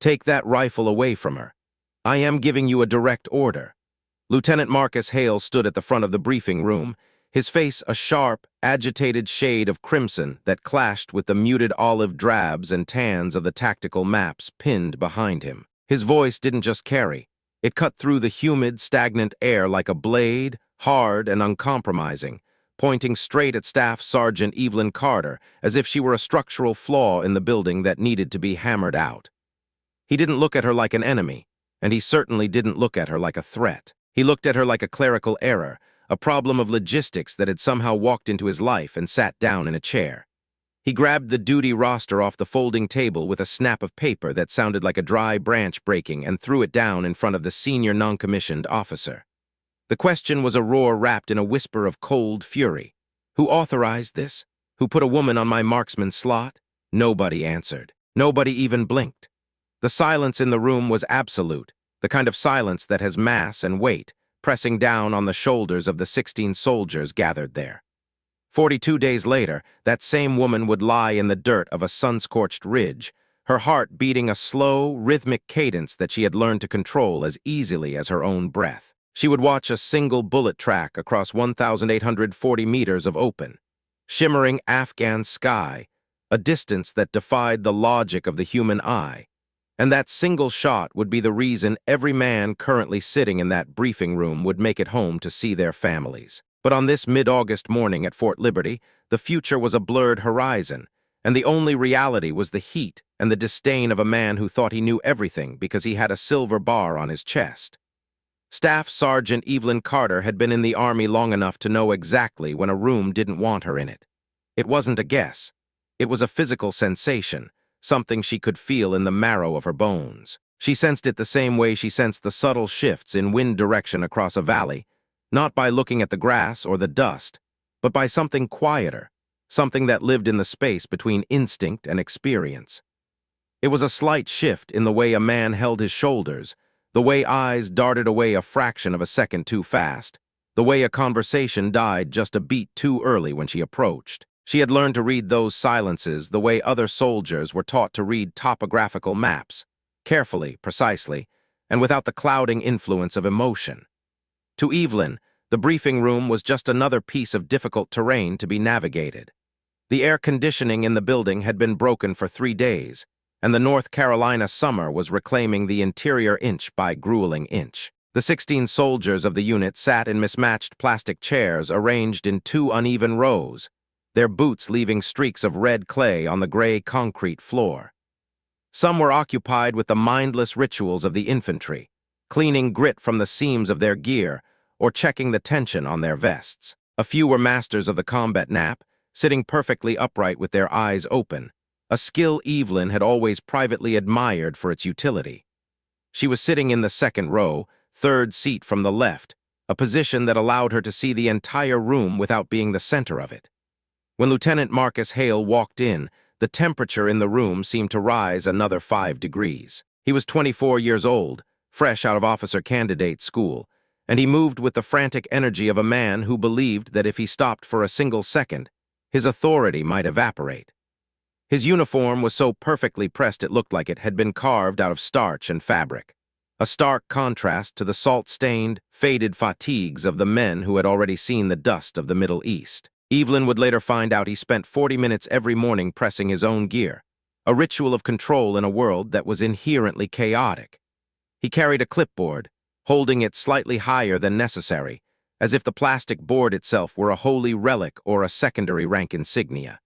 Take that rifle away from her. I am giving you a direct order." Lieutenant Marcus Hale stood at the front of the briefing room, his face a sharp, agitated shade of crimson that clashed with the muted olive drabs and tans of the tactical maps pinned behind him. His voice didn't just carry. It cut through the humid, stagnant air like a blade, hard and uncompromising, pointing straight at Staff Sergeant Evelyn Carter as if she were a structural flaw in the building that needed to be hammered out. He didn't look at her like an enemy, and he certainly didn't look at her like a threat. He looked at her like a clerical error, a problem of logistics that had somehow walked into his life and sat down in a chair. He grabbed the duty roster off the folding table with a snap of paper that sounded like a dry branch breaking and threw it down in front of the senior non-commissioned officer. The question was a roar wrapped in a whisper of cold fury. Who authorized this? Who put a woman on my marksman slot? Nobody answered. Nobody even blinked. The silence in the room was absolute, the kind of silence that has mass and weight, pressing down on the shoulders of the 16 soldiers gathered there. 42 days later, that same woman would lie in the dirt of a sun-scorched ridge, her heart beating a slow, rhythmic cadence that she had learned to control as easily as her own breath. She would watch a single bullet track across 1,840 meters of open, shimmering Afghan sky, a distance that defied the logic of the human eye. And that single shot would be the reason every man currently sitting in that briefing room would make it home to see their families. But on this mid-August morning at Fort Liberty, the future was a blurred horizon, and the only reality was the heat and the disdain of a man who thought he knew everything because he had a silver bar on his chest. Staff Sergeant Evelyn Carter had been in the Army long enough to know exactly when a room didn't want her in it. It wasn't a guess. It was a physical sensation, something she could feel in the marrow of her bones. She sensed it the same way she sensed the subtle shifts in wind direction across a valley, not by looking at the grass or the dust, but by something quieter, something that lived in the space between instinct and experience. It was a slight shift in the way a man held his shoulders, the way eyes darted away a fraction of a second too fast, the way a conversation died just a beat too early when she approached. She had learned to read those silences the way other soldiers were taught to read topographical maps, carefully, precisely, and without the clouding influence of emotion. To Evelyn, the briefing room was just another piece of difficult terrain to be navigated. The air conditioning in the building had been broken for 3 days, and the North Carolina summer was reclaiming the interior inch by grueling inch. The 16 soldiers of the unit sat in mismatched plastic chairs arranged in 2 uneven rows, their boots leaving streaks of red clay on the gray concrete floor. Some were occupied with the mindless rituals of the infantry, cleaning grit from the seams of their gear or checking the tension on their vests. A few were masters of the combat nap, sitting perfectly upright with their eyes open, a skill Evelyn had always privately admired for its utility. She was sitting in the second row, third seat from the left, a position that allowed her to see the entire room without being the center of it. When Lieutenant Marcus Hale walked in, the temperature in the room seemed to rise another 5 degrees. He was 24 years old, fresh out of officer candidate school, and he moved with the frantic energy of a man who believed that if he stopped for a single second, his authority might evaporate. His uniform was so perfectly pressed it looked like it had been carved out of starch and fabric, a stark contrast to the salt-stained, faded fatigues of the men who had already seen the dust of the Middle East. Evelyn would later find out he spent 40 minutes every morning pressing his own gear, a ritual of control in a world that was inherently chaotic. He carried a clipboard, holding it slightly higher than necessary, as if the plastic board itself were a holy relic or a secondary rank insignia.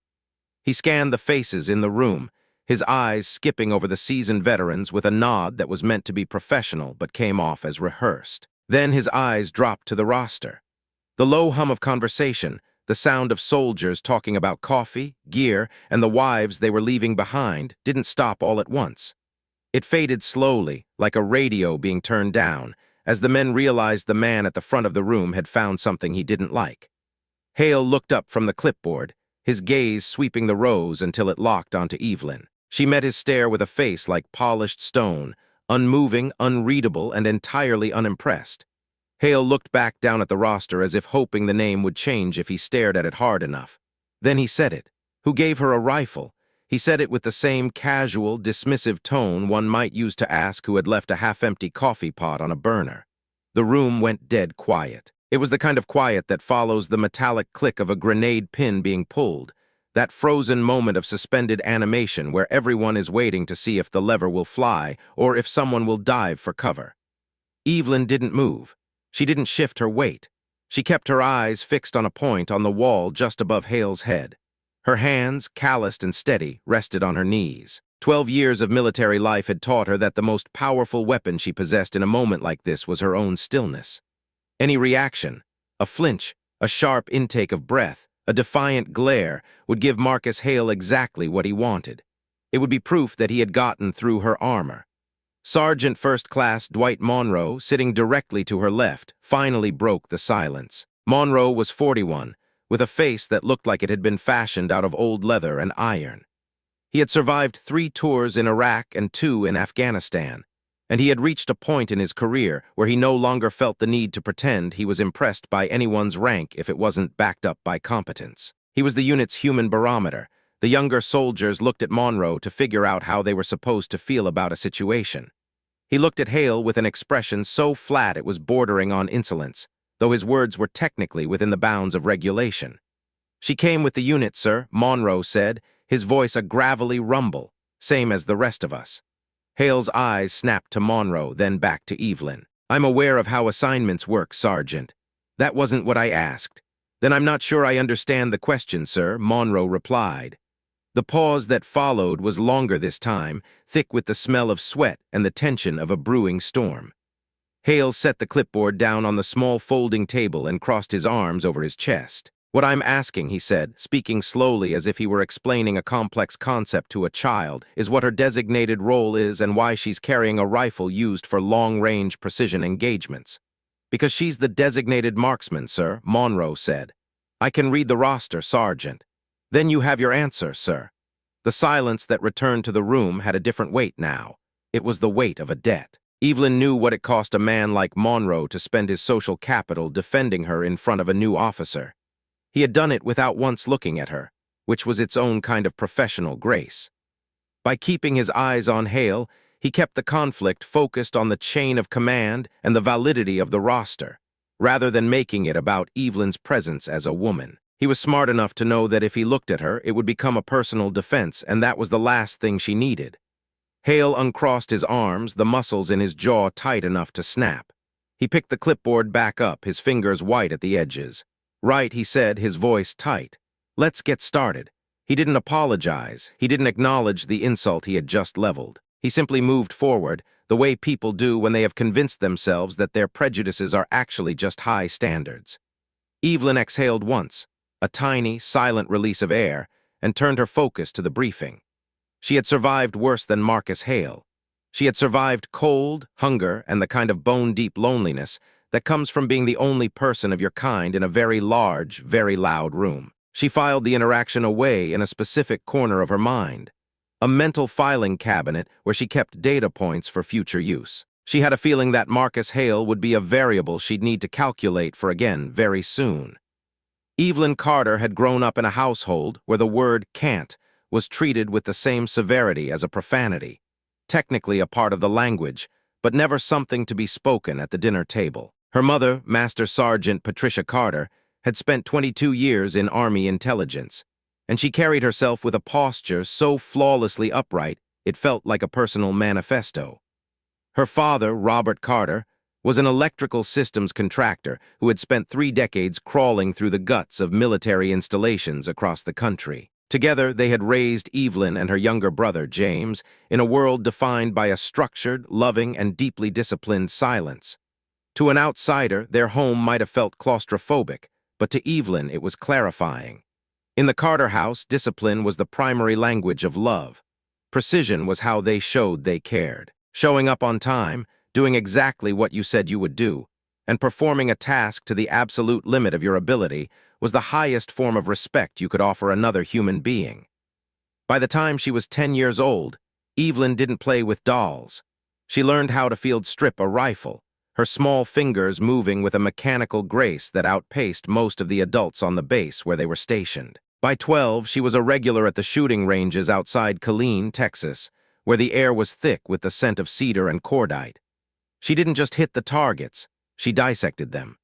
He scanned the faces in the room, his eyes skipping over the seasoned veterans with a nod that was meant to be professional but came off as rehearsed. Then his eyes dropped to the roster. The low hum of conversation, the sound of soldiers talking about coffee, gear, and the wives they were leaving behind, didn't stop all at once. It faded slowly, like a radio being turned down, as the men realized the man at the front of the room had found something he didn't like. Hale looked up from the clipboard, his gaze sweeping the rows until it locked onto Evelyn. She met his stare with a face like polished stone, unmoving, unreadable, and entirely unimpressed. Hale looked back down at the roster as if hoping the name would change if he stared at it hard enough. Then he said it. Who gave her a rifle? He said it with the same casual, dismissive tone one might use to ask who had left a half-empty coffee pot on a burner. The room went dead quiet. It was the kind of quiet that follows the metallic click of a grenade pin being pulled, that frozen moment of suspended animation where everyone is waiting to see if the lever will fly or if someone will dive for cover. Evelyn didn't move. She didn't shift her weight. She kept her eyes fixed on a point on the wall just above Hale's head. Her hands, calloused and steady, rested on her knees. 12 years of military life had taught her that the most powerful weapon she possessed in a moment like this was her own stillness. Any reaction, a flinch, a sharp intake of breath, a defiant glare, would give Marcus Hale exactly what he wanted. It would be proof that he had gotten through her armor. Sergeant First Class Dwight Monroe, sitting directly to her left, finally broke the silence. Monroe was 41, with a face that looked like it had been fashioned out of old leather and iron. He had survived 3 tours in Iraq and 2 in Afghanistan, and he had reached a point in his career where he no longer felt the need to pretend he was impressed by anyone's rank if it wasn't backed up by competence. He was the unit's human barometer. The younger soldiers looked at Monroe to figure out how they were supposed to feel about a situation. He looked at Hale with an expression so flat it was bordering on insolence, though his words were technically within the bounds of regulation. "She came with the unit, sir," Monroe said, his voice a gravelly rumble, same as the rest of us. Hale's eyes snapped to Monroe, then back to Evelyn. "I'm aware of how assignments work, Sergeant. That wasn't what I asked." "Then I'm not sure I understand the question, sir," Monroe replied. The pause that followed was longer this time, thick with the smell of sweat and the tension of a brewing storm. Hale set the clipboard down on the small folding table and crossed his arms over his chest. "What I'm asking," he said, speaking slowly as if he were explaining a complex concept to a child, "is what her designated role is and why she's carrying a rifle used for long-range precision engagements." "Because she's the designated marksman, sir," Monroe said. "I can read the roster, Sergeant." "Then you have your answer, sir." The silence that returned to the room had a different weight now. It was the weight of a debt. Evelyn knew what it cost a man like Monroe to spend his social capital defending her in front of a new officer. He had done it without once looking at her, which was its own kind of professional grace. By keeping his eyes on Hale, he kept the conflict focused on the chain of command and the validity of the roster, rather than making it about Evelyn's presence as a woman. He was smart enough to know that if he looked at her, it would become a personal defense, and that was the last thing she needed. Hale uncrossed his arms, the muscles in his jaw tight enough to snap. He picked the clipboard back up, his fingers white at the edges. "Right," he said, his voice tight. "Let's get started." He didn't apologize. He didn't acknowledge the insult he had just leveled. He simply moved forward, the way people do when they have convinced themselves that their prejudices are actually just high standards. Evelyn exhaled once, a tiny, silent release of air, and turned her focus to the briefing. She had survived worse than Marcus Hale. She had survived cold, hunger, and the kind of bone-deep loneliness that comes from being the only person of your kind in a very large, very loud room. She filed the interaction away in a specific corner of her mind, a mental filing cabinet where she kept data points for future use. She had a feeling that Marcus Hale would be a variable she'd need to calculate for again very soon. Evelyn Carter had grown up in a household where the word can't was treated with the same severity as a profanity, technically a part of the language, but never something to be spoken at the dinner table. Her mother, Master Sergeant Patricia Carter, had spent 22 years in Army intelligence, and she carried herself with a posture so flawlessly upright it felt like a personal manifesto. Her father, Robert Carter, was an electrical systems contractor who had spent 3 decades crawling through the guts of military installations across the country. Together, they had raised Evelyn and her younger brother, James, in a world defined by a structured, loving, and deeply disciplined silence. To an outsider, their home might have felt claustrophobic, but to Evelyn it was clarifying. In the Carter house, discipline was the primary language of love. Precision was how they showed they cared. Showing up on time, doing exactly what you said you would do, and performing a task to the absolute limit of your ability was the highest form of respect you could offer another human being. By the time she was 10 years old, Evelyn didn't play with dolls. She learned how to field strip a rifle, her small fingers moving with a mechanical grace that outpaced most of the adults on the base where they were stationed. By 12, she was a regular at the shooting ranges outside Killeen, Texas, where the air was thick with the scent of cedar and cordite. She didn't just hit the targets, she dissected them.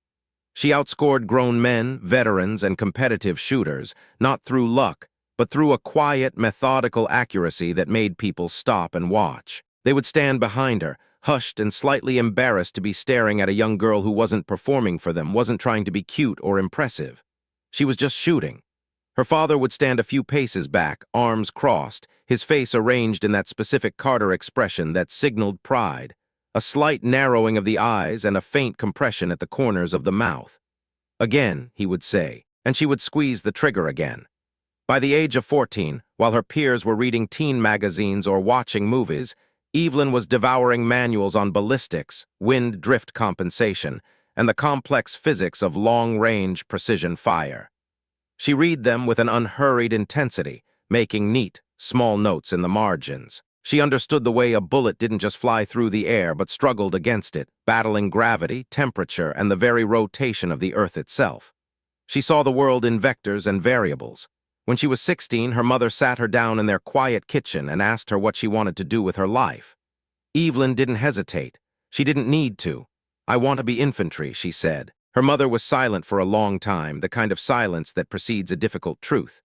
She outscored grown men, veterans, and competitive shooters, not through luck, but through a quiet, methodical accuracy that made people stop and watch. They would stand behind her, hushed and slightly embarrassed to be staring at a young girl who wasn't performing for them, wasn't trying to be cute or impressive. She was just shooting. Her father would stand a few paces back, arms crossed, his face arranged in that specific Carter expression that signaled pride, a slight narrowing of the eyes and a faint compression at the corners of the mouth. Again, he would say, and she would squeeze the trigger again. By the age of 14, while her peers were reading teen magazines or watching movies, Evelyn was devouring manuals on ballistics, wind drift compensation, and the complex physics of long-range precision fire. She read them with an unhurried intensity, making neat, small notes in the margins. She understood the way a bullet didn't just fly through the air but struggled against it, battling gravity, temperature, and the very rotation of the Earth itself. She saw the world in vectors and variables. When she was 16, her mother sat her down in their quiet kitchen and asked her what she wanted to do with her life. Evelyn didn't hesitate. She didn't need to. "I want to be infantry," she said. Her mother was silent for a long time, the kind of silence that precedes a difficult truth.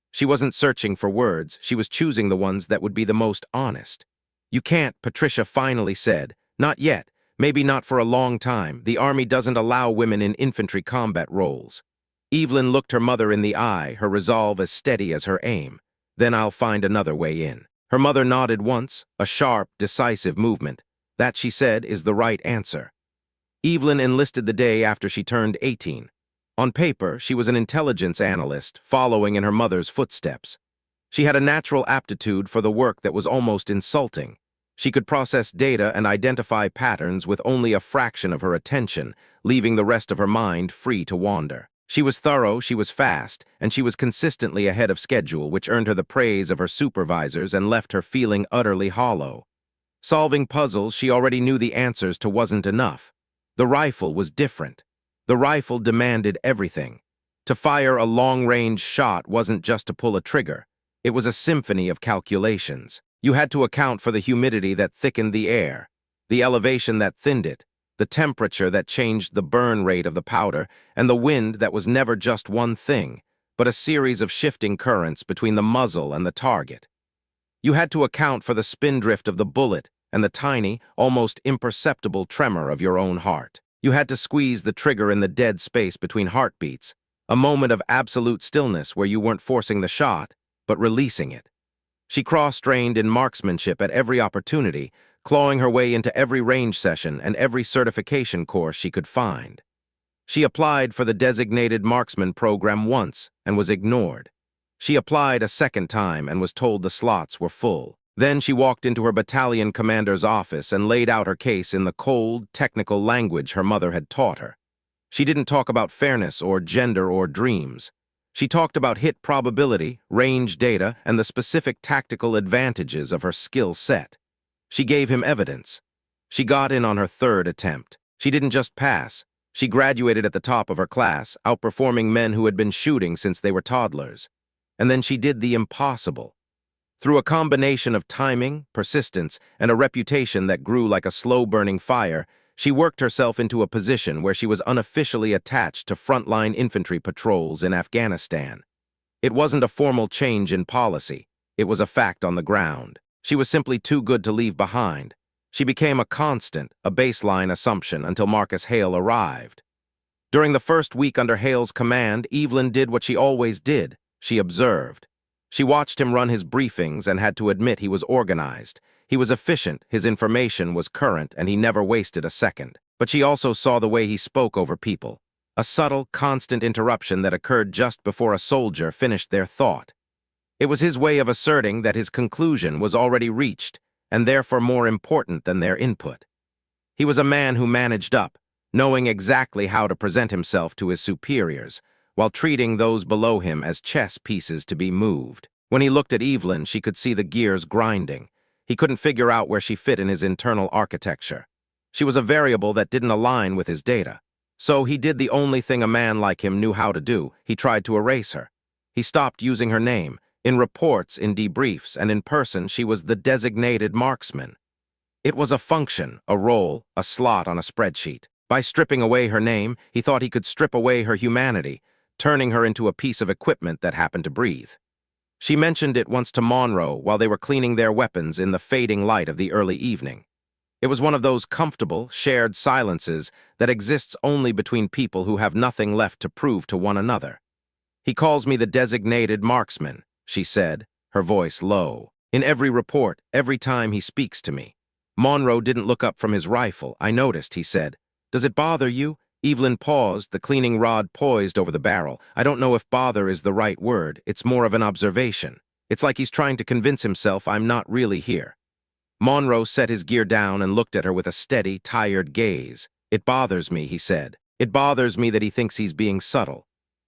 She wasn't searching for words, she was choosing the ones that would be the most honest. "You can't," Patricia finally said. "Not yet. Maybe not for a long time. The Army doesn't allow women in infantry combat roles." Evelyn looked her mother in the eye, her resolve as steady as her aim. "Then I'll find another way in." Her mother nodded once, a sharp, decisive movement. "That," she said, "is the right answer." Evelyn enlisted the day after she turned 18. On paper, she was an intelligence analyst, following in her mother's footsteps. She had a natural aptitude for the work that was almost insulting. She could process data and identify patterns with only a fraction of her attention, leaving the rest of her mind free to wander. She was thorough, she was fast, and she was consistently ahead of schedule, which earned her the praise of her supervisors and left her feeling utterly hollow. Solving puzzles she already knew the answers to wasn't enough. The rifle was different. The rifle demanded everything. To fire a long-range shot wasn't just to pull a trigger. It was a symphony of calculations. You had to account for the humidity that thickened the air, the elevation that thinned it, the temperature that changed the burn rate of the powder, and the wind that was never just one thing, but a series of shifting currents between the muzzle and the target. You had to account for the spindrift of the bullet and the tiny, almost imperceptible tremor of your own heart. You had to squeeze the trigger in the dead space between heartbeats, a moment of absolute stillness where you weren't forcing the shot, but releasing it. She cross-trained in marksmanship at every opportunity, clawing her way into every range session and every certification course she could find. She applied for the designated marksman program once and was ignored. She applied a second time and was told the slots were full. Then she walked into her battalion commander's office and laid out her case in the cold, technical language her mother had taught her. She didn't talk about fairness or gender or dreams. She talked about hit probability, range data, and the specific tactical advantages of her skill set. She gave him evidence. She got in on her third attempt. She didn't just pass. She graduated at the top of her class, outperforming men who had been shooting since they were toddlers. And then she did the impossible. Through a combination of timing, persistence, and a reputation that grew like a slow-burning fire, she worked herself into a position where she was unofficially attached to frontline infantry patrols in Afghanistan. It wasn't a formal change in policy. It was a fact on the ground. She was simply too good to leave behind. She became a constant, a baseline assumption until Marcus Hale arrived. During the first week under Hale's command, Evelyn did what she always did. She observed. She watched him run his briefings and had to admit he was organized. He was efficient, his information was current, and he never wasted a second. But she also saw the way he spoke over people. A subtle, constant interruption that occurred just before a soldier finished their thought. It was his way of asserting that his conclusion was already reached, and therefore more important than their input. He was a man who managed up, knowing exactly how to present himself to his superiors, while treating those below him as chess pieces to be moved. When he looked at Evelyn, she could see the gears grinding. He couldn't figure out where she fit in his internal architecture. She was a variable that didn't align with his data. So he did the only thing a man like him knew how to do. He tried to erase her. He stopped using her name. In reports, in debriefs, and in person, she was the designated marksman. It was a function, a role, a slot on a spreadsheet. By stripping away her name, he thought he could strip away her humanity, turning her into a piece of equipment that happened to breathe. She mentioned it once to Monroe while they were cleaning their weapons in the fading light of the early evening. It was one of those comfortable, shared silences that exists only between people who have nothing left to prove to one another. "He calls me the designated marksman," she said, her voice low. "In every report, every time he speaks to me." Monroe didn't look up from his rifle. "I noticed," he said. "Does it bother you?" Evelyn paused, the cleaning rod poised over the barrel. "I don't know if bother is the right word. It's more of an observation. It's like he's trying to convince himself I'm not really here." Monroe set his gear down and looked at her with a steady, tired gaze. "It bothers me," he said. "It bothers me that he thinks he's being subtle."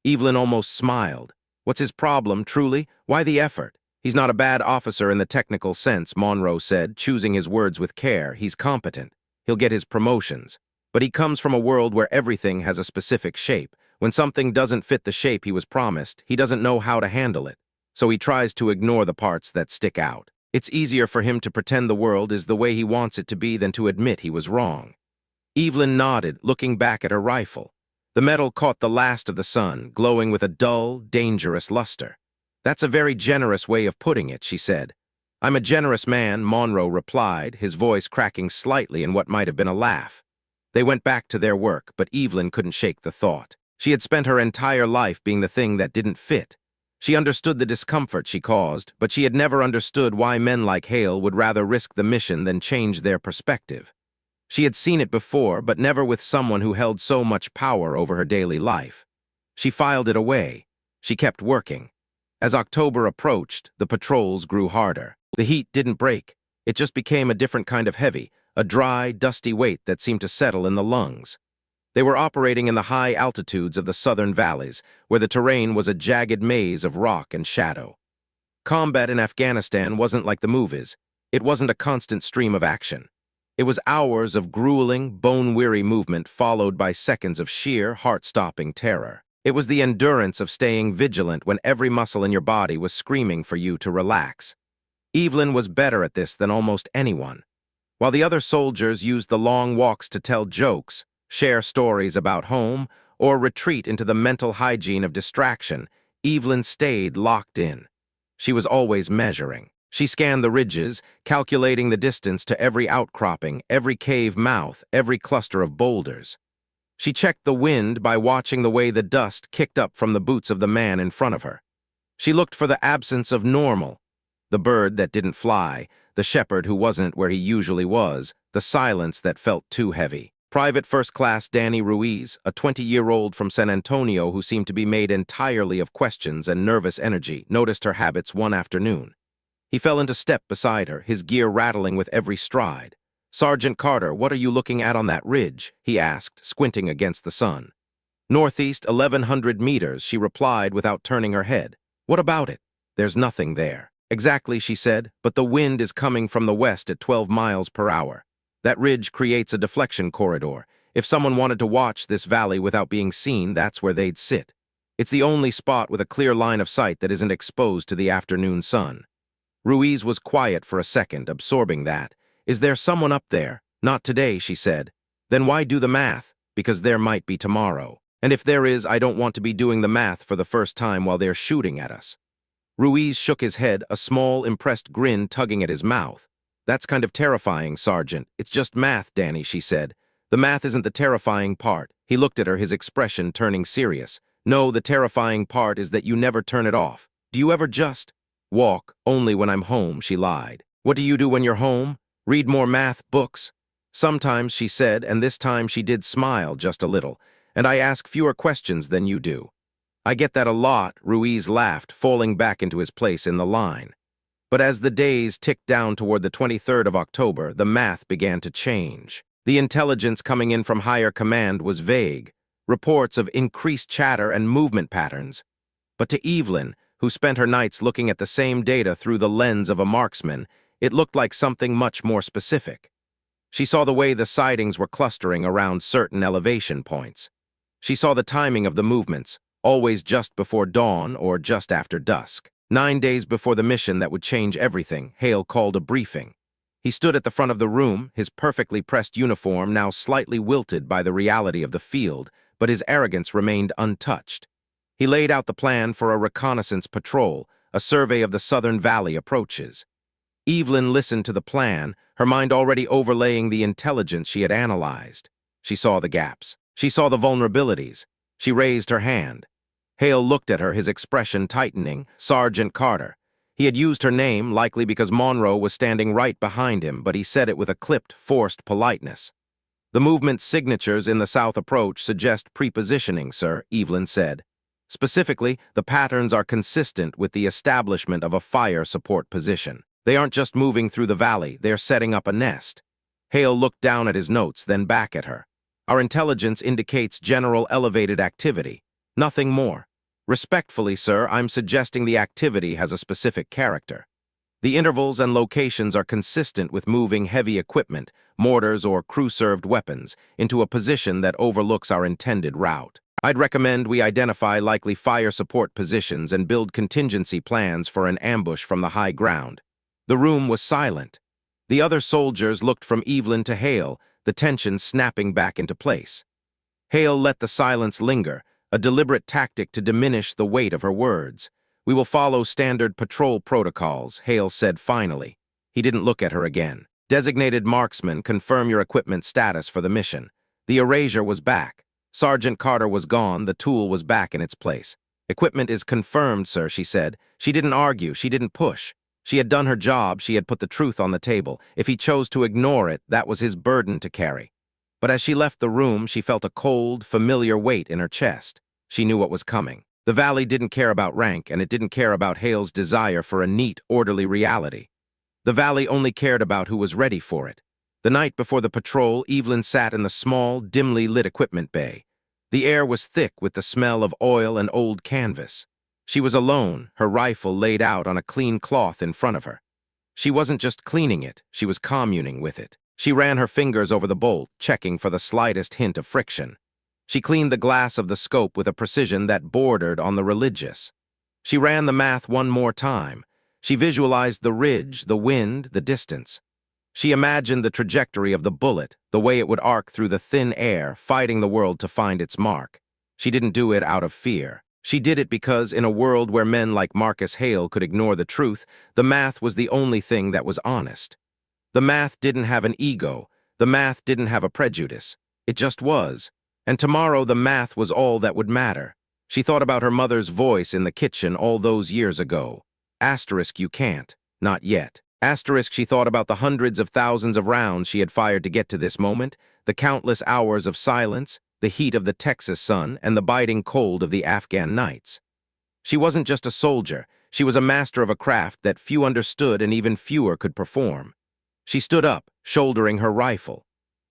Evelyn almost smiled. "What's his problem, truly? Why the effort?" "He's not a bad officer in the technical sense," Monroe said, choosing his words with care. "He's competent. He'll get his promotions. But he comes from a world where everything has a specific shape. When something doesn't fit the shape he was promised, he doesn't know how to handle it. So he tries to ignore the parts that stick out. It's easier for him to pretend the world is the way he wants it to be than to admit he was wrong." Evelyn nodded, looking back at her rifle. The metal caught the last of the sun, glowing with a dull, dangerous luster. "That's a very generous way of putting it," she said. "I'm a generous man," Monroe replied, his voice cracking slightly in what might have been a laugh. They went back to their work, but Evelyn couldn't shake the thought. She had spent her entire life being the thing that didn't fit. She understood the discomfort she caused, but she had never understood why men like Hale would rather risk the mission than change their perspective. She had seen it before, but never with someone who held so much power over her daily life. She filed it away. She kept working. As October approached, the patrols grew harder. The heat didn't break. It just became a different kind of heavy, a dry, dusty weight that seemed to settle in the lungs. They were operating in the high altitudes of the southern valleys, where the terrain was a jagged maze of rock and shadow. Combat in Afghanistan wasn't like the movies. It wasn't a constant stream of action. It was hours of grueling, bone-weary movement followed by seconds of sheer, heart-stopping terror. It was the endurance of staying vigilant when every muscle in your body was screaming for you to relax. Evelyn was better at this than almost anyone. While the other soldiers used the long walks to tell jokes, share stories about home, or retreat into the mental hygiene of distraction, Evelyn stayed locked in. She was always measuring. She scanned the ridges, calculating the distance to every outcropping, every cave mouth, every cluster of boulders. She checked the wind by watching the way the dust kicked up from the boots of the man in front of her. She looked for the absence of normal, the bird that didn't fly, the shepherd who wasn't where he usually was, the silence that felt too heavy. Private First Class Danny Ruiz, a 20-year-old from San Antonio who seemed to be made entirely of questions and nervous energy, noticed her habits one afternoon. He fell into step beside her, his gear rattling with every stride. "Sergeant Carter, what are you looking at on that ridge?" he asked, squinting against the sun. "Northeast 1,100 meters," she replied without turning her head. "What about it?" "There's nothing there." "Exactly," she said, "but the wind is coming from the west at 12 miles per hour. That ridge creates a deflection corridor. If someone wanted to watch this valley without being seen, that's where they'd sit. It's the only spot with a clear line of sight that isn't exposed to the afternoon sun." Ruiz was quiet for a second, absorbing that. "Is there someone up there?" "Not today," she said. "Then why do the math?" "Because there might be tomorrow. And if there is, I don't want to be doing the math for the first time while they're shooting at us." Ruiz shook his head, a small, impressed grin tugging at his mouth. "That's kind of terrifying, Sergeant. It's just math, Danny," she said. "The math isn't the terrifying part." He looked at her, his expression turning serious. "No, the terrifying part is that you never turn it off. Do you ever just—" "Walk, only when I'm home," she lied. "What do you do when you're home? Read more math books?" "Sometimes," she said, and this time she did smile just a little. "And I ask fewer questions than you do." "I get that a lot," Ruiz laughed, falling back into his place in the line. But as the days ticked down toward the 23rd of October, the math began to change. The intelligence coming in from higher command was vague, reports of increased chatter and movement patterns. But to Evelyn, who spent her nights looking at the same data through the lens of a marksman, it looked like something much more specific. She saw the way the sightings were clustering around certain elevation points. She saw the timing of the movements, always just before dawn or just after dusk. 9 days before the mission that would change everything, Hale called a briefing. He stood at the front of the room, his perfectly pressed uniform now slightly wilted by the reality of the field, but his arrogance remained untouched. He laid out the plan for a reconnaissance patrol, a survey of the southern valley approaches. Evelyn listened to the plan, her mind already overlaying the intelligence she had analyzed. She saw the gaps. She saw the vulnerabilities. She raised her hand. Hale looked at her, his expression tightening. Sergeant Carter. He had used her name, likely because Monroe was standing right behind him, but he said it with a clipped, forced politeness. The movement's signatures in the south approach suggest prepositioning, sir, Evelyn said. Specifically, the patterns are consistent with the establishment of a fire support position. They aren't just moving through the valley, they're setting up a nest. Hale looked down at his notes, then back at her. Our intelligence indicates general elevated activity. Nothing more. Respectfully, sir, I'm suggesting the activity has a specific character. The intervals and locations are consistent with moving heavy equipment, mortars or crew-served weapons, into a position that overlooks our intended route. I'd recommend we identify likely fire support positions and build contingency plans for an ambush from the high ground. The room was silent. The other soldiers looked from Evelyn to Hale, the tension snapping back into place. Hale let the silence linger, a deliberate tactic to diminish the weight of her words. We will follow standard patrol protocols, Hale said finally. He didn't look at her again. Designated Marksman, confirm your equipment status for the mission. The erasure was back. Sergeant Carter was gone, the tool was back in its place. Equipment is confirmed, sir, she said. She didn't argue, she didn't push. She had done her job, she had put the truth on the table. If he chose to ignore it, that was his burden to carry. But as she left the room, she felt a cold, familiar weight in her chest. She knew what was coming. The valley didn't care about rank, and it didn't care about Hale's desire for a neat, orderly reality. The valley only cared about who was ready for it. The night before the patrol, Evelyn sat in the small, dimly lit equipment bay. The air was thick with the smell of oil and old canvas. She was alone, her rifle laid out on a clean cloth in front of her. She wasn't just cleaning it, she was communing with it. She ran her fingers over the bolt, checking for the slightest hint of friction. She cleaned the glass of the scope with a precision that bordered on the religious. She ran the math one more time. She visualized the ridge, the wind, the distance. She imagined the trajectory of the bullet, the way it would arc through the thin air, fighting the world to find its mark. She didn't do it out of fear. She did it because, in a world where men like Marcus Hale could ignore the truth, the math was the only thing that was honest. The math didn't have an ego. The math didn't have a prejudice. It just was. And tomorrow the math was all that would matter. She thought about her mother's voice in the kitchen all those years ago. Asterisk, you can't. Not yet. Asterisk, she thought about the hundreds of thousands of rounds she had fired to get to this moment, the countless hours of silence, the heat of the Texas sun, and the biting cold of the Afghan nights. She wasn't just a soldier. She was a master of a craft that few understood and even fewer could perform. She stood up, shouldering her rifle.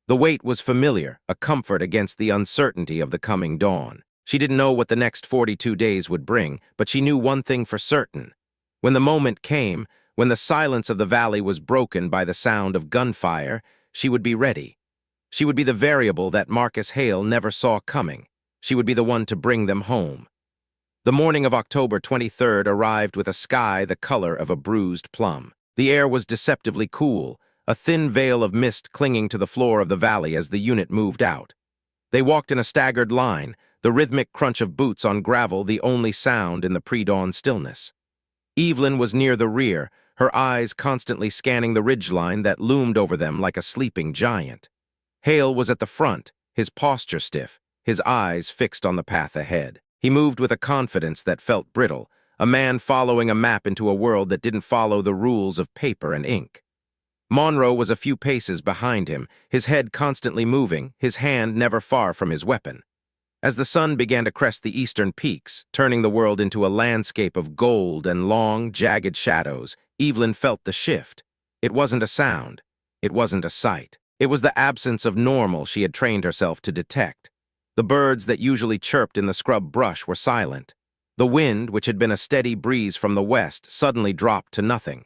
The weight was familiar, a comfort against the uncertainty of the coming dawn. She didn't know what the next 42 days would bring, but she knew one thing for certain. When the moment came, when the silence of the valley was broken by the sound of gunfire, she would be ready. She would be the variable that Marcus Hale never saw coming. She would be the one to bring them home. The morning of October 23rd arrived with a sky the color of a bruised plum. The air was deceptively cool, a thin veil of mist clinging to the floor of the valley as the unit moved out. They walked in a staggered line, the rhythmic crunch of boots on gravel the only sound in the pre-dawn stillness. Evelyn was near the rear, her eyes constantly scanning the ridgeline that loomed over them like a sleeping giant. Hale was at the front, his posture stiff, his eyes fixed on the path ahead. He moved with a confidence that felt brittle, a man following a map into a world that didn't follow the rules of paper and ink. Monroe was a few paces behind him, his head constantly moving, his hand never far from his weapon. As the sun began to crest the eastern peaks, turning the world into a landscape of gold and long, jagged shadows, Evelyn felt the shift. It wasn't a sound. It wasn't a sight. It was the absence of normal she had trained herself to detect. The birds that usually chirped in the scrub brush were silent. The wind, which had been a steady breeze from the west, suddenly dropped to nothing.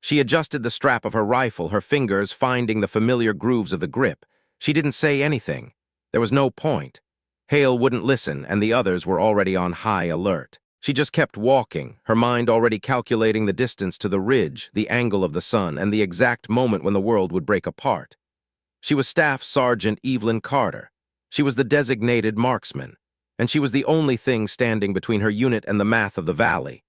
She adjusted the strap of her rifle, her fingers finding the familiar grooves of the grip. She didn't say anything. There was no point. Hale wouldn't listen, and the others were already on high alert. She just kept walking, her mind already calculating the distance to the ridge, the angle of the sun, and the exact moment when the world would break apart. She was Staff Sergeant Evelyn Carter. She was the designated marksman, and she was the only thing standing between her unit and the math of the valley.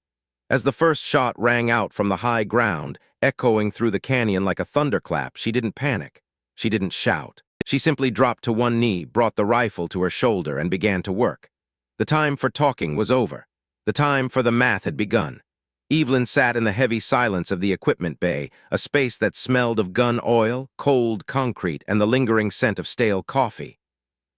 As the first shot rang out from the high ground, echoing through the canyon like a thunderclap, she didn't panic. She didn't shout. She simply dropped to one knee, brought the rifle to her shoulder, and began to work. The time for talking was over. The time for the math had begun. Evelyn sat in the heavy silence of the equipment bay, a space that smelled of gun oil, cold concrete, and the lingering scent of stale coffee.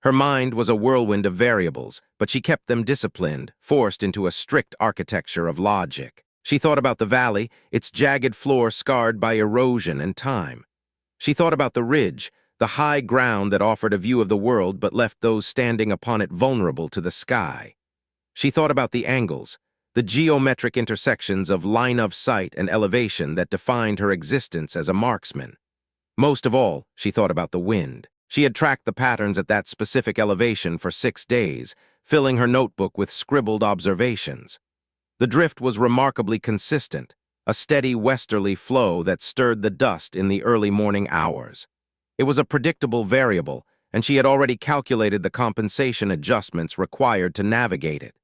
Her mind was a whirlwind of variables, but she kept them disciplined, forced into a strict architecture of logic. She thought about the valley, its jagged floor scarred by erosion and time. She thought about the ridge, the high ground that offered a view of the world but left those standing upon it vulnerable to the sky. She thought about the angles, the geometric intersections of line of sight and elevation that defined her existence as a marksman. Most of all, she thought about the wind. She had tracked the patterns at that specific elevation for 6 days, filling her notebook with scribbled observations. The drift was remarkably consistent, a steady westerly flow that stirred the dust in the early morning hours. It was a predictable variable, and she had already calculated the compensation adjustments required to navigate it.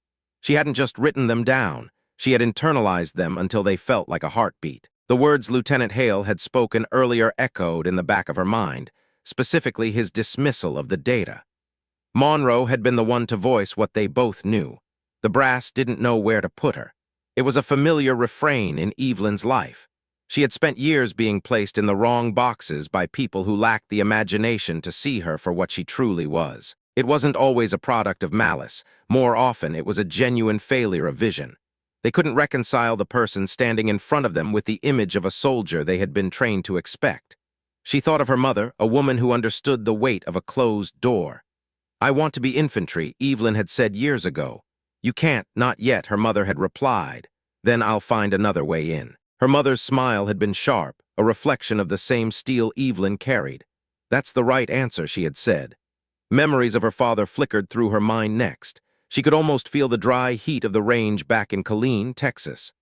She hadn't just written them down, she had internalized them until they felt like a heartbeat. The words Lieutenant Hale had spoken earlier echoed in the back of her mind, specifically his dismissal of the data. Monroe had been the one to voice what they both knew. The brass didn't know where to put her. It was a familiar refrain in Evelyn's life. She had spent years being placed in the wrong boxes by people who lacked the imagination to see her for what she truly was. It wasn't always a product of malice. More often, it was a genuine failure of vision. They couldn't reconcile the person standing in front of them with the image of a soldier they had been trained to expect. She thought of her mother, a woman who understood the weight of a closed door. "I want to be infantry," Evelyn had said years ago. "You can't, not yet," her mother had replied. "Then I'll find another way in." Her mother's smile had been sharp, a reflection of the same steel Evelyn carried. "That's the right answer," she had said. Memories of her father flickered through her mind next. She could almost feel the dry heat of the range back in Killeen, Texas.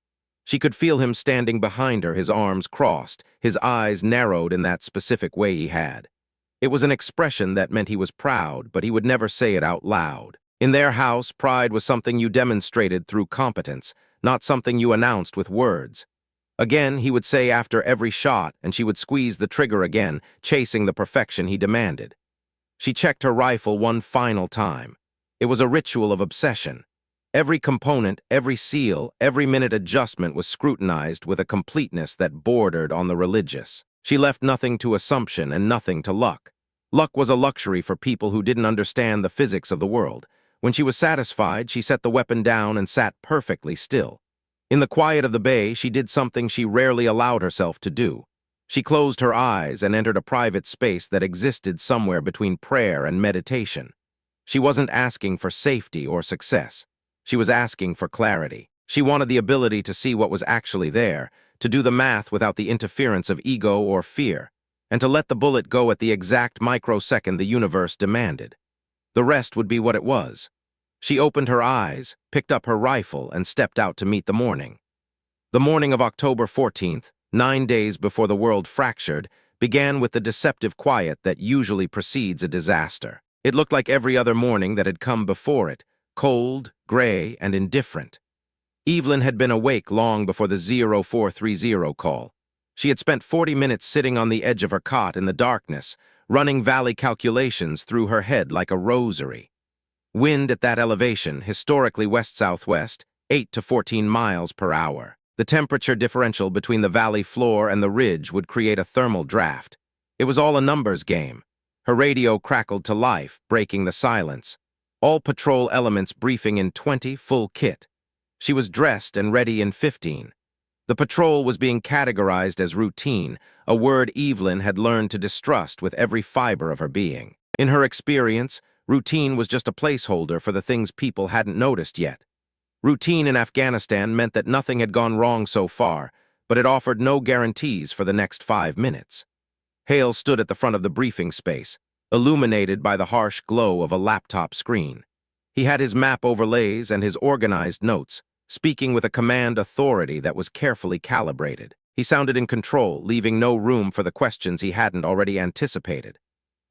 She could feel him standing behind her, his arms crossed, his eyes narrowed in that specific way he had. It was an expression that meant he was proud, but he would never say it out loud. In their house, pride was something you demonstrated through competence, not something you announced with words. Again, he would say after every shot, and she would squeeze the trigger again, chasing the perfection he demanded. She checked her rifle one final time. It was a ritual of obsession. Every component, every seal, every minute adjustment was scrutinized with a completeness that bordered on the religious. She left nothing to assumption and nothing to luck. Luck was a luxury for people who didn't understand the physics of the world. When she was satisfied, she set the weapon down and sat perfectly still. In the quiet of the bay, she did something she rarely allowed herself to do. She closed her eyes and entered a private space that existed somewhere between prayer and meditation. She wasn't asking for safety or success. She was asking for clarity. She wanted the ability to see what was actually there, to do the math without the interference of ego or fear, and to let the bullet go at the exact microsecond the universe demanded. The rest would be what it was. She opened her eyes, picked up her rifle, and stepped out to meet the morning. The morning of October 14th, 9 days before the world fractured, began with the deceptive quiet that usually precedes a disaster. It looked like every other morning that had come before it, cold, gray, and indifferent. Evelyn had been awake long before the 0430 call. She had spent 40 minutes sitting on the edge of her cot in the darkness, running valley calculations through her head like a rosary. Wind at that elevation, historically west-southwest, 8 to 14 miles per hour. The temperature differential between the valley floor and the ridge would create a thermal draft. It was all a numbers game. Her radio crackled to life, breaking the silence. All patrol elements briefing in 20 full kit. She was dressed and ready in 15. The patrol was being categorized as routine, a word Evelyn had learned to distrust with every fiber of her being. In her experience, routine was just a placeholder for the things people hadn't noticed yet. Routine in Afghanistan meant that nothing had gone wrong so far, but it offered no guarantees for the next 5 minutes. Hale stood at the front of the briefing space, illuminated by the harsh glow of a laptop screen. He had his map overlays and his organized notes, speaking with a command authority that was carefully calibrated. He sounded in control, leaving no room for the questions he hadn't already anticipated.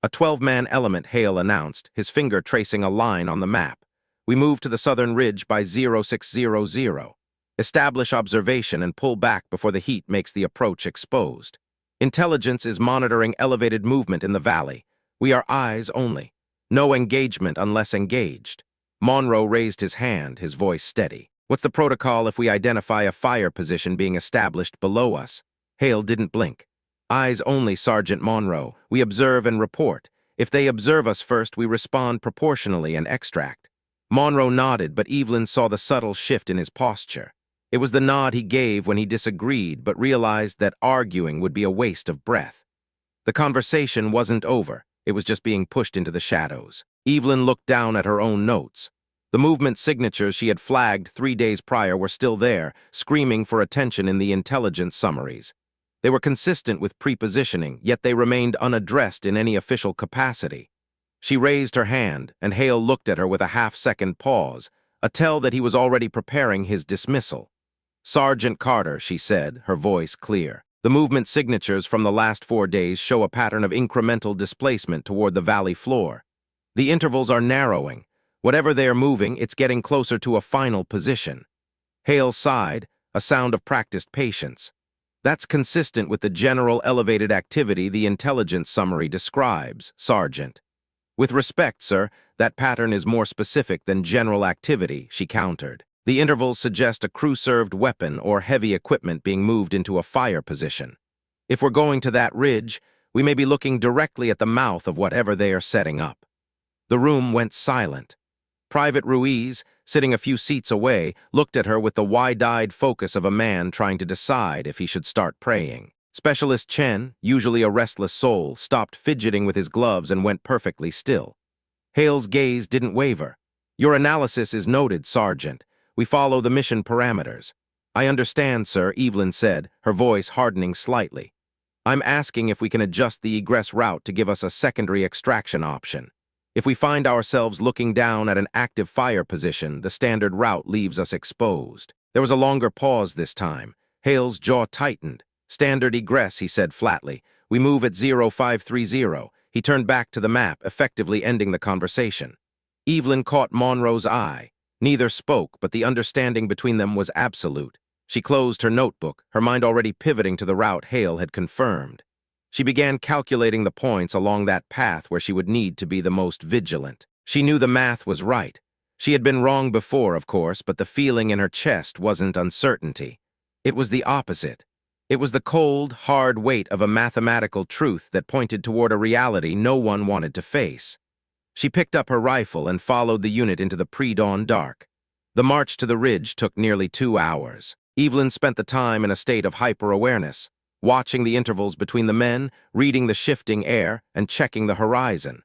A 12-man element, Hale announced, his finger tracing a line on the map. We move to the southern ridge by 0600. Establish observation and pull back before the heat makes the approach exposed. Intelligence is monitoring elevated movement in the valley. We are eyes only. No engagement unless engaged. Monroe raised his hand, his voice steady. What's the protocol if we identify a fire position being established below us? Hale didn't blink. Eyes only, Sergeant Monroe. We observe and report. If they observe us first, we respond proportionally and extract. Monroe nodded, but Evelyn saw the subtle shift in his posture. It was the nod he gave when he disagreed, but realized that arguing would be a waste of breath. The conversation wasn't over. It was just being pushed into the shadows. Evelyn looked down at her own notes. The movement signatures she had flagged 3 days prior were still there, screaming for attention in the intelligence summaries. They were consistent with prepositioning, yet they remained unaddressed in any official capacity. She raised her hand, and Hale looked at her with a half-second pause, a tell that he was already preparing his dismissal. Sergeant Carter, she said, her voice clear. The movement signatures from the last 4 days show a pattern of incremental displacement toward the valley floor. The intervals are narrowing. Whatever they are moving, it's getting closer to a final position. Hale sighed, a sound of practiced patience. That's consistent with the general elevated activity the intelligence summary describes, Sergeant. With respect, sir, that pattern is more specific than general activity, she countered. The intervals suggest a crew-served weapon or heavy equipment being moved into a fire position. If we're going to that ridge, we may be looking directly at the mouth of whatever they are setting up. The room went silent. Private Ruiz, sitting a few seats away, looked at her with the wide-eyed focus of a man trying to decide if he should start praying. Specialist Chen, usually a restless soul, stopped fidgeting with his gloves and went perfectly still. Hale's gaze didn't waver. Your analysis is noted, Sergeant. We follow the mission parameters. I understand, sir, Evelyn said, her voice hardening slightly. I'm asking if we can adjust the egress route to give us a secondary extraction option. If we find ourselves looking down at an active fire position, the standard route leaves us exposed. There was a longer pause this time. Hale's jaw tightened. Standard egress, he said flatly. We move at 0530. He turned back to the map, effectively ending the conversation. Evelyn caught Monroe's eye. Neither spoke, but the understanding between them was absolute. She closed her notebook, her mind already pivoting to the route Hale had confirmed. She began calculating the points along that path where she would need to be the most vigilant. She knew the math was right. She had been wrong before, of course, but the feeling in her chest wasn't uncertainty. It was the opposite. It was the cold, hard weight of a mathematical truth that pointed toward a reality no one wanted to face. She picked up her rifle and followed the unit into the pre-dawn dark. The march to the ridge took nearly 2 hours. Evelyn spent the time in a state of hyper-awareness, watching the intervals between the men, reading the shifting air, and checking the horizon.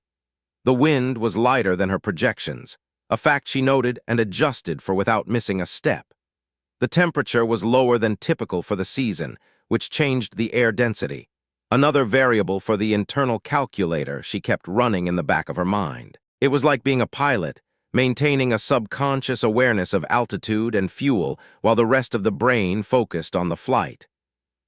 The wind was lighter than her projections, a fact she noted and adjusted for without missing a step. The temperature was lower than typical for the season, which changed the air density, another variable for the internal calculator she kept running in the back of her mind. It was like being a pilot, maintaining a subconscious awareness of altitude and fuel while the rest of the brain focused on the flight.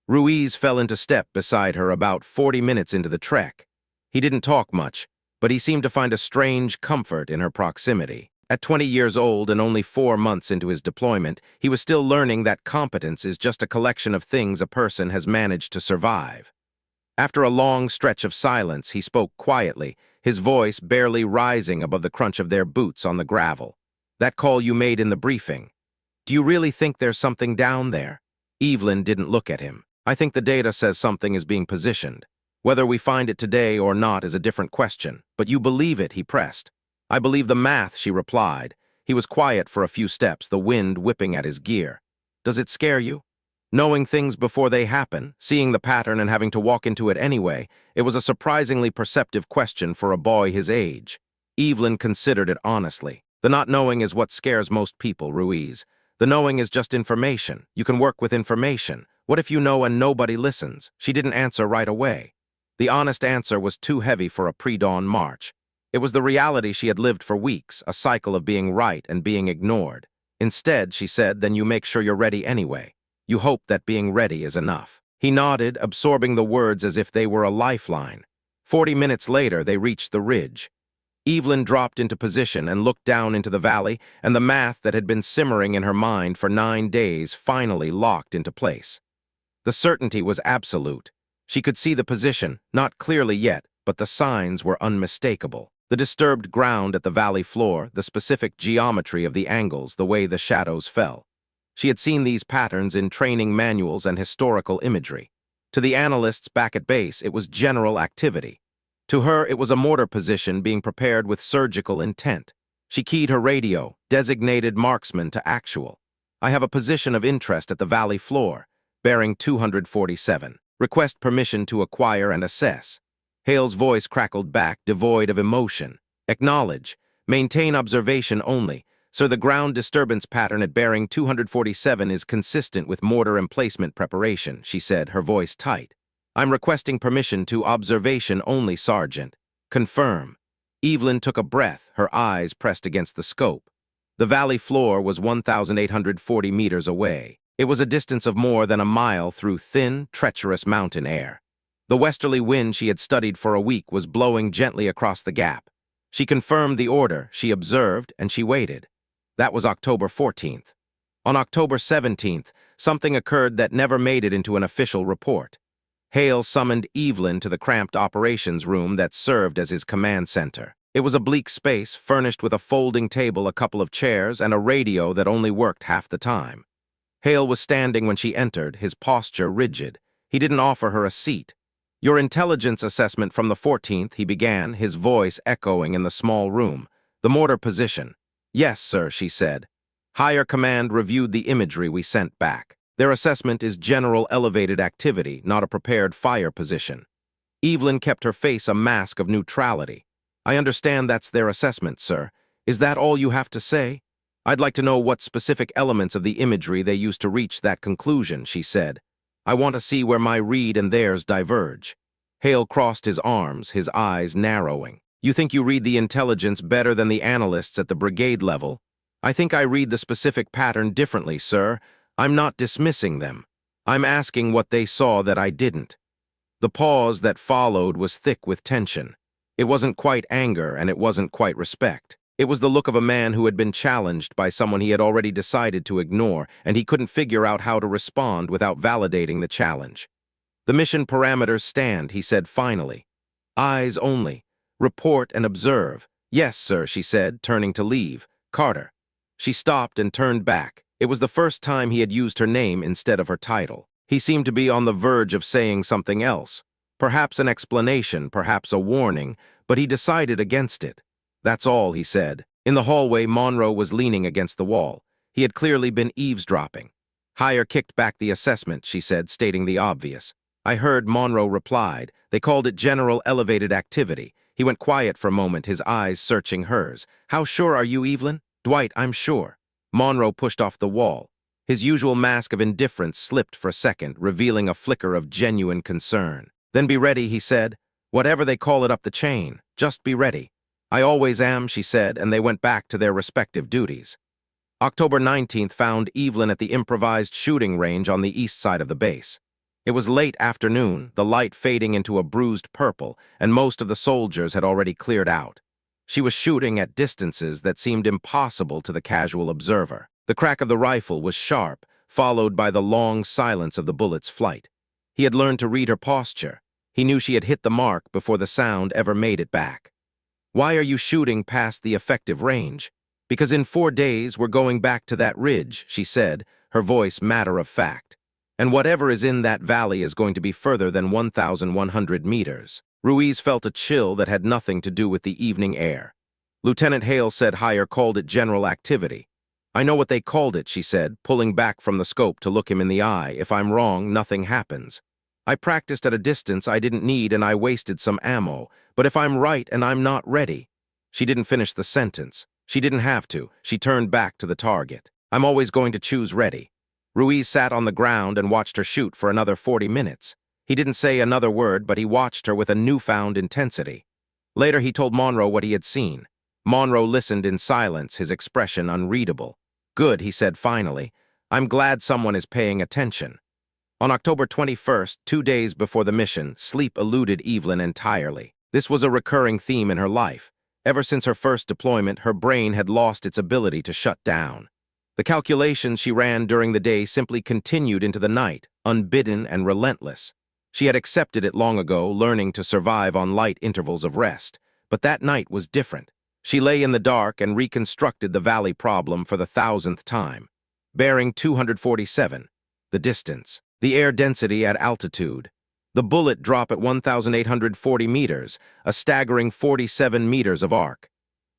Ruiz fell into step beside her about 40 minutes into the trek. He didn't talk much, but he seemed to find a strange comfort in her proximity. At 20 years old and only 4 months into his deployment, he was still learning that competence is just a collection of things a person has managed to survive. After a long stretch of silence, he spoke quietly, his voice barely rising above the crunch of their boots on the gravel. That call you made in the briefing. Do you really think there's something down there? Evelyn didn't look at him. I think the data says something is being positioned. Whether we find it today or not is a different question. But you believe it, he pressed. I believe the math, she replied. He was quiet for a few steps, the wind whipping at his gear. Does it scare you? Knowing things before they happen, seeing the pattern and having to walk into it anyway, it was a surprisingly perceptive question for a boy his age. Evelyn considered it honestly. The not knowing is what scares most people, Ruiz. The knowing is just information. You can work with information. What if you know and nobody listens? She didn't answer right away. The honest answer was too heavy for a pre-dawn march. It was the reality she had lived for weeks, a cycle of being right and being ignored. Instead, she said, then you make sure you're ready anyway. You hope that being ready is enough. He nodded, absorbing the words as if they were a lifeline. 40 minutes later, they reached the ridge. Evelyn dropped into position and looked down into the valley, and the math that had been simmering in her mind for 9 days finally locked into place. The certainty was absolute. She could see the position, not clearly yet, but the signs were unmistakable. The disturbed ground at the valley floor, the specific geometry of the angles, the way the shadows fell. She had seen these patterns in training manuals and historical imagery. To the analysts back at base, it was general activity. To her, it was a mortar position being prepared with surgical intent. She keyed her radio, designated Marksman to actual. I have a position of interest at the valley floor, bearing 247. Request permission to acquire and assess. Hale's voice crackled back, devoid of emotion. Acknowledge. Maintain observation only. Sir, the ground disturbance pattern at bearing 247 is consistent with mortar emplacement preparation, she said, her voice tight. I'm requesting permission to observation only, Sergeant. Confirm. Evelyn took a breath, her eyes pressed against the scope. The valley floor was 1,840 meters away. It was a distance of more than a mile through thin, treacherous mountain air. The westerly wind she had studied for a week was blowing gently across the gap. She confirmed the order, she observed, and she waited. That was October 14th. On October 17th, something occurred that never made it into an official report. Hale summoned Evelyn to the cramped operations room that served as his command center. It was a bleak space, furnished with a folding table, a couple of chairs, and a radio that only worked half the time. Hale was standing when she entered, his posture rigid. He didn't offer her a seat. Your intelligence assessment from the 14th, he began, his voice echoing in the small room. The mortar position. Yes, sir, she said. Higher command reviewed the imagery we sent back. Their assessment is general elevated activity, not a prepared fire position. Evelyn kept her face a mask of neutrality. I understand that's their assessment, sir. Is that all you have to say? I'd like to know what specific elements of the imagery they used to reach that conclusion, she said. I want to see where my read and theirs diverge. Hale crossed his arms, his eyes narrowing. You think you read the intelligence better than the analysts at the brigade level? I think I read the specific pattern differently, sir. I'm not dismissing them. I'm asking what they saw that I didn't. The pause that followed was thick with tension. It wasn't quite anger, and it wasn't quite respect. It was the look of a man who had been challenged by someone he had already decided to ignore, and he couldn't figure out how to respond without validating the challenge. The mission parameters stand, he said finally. Eyes only. Report and observe. Yes, sir, she said, turning to leave. Carter. She stopped and turned back. It was the first time he had used her name instead of her title. He seemed to be on the verge of saying something else. Perhaps an explanation, perhaps a warning, but he decided against it. That's all, he said. In the hallway, Monroe was leaning against the wall. He had clearly been eavesdropping. Hire kicked back the assessment, she said, stating the obvious. I heard, Monroe replied. They called it general elevated activity. He went quiet for a moment, his eyes searching hers. How sure are you, Evelyn? Dwight, I'm sure. Monroe pushed off the wall. His usual mask of indifference slipped for a second, revealing a flicker of genuine concern. Then be ready, he said. Whatever they call it up the chain, just be ready. I always am, she said, and they went back to their respective duties. October 19th found Evelyn at the improvised shooting range on the east side of the base. It was late afternoon, the light fading into a bruised purple, and most of the soldiers had already cleared out. She was shooting at distances that seemed impossible to the casual observer. The crack of the rifle was sharp, followed by the long silence of the bullet's flight. He had learned to read her posture. He knew she had hit the mark before the sound ever made it back. Why are you shooting past the effective range? Because in 4 days we're going back to that ridge, she said, her voice matter of fact. And whatever is in that valley is going to be further than 1,100 meters. Ruiz felt a chill that had nothing to do with the evening air. Lieutenant Hale said Hire called it general activity. I know what they called it, she said, pulling back from the scope to look him in the eye. If I'm wrong, nothing happens. I practiced at a distance I didn't need and I wasted some ammo. But if I'm right and I'm not ready. She didn't finish the sentence. She didn't have to. She turned back to the target. I'm always going to choose ready. Ruiz sat on the ground and watched her shoot for another 40 minutes. He didn't say another word, but he watched her with a newfound intensity. Later, he told Monroe what he had seen. Monroe listened in silence, his expression unreadable. "Good," he said finally. "I'm glad someone is paying attention." On October 21st, 2 days before the mission, sleep eluded Evelyn entirely. This was a recurring theme in her life. Ever since her first deployment, her brain had lost its ability to shut down. The calculations she ran during the day simply continued into the night, unbidden and relentless. She had accepted it long ago, learning to survive on light intervals of rest. But that night was different. She lay in the dark and reconstructed the valley problem for the 1,000th time. Bearing 247, the distance, the air density at altitude. The bullet drop at 1,840 meters, a staggering 47 meters of arc.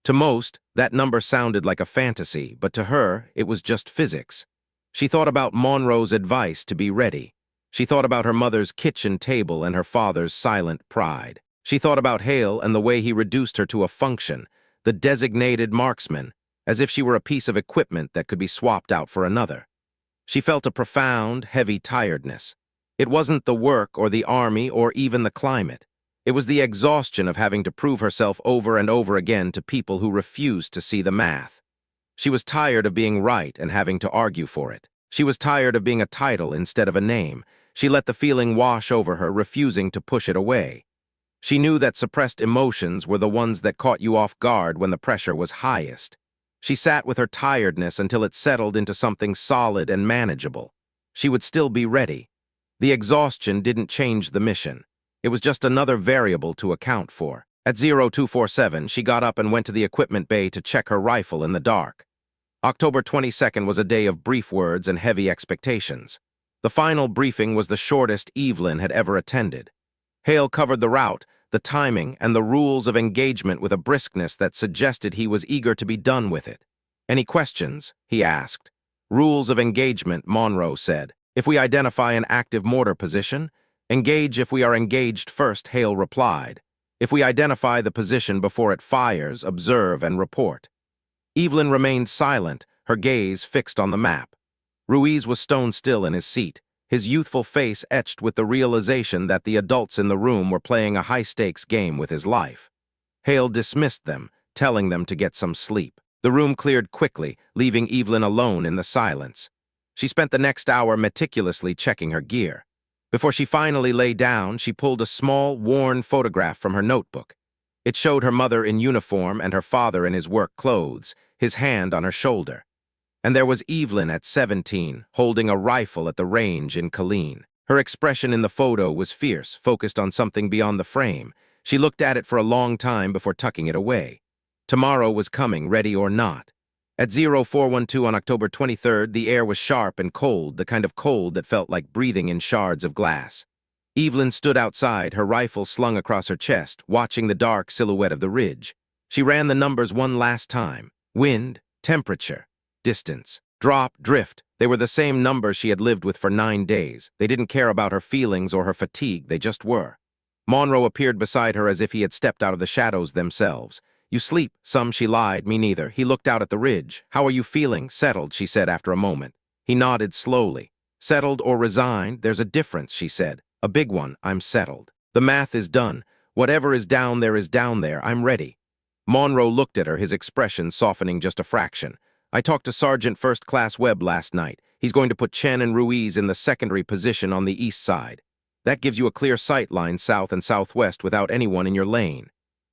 To most, that number sounded like a fantasy, but to her, it was just physics. She thought about Monroe's advice to be ready. She thought about her mother's kitchen table and her father's silent pride. She thought about Hale and the way he reduced her to a function, the designated marksman, as if she were a piece of equipment that could be swapped out for another. She felt a profound, heavy tiredness. It wasn't the work or the army or even the climate. It was the exhaustion of having to prove herself over and over again to people who refused to see the math. She was tired of being right and having to argue for it. She was tired of being a title instead of a name. She let the feeling wash over her, refusing to push it away. She knew that suppressed emotions were the ones that caught you off guard when the pressure was highest. She sat with her tiredness until it settled into something solid and manageable. She would still be ready. The exhaustion didn't change the mission. It was just another variable to account for. At 0247, she got up and went to the equipment bay to check her rifle in the dark. October 22nd was a day of brief words and heavy expectations. The final briefing was the shortest Evelyn had ever attended. Hale covered the route, the timing, and the rules of engagement with a briskness that suggested he was eager to be done with it. "Any questions?" he asked. "Rules of engagement," Monroe said. "If we identify an active mortar position, engage if we are engaged first," Hale replied. "If we identify the position before it fires, observe and report." Evelyn remained silent, her gaze fixed on the map. Ruiz was stone still in his seat, his youthful face etched with the realization that the adults in the room were playing a high-stakes game with his life. Hale dismissed them, telling them to get some sleep. The room cleared quickly, leaving Evelyn alone in the silence. She spent the next hour meticulously checking her gear. Before she finally lay down, she pulled a small, worn photograph from her notebook. It showed her mother in uniform and her father in his work clothes, his hand on her shoulder. And there was Evelyn at 17, holding a rifle at the range in Colleen. Her expression in the photo was fierce, focused on something beyond the frame. She looked at it for a long time before tucking it away. Tomorrow was coming, ready or not. At 0412 on October 23rd, the air was sharp and cold, the kind of cold that felt like breathing in shards of glass. Evelyn stood outside, her rifle slung across her chest, watching the dark silhouette of the ridge. She ran the numbers one last time. Wind, temperature, distance, drop, drift. They were the same numbers she had lived with for 9 days. They didn't care about her feelings or her fatigue, they just were. Monroe appeared beside her as if he had stepped out of the shadows themselves. "You sleep, some," she lied. "Me neither." He looked out at the ridge. "How are you feeling?" "Settled," she said after a moment. He nodded slowly. "Settled or resigned? There's a difference," she said. "A big one. I'm settled. The math is done. Whatever is down there is down there. I'm ready." Monroe looked at her, his expression softening just a fraction. "I talked to Sergeant First Class Webb last night. He's going to put Chen and Ruiz in the secondary position on the east side. That gives you a clear sight line south and southwest without anyone in your lane."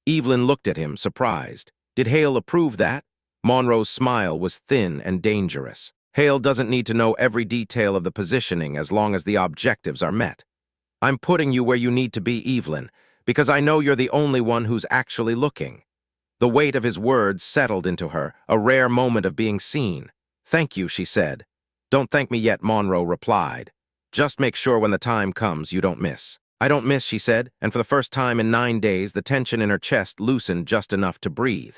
Evelyn looked at him, surprised. Did Hale approve that? Monroe's smile was thin and dangerous. "Hale doesn't need to know every detail of the positioning as long as the objectives are met. I'm putting you where you need to be, Evelyn, because I know you're the only one who's actually looking." The weight of his words settled into her, a rare moment of being seen. "Thank you," she said. "Don't thank me yet," Monroe replied. "Just make sure when the time comes you don't miss." "I don't miss," she said, and for the first time in 9 days, the tension in her chest loosened just enough to breathe.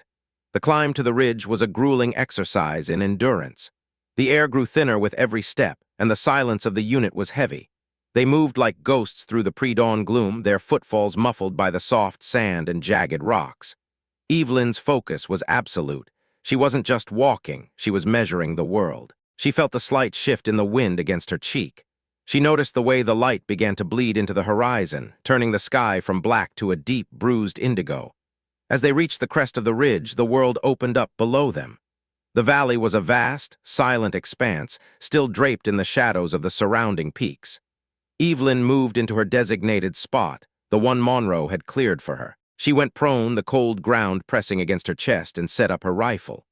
The climb to the ridge was a grueling exercise in endurance. The air grew thinner with every step, and the silence of the unit was heavy. They moved like ghosts through the pre-dawn gloom, their footfalls muffled by the soft sand and jagged rocks. Evelyn's focus was absolute. She wasn't just walking, she was measuring the world. She felt the slight shift in the wind against her cheek. She noticed the way the light began to bleed into the horizon, turning the sky from black to a deep, bruised indigo. As they reached the crest of the ridge, the world opened up below them. The valley was a vast, silent expanse, still draped in the shadows of the surrounding peaks. Evelyn moved into her designated spot, the one Monroe had cleared for her. She went prone, the cold ground pressing against her chest, and set up her rifle.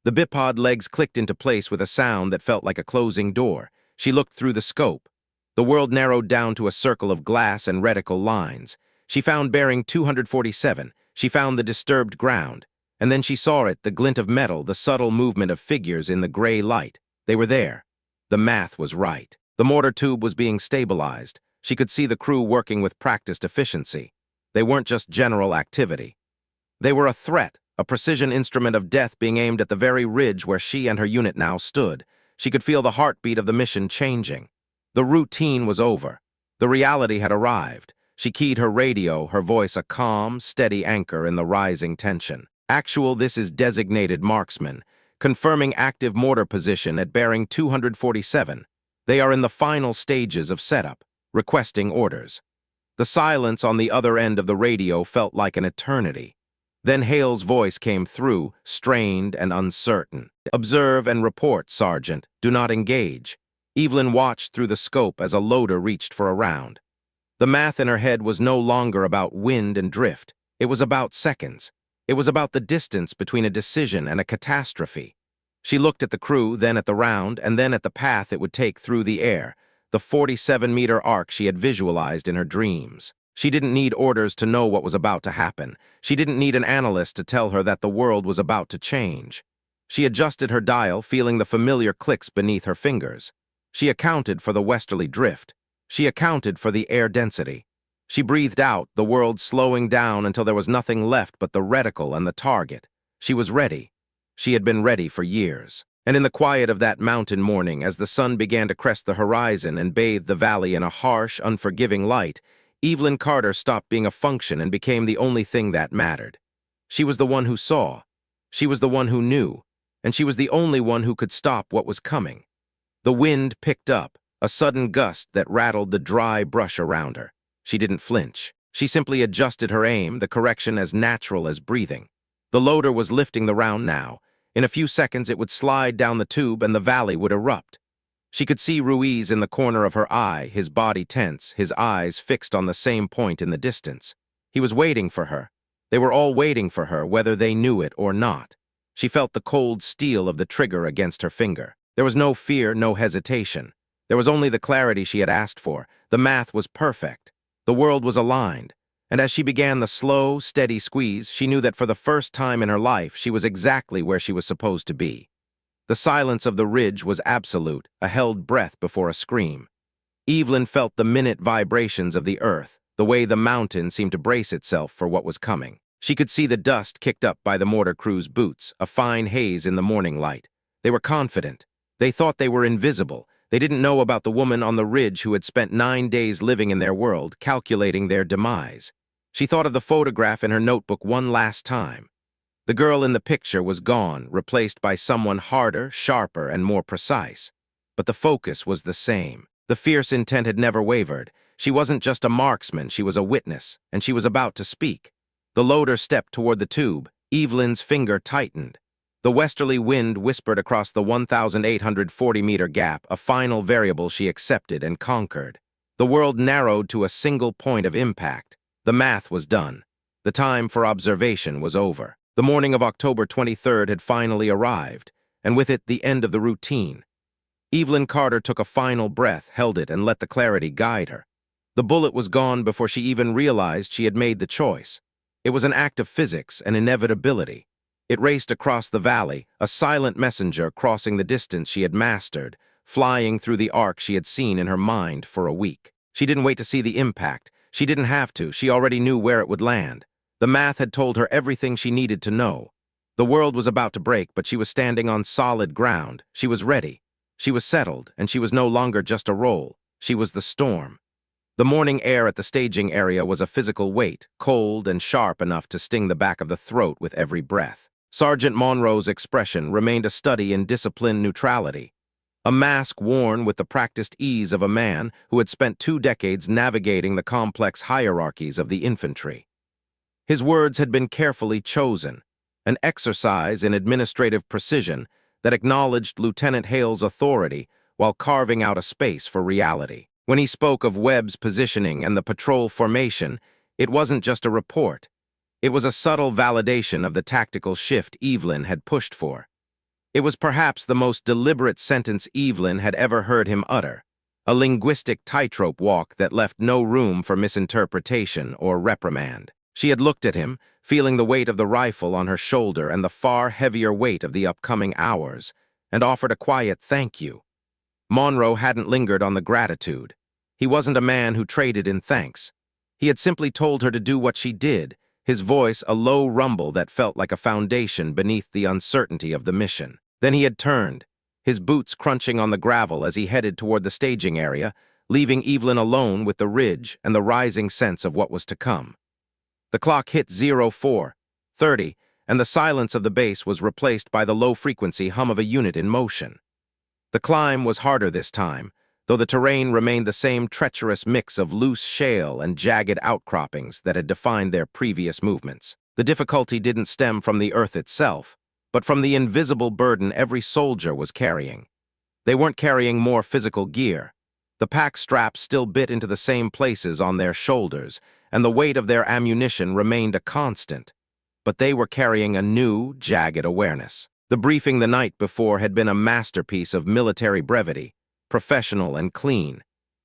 The bipod legs clicked into place with a sound that felt like a closing door. She looked through the scope. The world narrowed down to a circle of glass and reticle lines. She found bearing 247. She found the disturbed ground. And then she saw it, the glint of metal, the subtle movement of figures in the gray light. They were there. The math was right. The mortar tube was being stabilized. She could see the crew working with practiced efficiency. They weren't just general activity. They were a threat, a precision instrument of death being aimed at the very ridge where she and her unit now stood. She could feel the heartbeat of the mission changing. The routine was over. The reality had arrived. She keyed her radio, her voice a calm, steady anchor in the rising tension. Actual, this is designated Marksman, confirming active mortar position at bearing 247. They are in the final stages of setup, requesting orders. The silence on the other end of the radio felt like an eternity. Then Hale's voice came through, strained and uncertain. "Observe and report, Sergeant. Do not engage." Evelyn watched through the scope as a loader reached for a round. The math in her head was no longer about wind and drift. It was about seconds. It was about the distance between a decision and a catastrophe. She looked at the crew, then at the round, and then at the path it would take through the air, the 47-meter arc she had visualized in her dreams. She didn't need orders to know what was about to happen. She didn't need an analyst to tell her that the world was about to change. She adjusted her dial, feeling the familiar clicks beneath her fingers. She accounted for the westerly drift. She accounted for the air density. She breathed out, the world slowing down until there was nothing left but the reticle and the target. She was ready. She had been ready for years. And in the quiet of that mountain morning, as the sun began to crest the horizon and bathe the valley in a harsh, unforgiving light, Evelyn Carter stopped being a function and became the only thing that mattered. She was the one who saw. She was the one who knew. And she was the only one who could stop what was coming. The wind picked up, a sudden gust that rattled the dry brush around her. She didn't flinch. She simply adjusted her aim, the correction as natural as breathing. The loader was lifting the round now. In a few seconds it would slide down the tube and the valley would erupt. She could see Ruiz in the corner of her eye, his body tense, his eyes fixed on the same point in the distance. He was waiting for her. They were all waiting for her, whether they knew it or not. She felt the cold steel of the trigger against her finger. There was no fear, no hesitation. There was only the clarity she had asked for. The math was perfect. The world was aligned. And as she began the slow, steady squeeze, she knew that for the first time in her life, she was exactly where she was supposed to be. The silence of the ridge was absolute, a held breath before a scream. Evelyn felt the minute vibrations of the earth, the way the mountain seemed to brace itself for what was coming. She could see the dust kicked up by the mortar crew's boots, a fine haze in the morning light. They were confident. They thought they were invisible. They didn't know about the woman on the ridge who had spent 9 days living in their world, calculating their demise. She thought of the photograph in her notebook one last time. The girl in the picture was gone, replaced by someone harder, sharper, and more precise. But the focus was the same. The fierce intent had never wavered. She wasn't just a marksman, she was a witness, and she was about to speak. The loader stepped toward the tube. Evelyn's finger tightened. The westerly wind whispered across the 1,840-meter gap, a final variable she accepted and conquered. The world narrowed to a single point of impact. The math was done. The time for observation was over. The morning of October 23rd had finally arrived, and with it the end of the routine. Evelyn Carter took a final breath, held it, and let the clarity guide her. The bullet was gone before she even realized she had made the choice. It was an act of physics, an inevitability. It raced across the valley, a silent messenger crossing the distance she had mastered, flying through the arc she had seen in her mind for a week. She didn't wait to see the impact. She didn't have to. She already knew where it would land. The math had told her everything she needed to know. The world was about to break, but she was standing on solid ground. She was ready. She was settled, and she was no longer just a role. She was the storm. The morning air at the staging area was a physical weight, cold and sharp enough to sting the back of the throat with every breath. Sergeant Monroe's expression remained a study in disciplined neutrality. A mask worn with the practiced ease of a man who had spent 2 decades navigating the complex hierarchies of the infantry. His words had been carefully chosen, an exercise in administrative precision that acknowledged Lieutenant Hale's authority while carving out a space for reality. When he spoke of Webb's positioning and the patrol formation, it wasn't just a report. It was a subtle validation of the tactical shift Evelyn had pushed for. It was perhaps the most deliberate sentence Evelyn had ever heard him utter, a linguistic tightrope walk that left no room for misinterpretation or reprimand. She had looked at him, feeling the weight of the rifle on her shoulder and the far heavier weight of the upcoming hours, and offered a quiet thank you. Monroe hadn't lingered on the gratitude. He wasn't a man who traded in thanks. He had simply told her to do what she did, his voice a low rumble that felt like a foundation beneath the uncertainty of the mission. Then he had turned, his boots crunching on the gravel as he headed toward the staging area, leaving Evelyn alone with the ridge and the rising sense of what was to come. The clock hit 04:30, and the silence of the base was replaced by the low-frequency hum of a unit in motion. The climb was harder this time, though the terrain remained the same treacherous mix of loose shale and jagged outcroppings that had defined their previous movements. The difficulty didn't stem from the earth itself, but from the invisible burden every soldier was carrying. They weren't carrying more physical gear. The pack straps still bit into the same places on their shoulders, and the weight of their ammunition remained a constant. But they were carrying a new, jagged awareness. The briefing the night before had been a masterpiece of military brevity, professional and clean.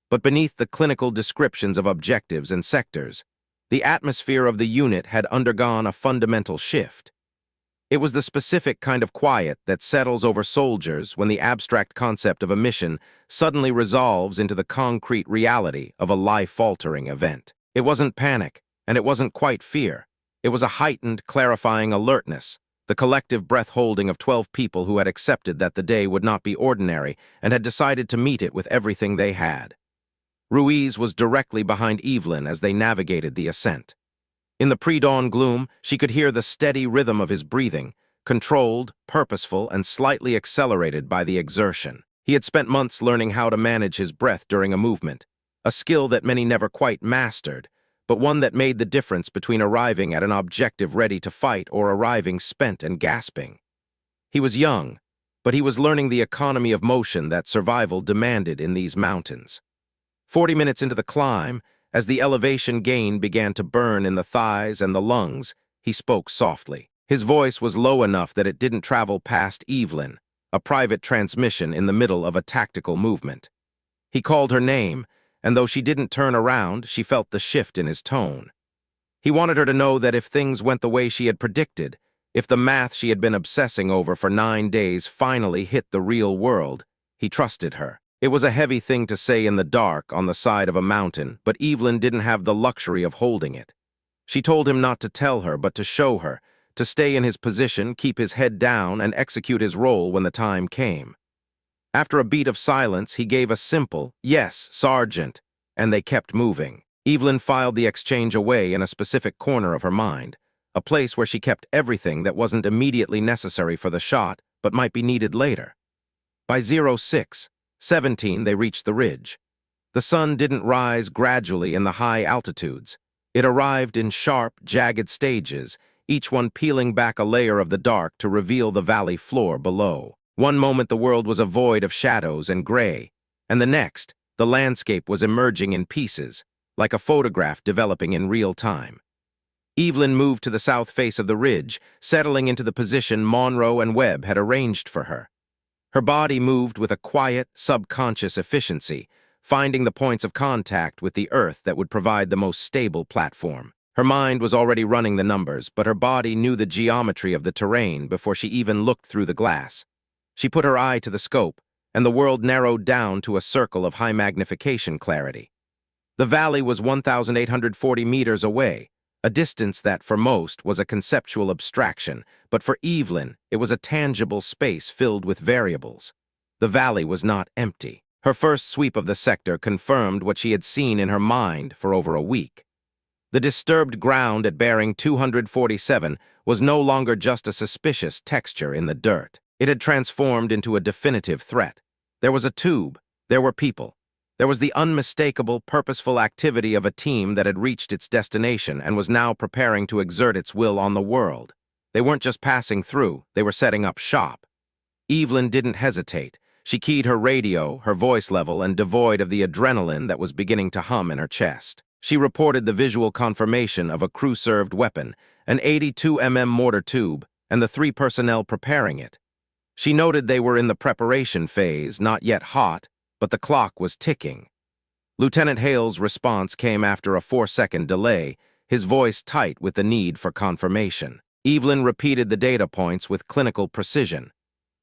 But beneath the clinical descriptions of objectives and sectors, the atmosphere of the unit had undergone a fundamental shift. It was the specific kind of quiet that settles over soldiers when the abstract concept of a mission suddenly resolves into the concrete reality of a life-altering event. It wasn't panic, and it wasn't quite fear. It was a heightened, clarifying alertness, the collective breath-holding of 12 people who had accepted that the day would not be ordinary and had decided to meet it with everything they had. Ruiz was directly behind Evelyn as they navigated the ascent. In the pre-dawn gloom, she could hear the steady rhythm of his breathing, controlled, purposeful, and slightly accelerated by the exertion. He had spent months learning how to manage his breath during a movement, a skill that many never quite mastered, but one that made the difference between arriving at an objective ready to fight or arriving spent and gasping. He was young, but he was learning the economy of motion that survival demanded in these mountains. 40 minutes into the climb, as the elevation gain began to burn in the thighs and the lungs, he spoke softly. His voice was low enough that it didn't travel past Evelyn, a private transmission in the middle of a tactical movement. He called her name, and though she didn't turn around, she felt the shift in his tone. He wanted her to know that if things went the way she had predicted, if the math she had been obsessing over for 9 days finally hit the real world, he trusted her. It was a heavy thing to say in the dark on the side of a mountain, but Evelyn didn't have the luxury of holding it. She told him not to tell her, but to show her, to stay in his position, keep his head down, and execute his role when the time came. After a beat of silence, he gave a simple, "Yes, Sergeant," and they kept moving. Evelyn filed the exchange away in a specific corner of her mind, a place where she kept everything that wasn't immediately necessary for the shot, but might be needed later. By 06:17, they reached the ridge. The sun didn't rise gradually in the high altitudes. It arrived in sharp, jagged stages, each one peeling back a layer of the dark to reveal the valley floor below. One moment the world was a void of shadows and gray, and the next, the landscape was emerging in pieces, like a photograph developing in real time. Evelyn moved to the south face of the ridge, settling into the position Monroe and Webb had arranged for her. Her body moved with a quiet, subconscious efficiency, finding the points of contact with the earth that would provide the most stable platform. Her mind was already running the numbers, but her body knew the geometry of the terrain before she even looked through the glass. She put her eye to the scope, and the world narrowed down to a circle of high magnification clarity. The valley was 1,840 meters away, a distance that for most was a conceptual abstraction, but for Evelyn it was a tangible space filled with variables. The valley was not empty. Her first sweep of the sector confirmed what she had seen in her mind for over a week. The disturbed ground at bearing 247 was no longer just a suspicious texture in the dirt. It had transformed into a definitive threat. There was a tube, there were people, There was the unmistakable, purposeful activity of a team that had reached its destination and was now preparing to exert its will on the world. They weren't just passing through, they were setting up shop. Evelyn didn't hesitate. She keyed her radio, her voice level, and devoid of the adrenaline that was beginning to hum in her chest. She reported the visual confirmation of a crew-served weapon, an 82 mortar tube, and the 3 personnel preparing it. She noted they were in the preparation phase, not yet hot, but the clock was ticking. Lieutenant Hale's response came after a 4-second delay, his voice tight with the need for confirmation. Evelyn repeated the data points with clinical precision.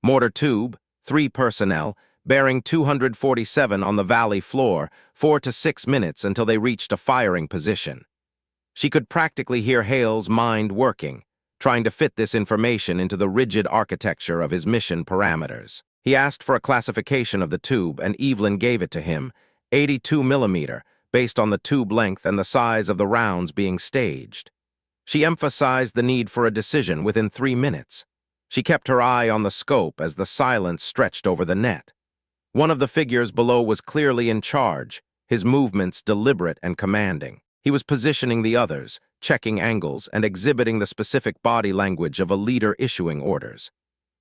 Mortar tube, 3 personnel, bearing 247 on the valley floor, 4 to 6 minutes until they reached a firing position. She could practically hear Hale's mind working, trying to fit this information into the rigid architecture of his mission parameters. He asked for a classification of the tube, and Evelyn gave it to him, 82 millimeter, based on the tube length and the size of the rounds being staged. She emphasized the need for a decision within 3 minutes. She kept her eye on the scope as the silence stretched over the net. One of the figures below was clearly in charge, his movements deliberate and commanding. He was positioning the others, checking angles, and exhibiting the specific body language of a leader issuing orders.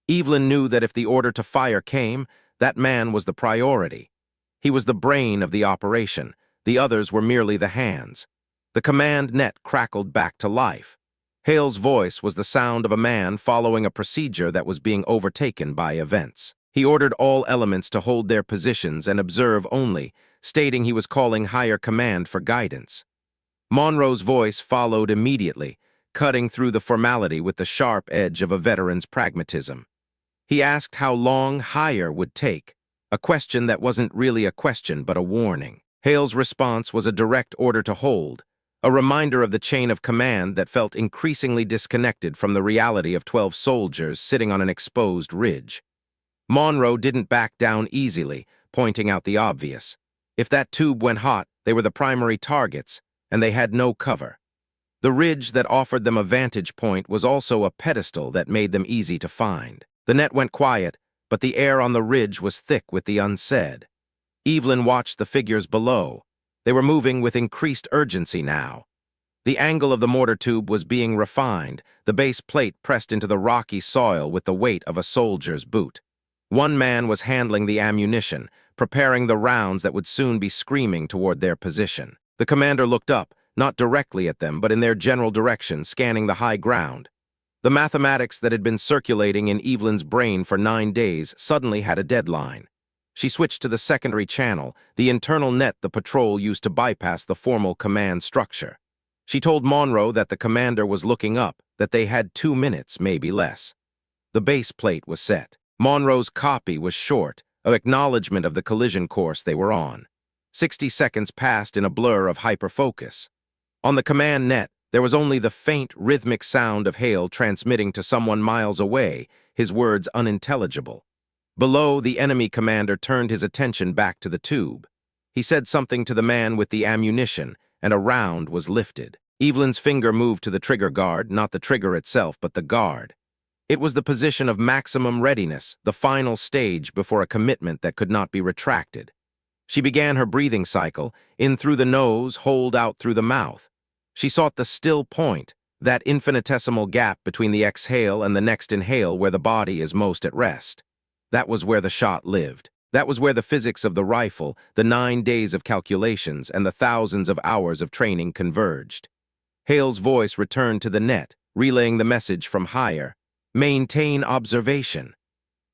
Evelyn knew that if the order to fire came, that man was the priority. He was the brain of the operation. The others were merely the hands. The command net crackled back to life. Hale's voice was the sound of a man following a procedure that was being overtaken by events. He ordered all elements to hold their positions and observe only, stating he was calling higher command for guidance. Monroe's voice followed immediately, cutting through the formality with the sharp edge of a veteran's pragmatism. He asked how long higher would take, a question that wasn't really a question but a warning. Hale's response was a direct order to hold, a reminder of the chain of command that felt increasingly disconnected from the reality of 12 soldiers sitting on an exposed ridge. Monroe didn't back down easily, pointing out the obvious. If that tube went hot, they were the primary targets, and they had no cover. The ridge that offered them a vantage point was also a pedestal that made them easy to find. The net went quiet, but the air on the ridge was thick with the unsaid. Evelyn watched the figures below. They were moving with increased urgency now. The angle of the mortar tube was being refined, the base plate pressed into the rocky soil with the weight of a soldier's boot. One man was handling the ammunition, preparing the rounds that would soon be screaming toward their position. The commander looked up, not directly at them, but in their general direction, scanning the high ground. The mathematics that had been circulating in Evelyn's brain for 9 days suddenly had a deadline. She switched to the secondary channel, the internal net the patrol used to bypass the formal command structure. She told Monroe that the commander was looking up, that they had 2 minutes, maybe less. The base plate was set. Monroe's copy was short, an acknowledgement of the collision course they were on. 60 seconds passed in a blur of hyperfocus. On the command net, there was only the faint, rhythmic sound of Hale transmitting to someone miles away, his words unintelligible. Below, the enemy commander turned his attention back to the tube. He said something to the man with the ammunition, and a round was lifted. Evelyn's finger moved to the trigger guard, not the trigger itself, but the guard. It was the position of maximum readiness, the final stage before a commitment that could not be retracted. She began her breathing cycle, in through the nose, hold out through the mouth. She sought the still point, that infinitesimal gap between the exhale and the next inhale where the body is most at rest. That was where the shot lived. That was where the physics of the rifle, the 9 days of calculations, and the thousands of hours of training converged. Hale's voice returned to the net, relaying the message from higher. Maintain observation.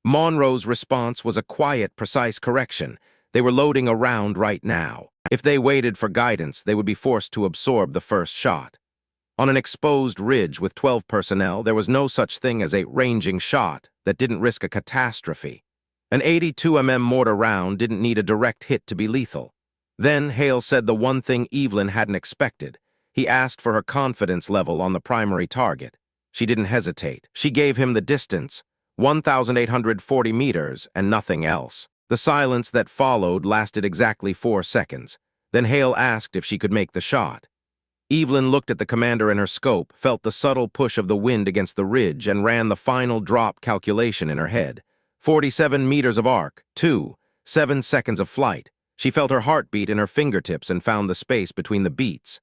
Monroe's response was a quiet, precise correction. They were loading a round right now. If they waited for guidance, they would be forced to absorb the first shot. On an exposed ridge with 12 personnel, there was no such thing as a ranging shot that didn't risk a catastrophe. An 82 mortar round didn't need a direct hit to be lethal. Then Hale said the one thing Evelyn hadn't expected. He asked for her confidence level on the primary target. She didn't hesitate. She gave him the distance, 1,840 meters, and nothing else. The silence that followed lasted exactly 4 seconds. Then Hale asked if she could make the shot. Evelyn looked at the commander in her scope, felt the subtle push of the wind against the ridge, and ran the final drop calculation in her head. 47 meters of arc, 7 seconds of flight. She felt her heartbeat in her fingertips and found the space between the beats.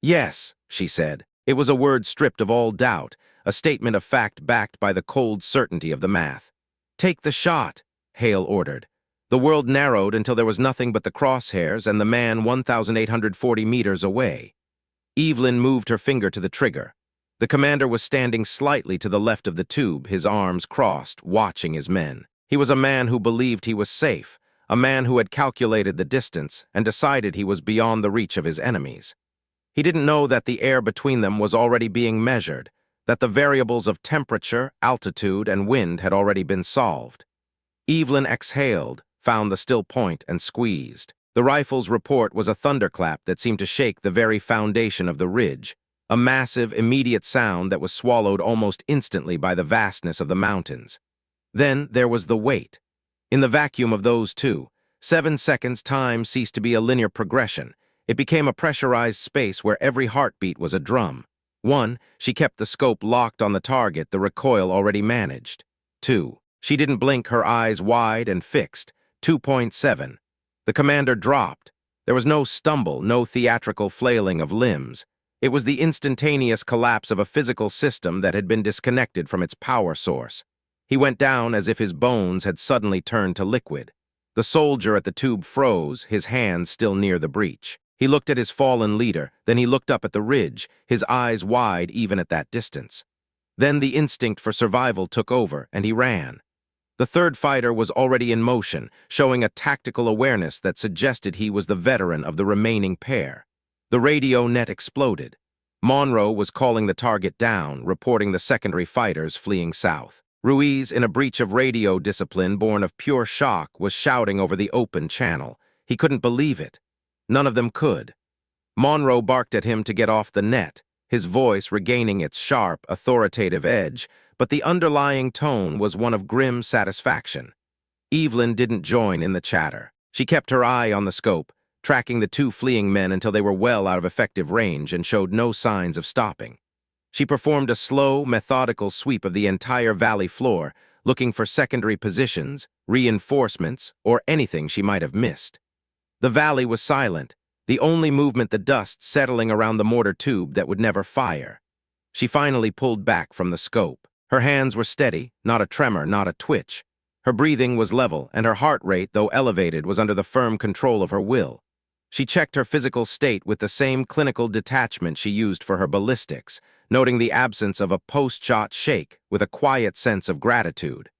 "Yes," she said. It was a word stripped of all doubt, a statement of fact backed by the cold certainty of the math. "Take the shot," Hale ordered. The world narrowed until there was nothing but the crosshairs and the man 1,840 meters away. Evelyn moved her finger to the trigger. The commander was standing slightly to the left of the tube, his arms crossed, watching his men. He was a man who believed he was safe, a man who had calculated the distance and decided he was beyond the reach of his enemies. He didn't know that the air between them was already being measured, that the variables of temperature, altitude, and wind had already been solved. Evelyn exhaled, found the still point, and squeezed. The rifle's report was a thunderclap that seemed to shake the very foundation of the ridge, a massive, immediate sound that was swallowed almost instantly by the vastness of the mountains. Then there was the wait. In the vacuum of those two, 7 seconds time ceased to be a linear progression. It became a pressurized space where every heartbeat was a drum. 1, she kept the scope locked on the target, the recoil already managed. 2, she didn't blink, her eyes wide and fixed. 2.7. The commander dropped. There was no stumble, no theatrical flailing of limbs. It was the instantaneous collapse of a physical system that had been disconnected from its power source. He went down as if his bones had suddenly turned to liquid. The soldier at the tube froze, his hands still near the breach. He looked at his fallen leader, then he looked up at the ridge, his eyes wide even at that distance. Then the instinct for survival took over, and he ran. The third fighter was already in motion, showing a tactical awareness that suggested he was the veteran of the remaining pair. The radio net exploded. Monroe was calling the target down, reporting the secondary fighters fleeing south. Ruiz, in a breach of radio discipline born of pure shock, was shouting over the open channel. He couldn't believe it. None of them could. Monroe barked at him to get off the net, his voice regaining its sharp, authoritative edge, but the underlying tone was one of grim satisfaction. Evelyn didn't join in the chatter. She kept her eye on the scope, tracking the two fleeing men until they were well out of effective range and showed no signs of stopping. She performed a slow, methodical sweep of the entire valley floor, looking for secondary positions, reinforcements, or anything she might have missed. The valley was silent, the only movement the dust settling around the mortar tube that would never fire. She finally pulled back from the scope. Her hands were steady, not a tremor, not a twitch. Her breathing was level, and her heart rate, though elevated, was under the firm control of her will. She checked her physical state with the same clinical detachment she used for her ballistics, noting the absence of a post-shot shake with a quiet sense of gratitude.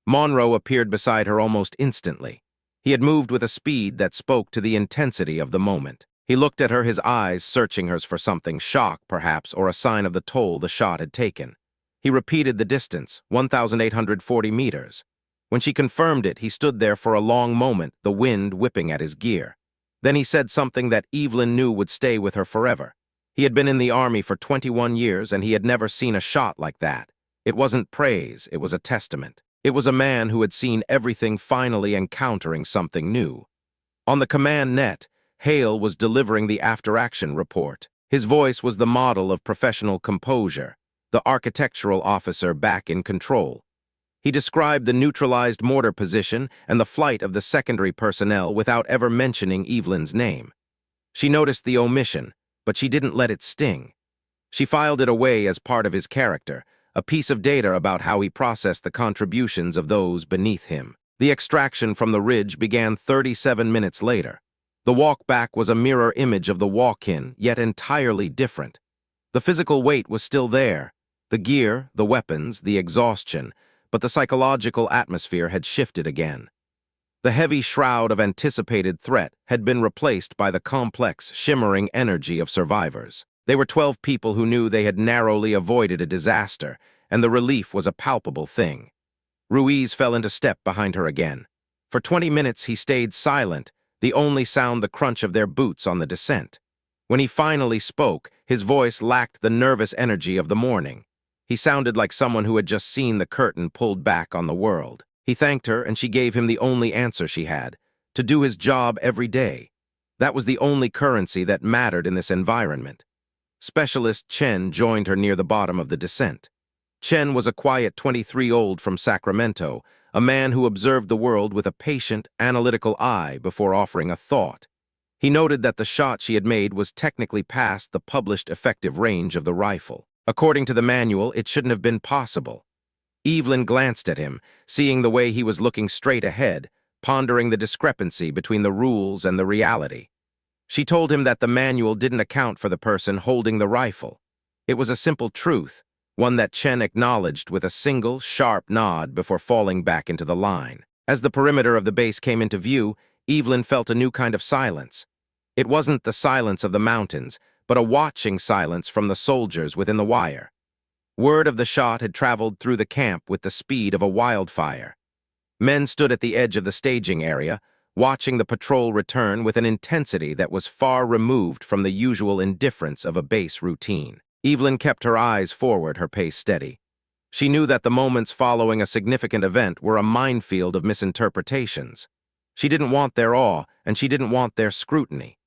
Monroe appeared beside her almost instantly. He had moved with a speed that spoke to the intensity of the moment. He looked at her, his eyes searching hers for something, shock perhaps, or a sign of the toll the shot had taken. He repeated the distance, 1,840 meters. When she confirmed it, he stood there for a long moment, the wind whipping at his gear. Then he said something that Evelyn knew would stay with her forever. He had been in the Army for 21 years, and he had never seen a shot like that. It wasn't praise, it was a testament. It was a man who had seen everything finally encountering something new. On the command net, Hale was delivering the after-action report. His voice was the model of professional composure, the architectural officer back in control. He described the neutralized mortar position and the flight of the secondary personnel without ever mentioning Evelyn's name. She noticed the omission, but she didn't let it sting. She filed it away as part of his character, a piece of data about how he processed the contributions of those beneath him. The extraction from the ridge began 37 minutes later. The walk back was a mirror image of the walk-in, yet entirely different. The physical weight was still there, the gear, the weapons, the exhaustion, but the psychological atmosphere had shifted again. The heavy shroud of anticipated threat had been replaced by the complex, shimmering energy of survivors. They were 12 people who knew they had narrowly avoided a disaster, and the relief was a palpable thing. Ruiz fell into step behind her again. For 20 minutes he stayed silent, the only sound the crunch of their boots on the descent. When he finally spoke, his voice lacked the nervous energy of the morning. He sounded like someone who had just seen the curtain pulled back on the world. He thanked her, and she gave him the only answer she had: to do his job every day. That was the only currency that mattered in this environment. Specialist Chen joined her near the bottom of the descent. Chen was a quiet 23-year-old from Sacramento, a man who observed the world with a patient, analytical eye before offering a thought. He noted that the shot she had made was technically past the published effective range of the rifle. According to the manual, it shouldn't have been possible. Evelyn glanced at him, seeing the way he was looking straight ahead, pondering the discrepancy between the rules and the reality. She told him that the manual didn't account for the person holding the rifle. It was a simple truth, one that Chen acknowledged with a single, sharp nod before falling back into the line. As the perimeter of the base came into view, Evelyn felt a new kind of silence. It wasn't the silence of the mountains, but a watching silence from the soldiers within the wire. Word of the shot had traveled through the camp with the speed of a wildfire. Men stood at the edge of the staging area, watching the patrol return with an intensity that was far removed from the usual indifference of a base routine. Evelyn kept her eyes forward, her pace steady. She knew that the moments following a significant event were a minefield of misinterpretations. She didn't want their awe, and she didn't want their scrutiny.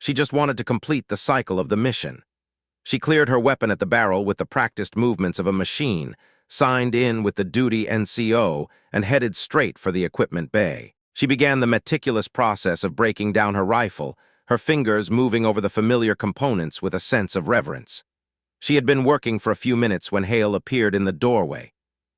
She just wanted to complete the cycle of the mission. She cleared her weapon at the barrel with the practiced movements of a machine, signed in with the duty NCO, and headed straight for the equipment bay. She began the meticulous process of breaking down her rifle, her fingers moving over the familiar components with a sense of reverence. She had been working for a few minutes when Hale appeared in the doorway.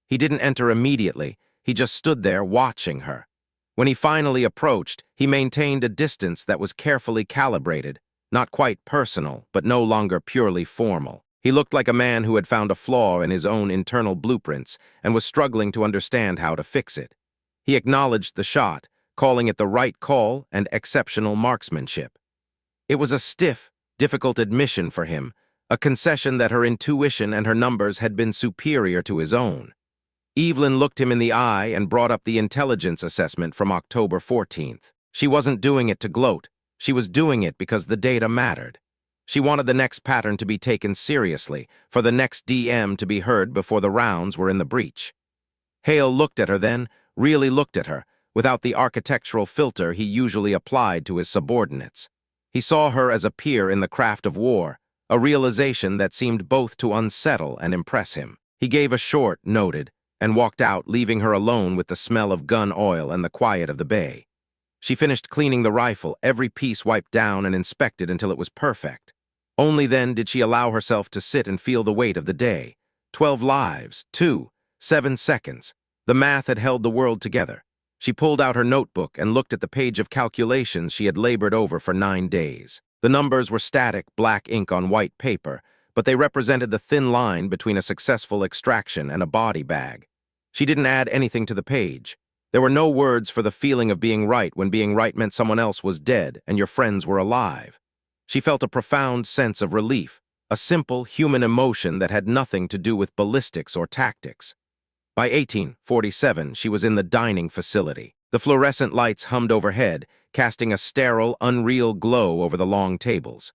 He didn't enter immediately, he just stood there watching her. When he finally approached, he maintained a distance that was carefully calibrated, not quite personal, but no longer purely formal. He looked like a man who had found a flaw in his own internal blueprints and was struggling to understand how to fix it. He acknowledged the shot, calling it the right call and exceptional marksmanship. It was a stiff, difficult admission for him, a concession that her intuition and her numbers had been superior to his own. Evelyn looked him in the eye and brought up the intelligence assessment from October 14th. She wasn't doing it to gloat. She was doing it because the data mattered. She wanted the next pattern to be taken seriously, for the next DM to be heard before the rounds were in the breach. Hale looked at her then, really looked at her, without the architectural filter he usually applied to his subordinates. He saw her as a peer in the craft of war, a realization that seemed both to unsettle and impress him. He gave a short, noted, and walked out, leaving her alone with the smell of gun oil and the quiet of the bay. She finished cleaning the rifle, every piece wiped down and inspected until it was perfect. Only then did she allow herself to sit and feel the weight of the day. 12 lives, 7 seconds. The math had held the world together. She pulled out her notebook and looked at the page of calculations she had labored over for 9 days. The numbers were static, black ink on white paper, but they represented the thin line between a successful extraction and a body bag. She didn't add anything to the page. There were no words for the feeling of being right when being right meant someone else was dead and your friends were alive. She felt a profound sense of relief, a simple human emotion that had nothing to do with ballistics or tactics. By 1847, she was in the dining facility. The fluorescent lights hummed overhead, casting a sterile, unreal glow over the long tables.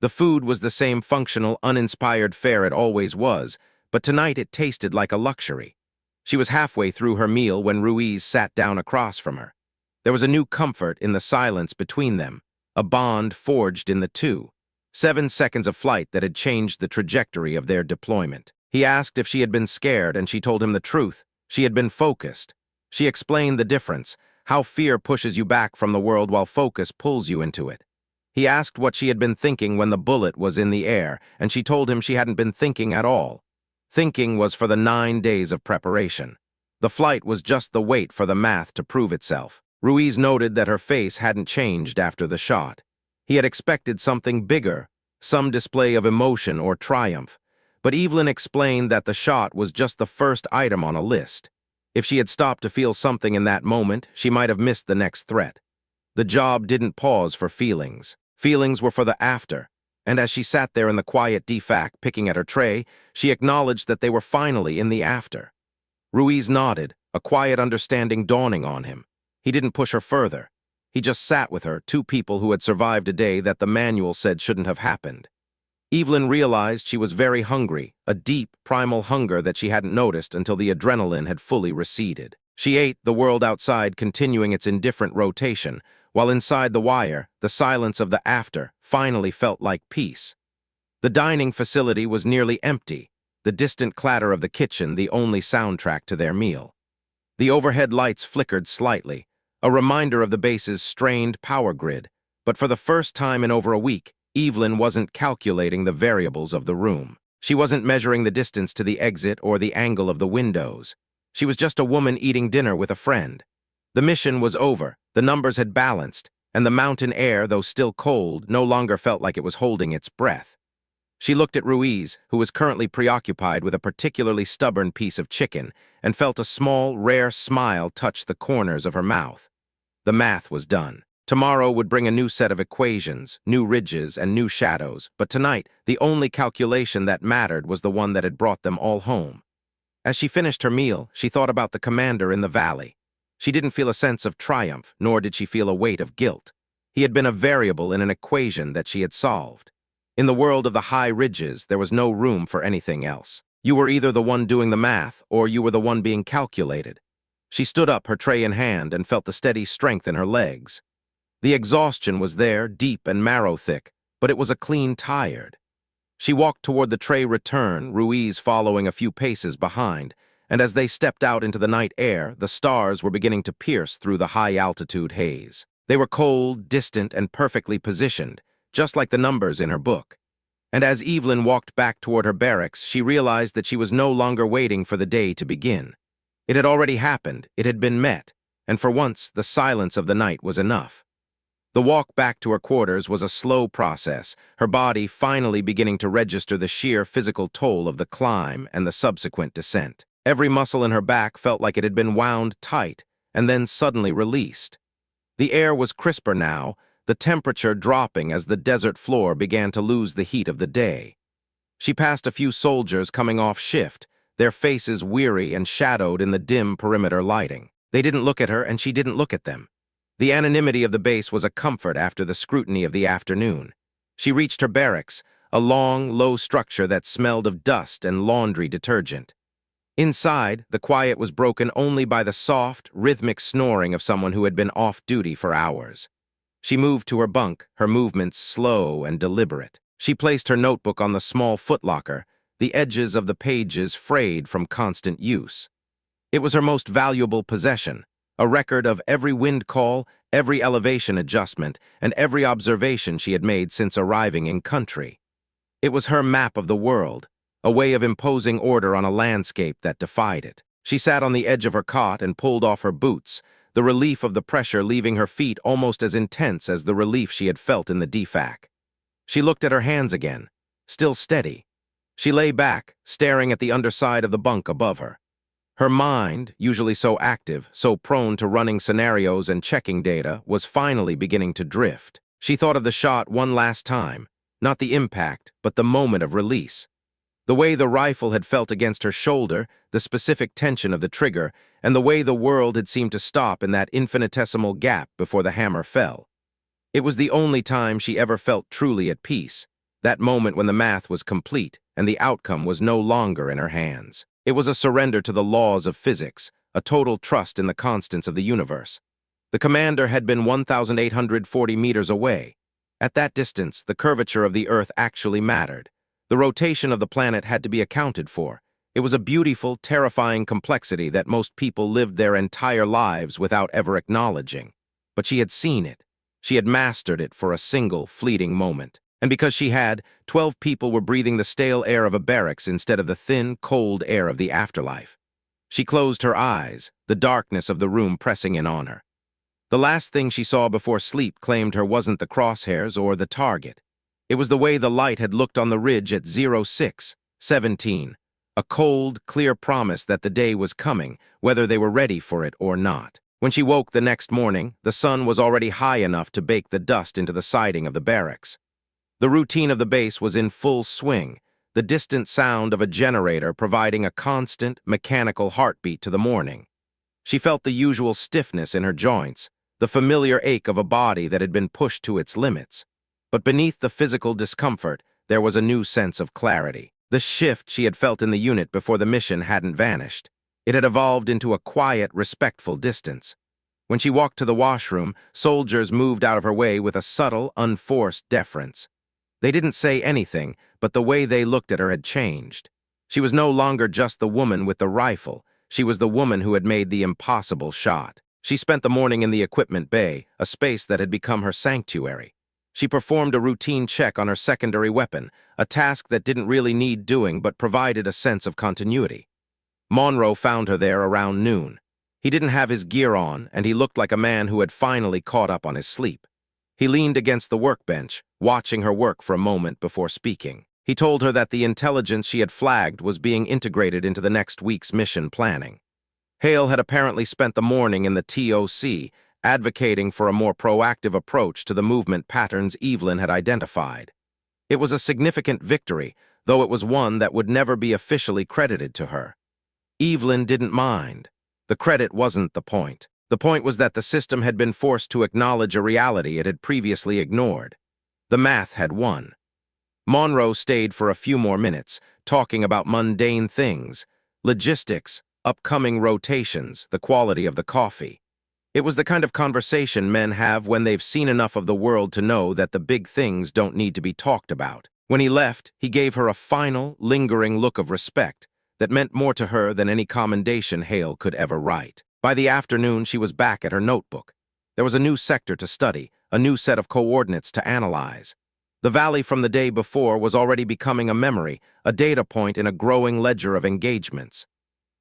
The food was the same functional, uninspired fare it always was, but tonight it tasted like a luxury. She was halfway through her meal when Ruiz sat down across from her. There was a new comfort in the silence between them, a bond forged in the two. 7 seconds of flight that had changed the trajectory of their deployment. He asked if she had been scared, and she told him the truth. She had been focused. She explained the difference, how fear pushes you back from the world while focus pulls you into it. He asked what she had been thinking when the bullet was in the air, and she told him she hadn't been thinking at all. Thinking was for the 9 days of preparation. The flight was just the wait for the math to prove itself. Ruiz noted that her face hadn't changed after the shot. He had expected something bigger, some display of emotion or triumph, but Evelyn explained that the shot was just the first item on a list. If she had stopped to feel something in that moment, she might have missed the next threat. The job didn't pause for feelings. Feelings were for the after. And as she sat there in the quiet defac picking at her tray, she acknowledged that they were finally in the after. Ruiz nodded, a quiet understanding dawning on him. He didn't push her further. He just sat with her, two people who had survived a day that the manual said shouldn't have happened. Evelyn realized she was very hungry, a deep, primal hunger that she hadn't noticed until the adrenaline had fully receded. She ate, the world outside continuing its indifferent rotation, while inside the wire, the silence of the after finally felt like peace. The dining facility was nearly empty, the distant clatter of the kitchen the only soundtrack to their meal. The overhead lights flickered slightly, a reminder of the base's strained power grid, but for the first time in over a week, Evelyn wasn't calculating the variables of the room. She wasn't measuring the distance to the exit or the angle of the windows. She was just a woman eating dinner with a friend. The mission was over, the numbers had balanced, and the mountain air, though still cold, no longer felt like it was holding its breath. She looked at Ruiz, who was currently preoccupied with a particularly stubborn piece of chicken, and felt a small, rare smile touch the corners of her mouth. The math was done. Tomorrow would bring a new set of equations, new ridges, and new shadows, but tonight, the only calculation that mattered was the one that had brought them all home. As she finished her meal, she thought about the commander in the valley. She didn't feel a sense of triumph, nor did she feel a weight of guilt. He had been a variable in an equation that she had solved. In the world of the high ridges, there was no room for anything else. You were either the one doing the math, or you were the one being calculated. She stood up, her tray in hand, and felt the steady strength in her legs. The exhaustion was there, deep and marrow-thick, but it was a clean tired. She walked toward the tray return, Ruiz following a few paces behind, and as they stepped out into the night air, the stars were beginning to pierce through the high-altitude haze. They were cold, distant, and perfectly positioned, just like the numbers in her book. And as Evelyn walked back toward her barracks, she realized that she was no longer waiting for the day to begin. It had already happened, it had been met, and for once, the silence of the night was enough. The walk back to her quarters was a slow process, her body finally beginning to register the sheer physical toll of the climb and the subsequent descent. Every muscle in her back felt like it had been wound tight and then suddenly released. The air was crisper now, the temperature dropping as the desert floor began to lose the heat of the day. She passed a few soldiers coming off shift, their faces weary and shadowed in the dim perimeter lighting. They didn't look at her, and she didn't look at them. The anonymity of the base was a comfort after the scrutiny of the afternoon. She reached her barracks, a long, low structure that smelled of dust and laundry detergent. Inside, the quiet was broken only by the soft, rhythmic snoring of someone who had been off duty for hours. She moved to her bunk, her movements slow and deliberate. She placed her notebook on the small footlocker, the edges of the pages frayed from constant use. It was her most valuable possession, a record of every wind call, every elevation adjustment, and every observation she had made since arriving in country. It was her map of the world, a way of imposing order on a landscape that defied it. She sat on the edge of her cot and pulled off her boots, the relief of the pressure leaving her feet almost as intense as the relief she had felt in the DFAC. She looked at her hands again, still steady. She lay back, staring at the underside of the bunk above her. Her mind, usually so active, so prone to running scenarios and checking data, was finally beginning to drift. She thought of the shot one last time, not the impact, but the moment of release. The way the rifle had felt against her shoulder, the specific tension of the trigger, and the way the world had seemed to stop in that infinitesimal gap before the hammer fell. It was the only time she ever felt truly at peace, that moment when the math was complete and the outcome was no longer in her hands. It was a surrender to the laws of physics, a total trust in the constants of the universe. The commander had been 1,840 meters away. At that distance, the curvature of the Earth actually mattered. The rotation of the planet had to be accounted for. It was a beautiful, terrifying complexity that most people lived their entire lives without ever acknowledging. But she had seen it. She had mastered it for a single, fleeting moment. And because she had, 12 people were breathing the stale air of a barracks instead of the thin, cold air of the afterlife. She closed her eyes, the darkness of the room pressing in on her. The last thing she saw before sleep claimed her wasn't the crosshairs or the target. It was the way the light had looked on the ridge at 06:17, a cold, clear promise that the day was coming, whether they were ready for it or not. When she woke the next morning, the sun was already high enough to bake the dust into the siding of the barracks. The routine of the base was in full swing, the distant sound of a generator providing a constant, mechanical heartbeat to the morning. She felt the usual stiffness in her joints, the familiar ache of a body that had been pushed to its limits. But beneath the physical discomfort, there was a new sense of clarity. The shift she had felt in the unit before the mission hadn't vanished. It had evolved into a quiet, respectful distance. When she walked to the washroom, soldiers moved out of her way with a subtle, unforced deference. They didn't say anything, but the way they looked at her had changed. She was no longer just the woman with the rifle. She was the woman who had made the impossible shot. She spent the morning in the equipment bay, a space that had become her sanctuary. She performed a routine check on her secondary weapon, a task that didn't really need doing but provided a sense of continuity. Monroe found her there around noon. He didn't have his gear on, and he looked like a man who had finally caught up on his sleep. He leaned against the workbench, watching her work for a moment before speaking. He told her that the intelligence she had flagged was being integrated into the next week's mission planning. Hale had apparently spent the morning in the TOC, advocating for a more proactive approach to the movement patterns Evelyn had identified. It was a significant victory, though it was one that would never be officially credited to her. Evelyn didn't mind. The credit wasn't the point. The point was that the system had been forced to acknowledge a reality it had previously ignored. The math had won. Monroe stayed for a few more minutes, talking about mundane things, logistics, upcoming rotations, the quality of the coffee. It was the kind of conversation men have when they've seen enough of the world to know that the big things don't need to be talked about. When he left, he gave her a final, lingering look of respect that meant more to her than any commendation Hale could ever write. By the afternoon, she was back at her notebook. There was a new sector to study, a new set of coordinates to analyze. The valley from the day before was already becoming a memory, a data point in a growing ledger of engagements.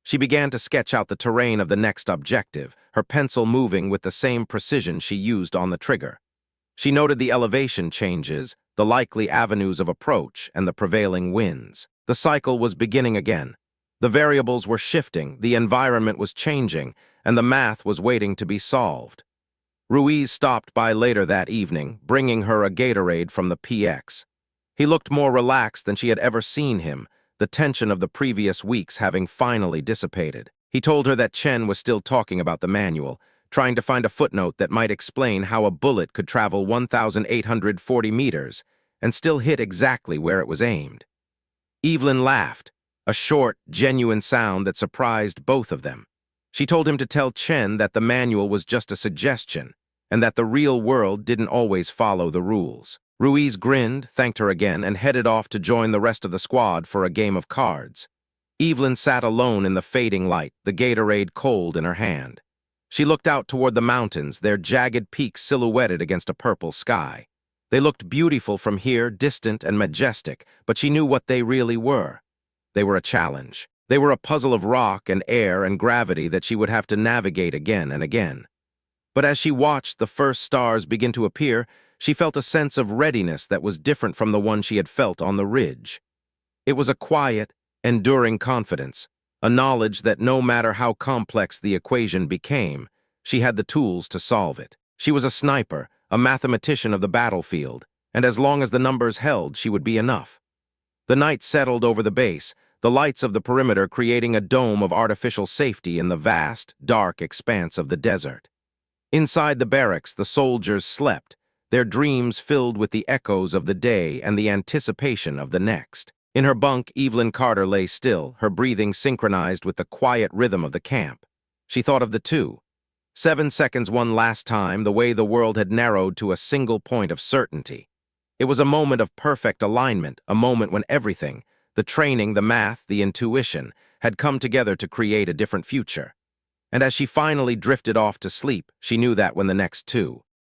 She began to sketch out the terrain of the next objective, her pencil moving with the same precision she used on the trigger. She noted the elevation changes, the likely avenues of approach, and the prevailing winds. The cycle was beginning again. The variables were shifting, the environment was changing, and the math was waiting to be solved. Ruiz stopped by later that evening, bringing her a Gatorade from the PX. He looked more relaxed than she had ever seen him, the tension of the previous weeks having finally dissipated. He told her that Chen was still talking about the manual, trying to find a footnote that might explain how a bullet could travel 1,840 meters and still hit exactly where it was aimed. Evelyn laughed, a short, genuine sound that surprised both of them. She told him to tell Chen that the manual was just a suggestion, and that the real world didn't always follow the rules. Ruiz grinned, thanked her again, and headed off to join the rest of the squad for a game of cards. Evelyn sat alone in the fading light, the Gatorade cold in her hand. She looked out toward the mountains, their jagged peaks silhouetted against a purple sky. They looked beautiful from here, distant and majestic, but she knew what they really were. They were a challenge. They were a puzzle of rock and air and gravity that she would have to navigate again and again. But as she watched the first stars begin to appear, she felt a sense of readiness that was different from the one she had felt on the ridge. It was a quiet, enduring confidence, a knowledge that no matter how complex the equation became, she had the tools to solve it. She was a sniper, a mathematician of the battlefield, and as long as the numbers held, she would be enough. The night settled over the base, the lights of the perimeter creating a dome of artificial safety in the vast, dark expanse of the desert. Inside the barracks, the soldiers slept, their dreams filled with the echoes of the day and the anticipation of the next. In her bunk, Evelyn Carter lay still, her breathing synchronized with the quiet rhythm of the camp. She thought of the two. 7 seconds one last time, the way the world had narrowed to a single point of certainty. It was a moment of perfect alignment, a moment when everything, the training, the math, the intuition, had come together to create a different future. And as she finally drifted off to sleep, she knew that when the next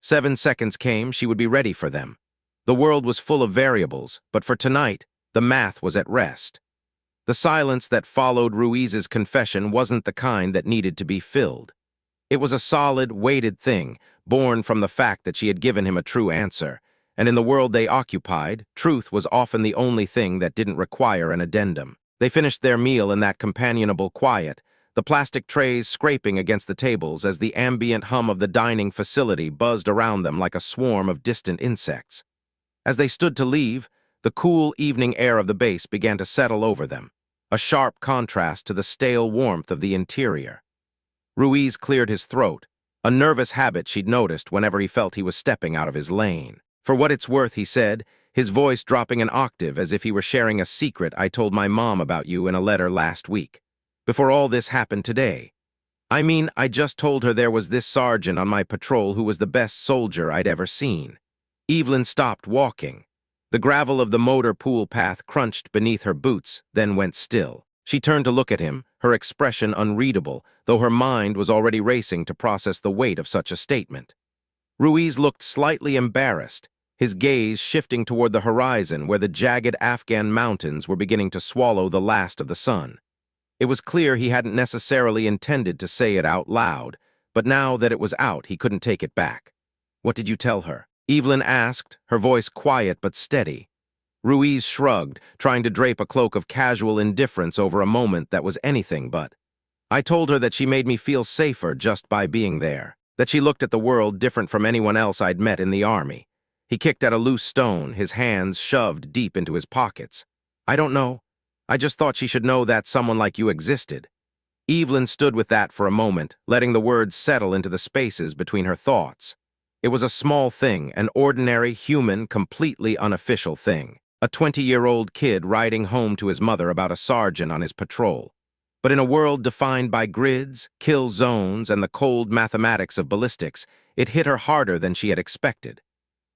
7 seconds came, she would be ready for them. The world was full of variables, but for tonight, the math was at rest. The silence that followed Ruiz's confession wasn't the kind that needed to be filled. It was a solid, weighted thing, born from the fact that she had given him a true answer, and in the world they occupied, truth was often the only thing that didn't require an addendum. They finished their meal in that companionable quiet, the plastic trays scraping against the tables as the ambient hum of the dining facility buzzed around them like a swarm of distant insects. As they stood to leave, the cool evening air of the base began to settle over them, a sharp contrast to the stale warmth of the interior. Ruiz cleared his throat, a nervous habit she'd noticed whenever he felt he was stepping out of his lane. "For what it's worth," he said, his voice dropping an octave as if he were sharing a secret. "I told my mom about you in a letter last week, before all this happened today. I mean, I just told her there was this sergeant on my patrol who was the best soldier I'd ever seen." Evelyn stopped walking. The gravel of the motor pool path crunched beneath her boots, then went still. She turned to look at him, her expression unreadable, though her mind was already racing to process the weight of such a statement. Ruiz looked slightly embarrassed, his gaze shifting toward the horizon where the jagged Afghan mountains were beginning to swallow the last of the sun. It was clear he hadn't necessarily intended to say it out loud, but now that it was out, he couldn't take it back. "What did you tell her?" Evelyn asked, her voice quiet but steady. Ruiz shrugged, trying to drape a cloak of casual indifference over a moment that was anything but. "I told her that she made me feel safer just by being there, that she looked at the world different from anyone else I'd met in the army." He kicked at a loose stone, his hands shoved deep into his pockets. "I don't know. I just thought she should know that someone like you existed." Evelyn stood with that for a moment, letting the words settle into the spaces between her thoughts. It was a small thing, an ordinary, human, completely unofficial thing. A 20-year-old kid writing home to his mother about a sergeant on his patrol. But in a world defined by grids, kill zones, and the cold mathematics of ballistics, it hit her harder than she had expected.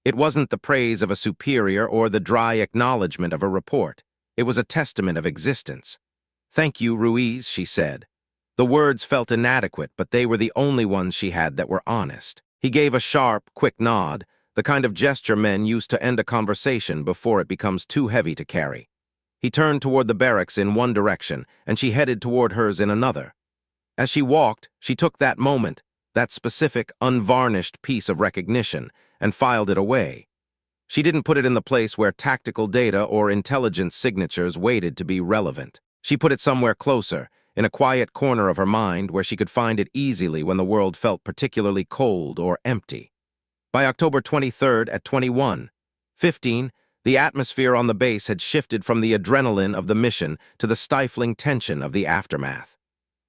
It wasn't the praise of a superior or the dry acknowledgement of a report. It was a testament of existence. "Thank you, Ruiz," she said. The words felt inadequate, but they were the only ones she had that were honest. He gave a sharp, quick nod, the kind of gesture men use to end a conversation before it becomes too heavy to carry. He turned toward the barracks in one direction, and she headed toward hers in another. As she walked, she took that moment, that specific, unvarnished piece of recognition, and filed it away. She didn't put it in the place where tactical data or intelligence signatures waited to be relevant. She put it somewhere closer, in a quiet corner of her mind where she could find it easily when the world felt particularly cold or empty. By October 23rd at 21:15, the atmosphere on the base had shifted from the adrenaline of the mission to the stifling tension of the aftermath.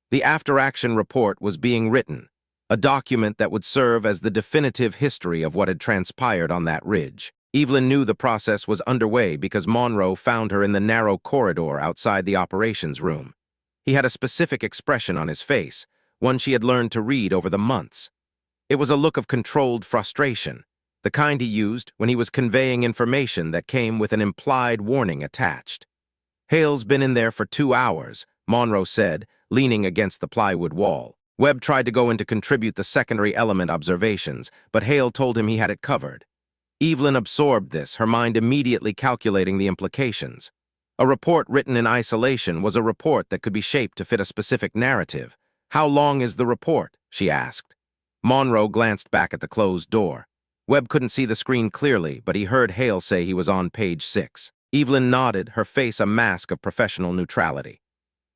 The after-action report was being written, a document that would serve as the definitive history of what had transpired on that ridge. Evelyn knew the process was underway because Monroe found her in the narrow corridor outside the operations room. He had a specific expression on his face, one she had learned to read over the months. It was a look of controlled frustration, the kind he used when he was conveying information that came with an implied warning attached. "Hale's been in there for 2 hours, Monroe said, leaning against the plywood wall. Webb tried to go in to contribute the secondary element observations, but Hale told him he had it covered. Evelyn absorbed this, her mind immediately calculating the implications. A report written in isolation was a report that could be shaped to fit a specific narrative. "How long is the report?" she asked. Monroe glanced back at the closed door. Webb couldn't see the screen clearly, but he heard Hale say he was on page 6. Evelyn nodded, her face a mask of professional neutrality.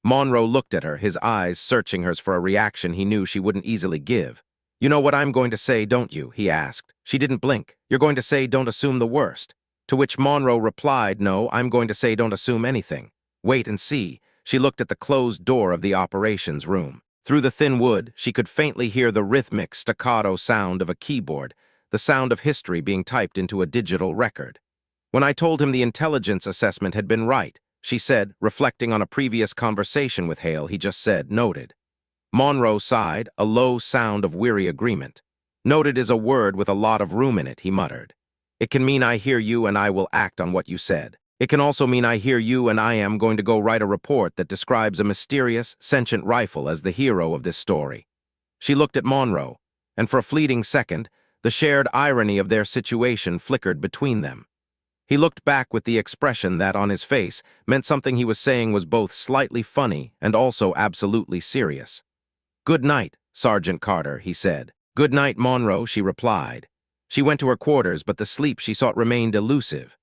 Monroe looked at her, his eyes searching hers for a reaction he knew she wouldn't easily give. "You know what I'm going to say, don't you?" he asked. She didn't blink. "You're going to say don't assume the worst." To which Monroe replied, "No, I'm going to say don't assume anything. Wait and see." She looked at the closed door of the operations room. Through the thin wood, she could faintly hear the rhythmic, staccato sound of a keyboard, the sound of history being typed into a digital record. "When I told him the intelligence assessment had been right," she said, reflecting on a previous conversation with Hale, he just said, "Noted." Monroe sighed, a low sound of weary agreement. "Noted is a word with a lot of room in it," he muttered. "It can mean I hear you and I will act on what you said. It can also mean I hear you and I am going to go write a report that describes a mysterious, sentient rifle as the hero of this story." She looked at Monroe, and for a fleeting second, the shared irony of their situation flickered between them. He looked back with the expression that, on his face, meant something he was saying was both slightly funny and also absolutely serious. "Good night, Sergeant Carter," he said. "Good night, Monroe," she replied. She went to her quarters, but the sleep she sought remained elusive.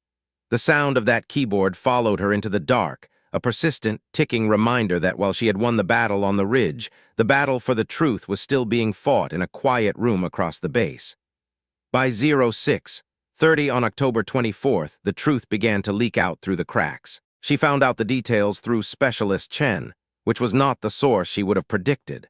The sound of that keyboard followed her into the dark, a persistent, ticking reminder that while she had won the battle on the ridge, the battle for the truth was still being fought in a quiet room across the base. By 06:30 on October 24th, the truth began to leak out through the cracks. She found out the details through Specialist Chen, which was not the source she would have predicted.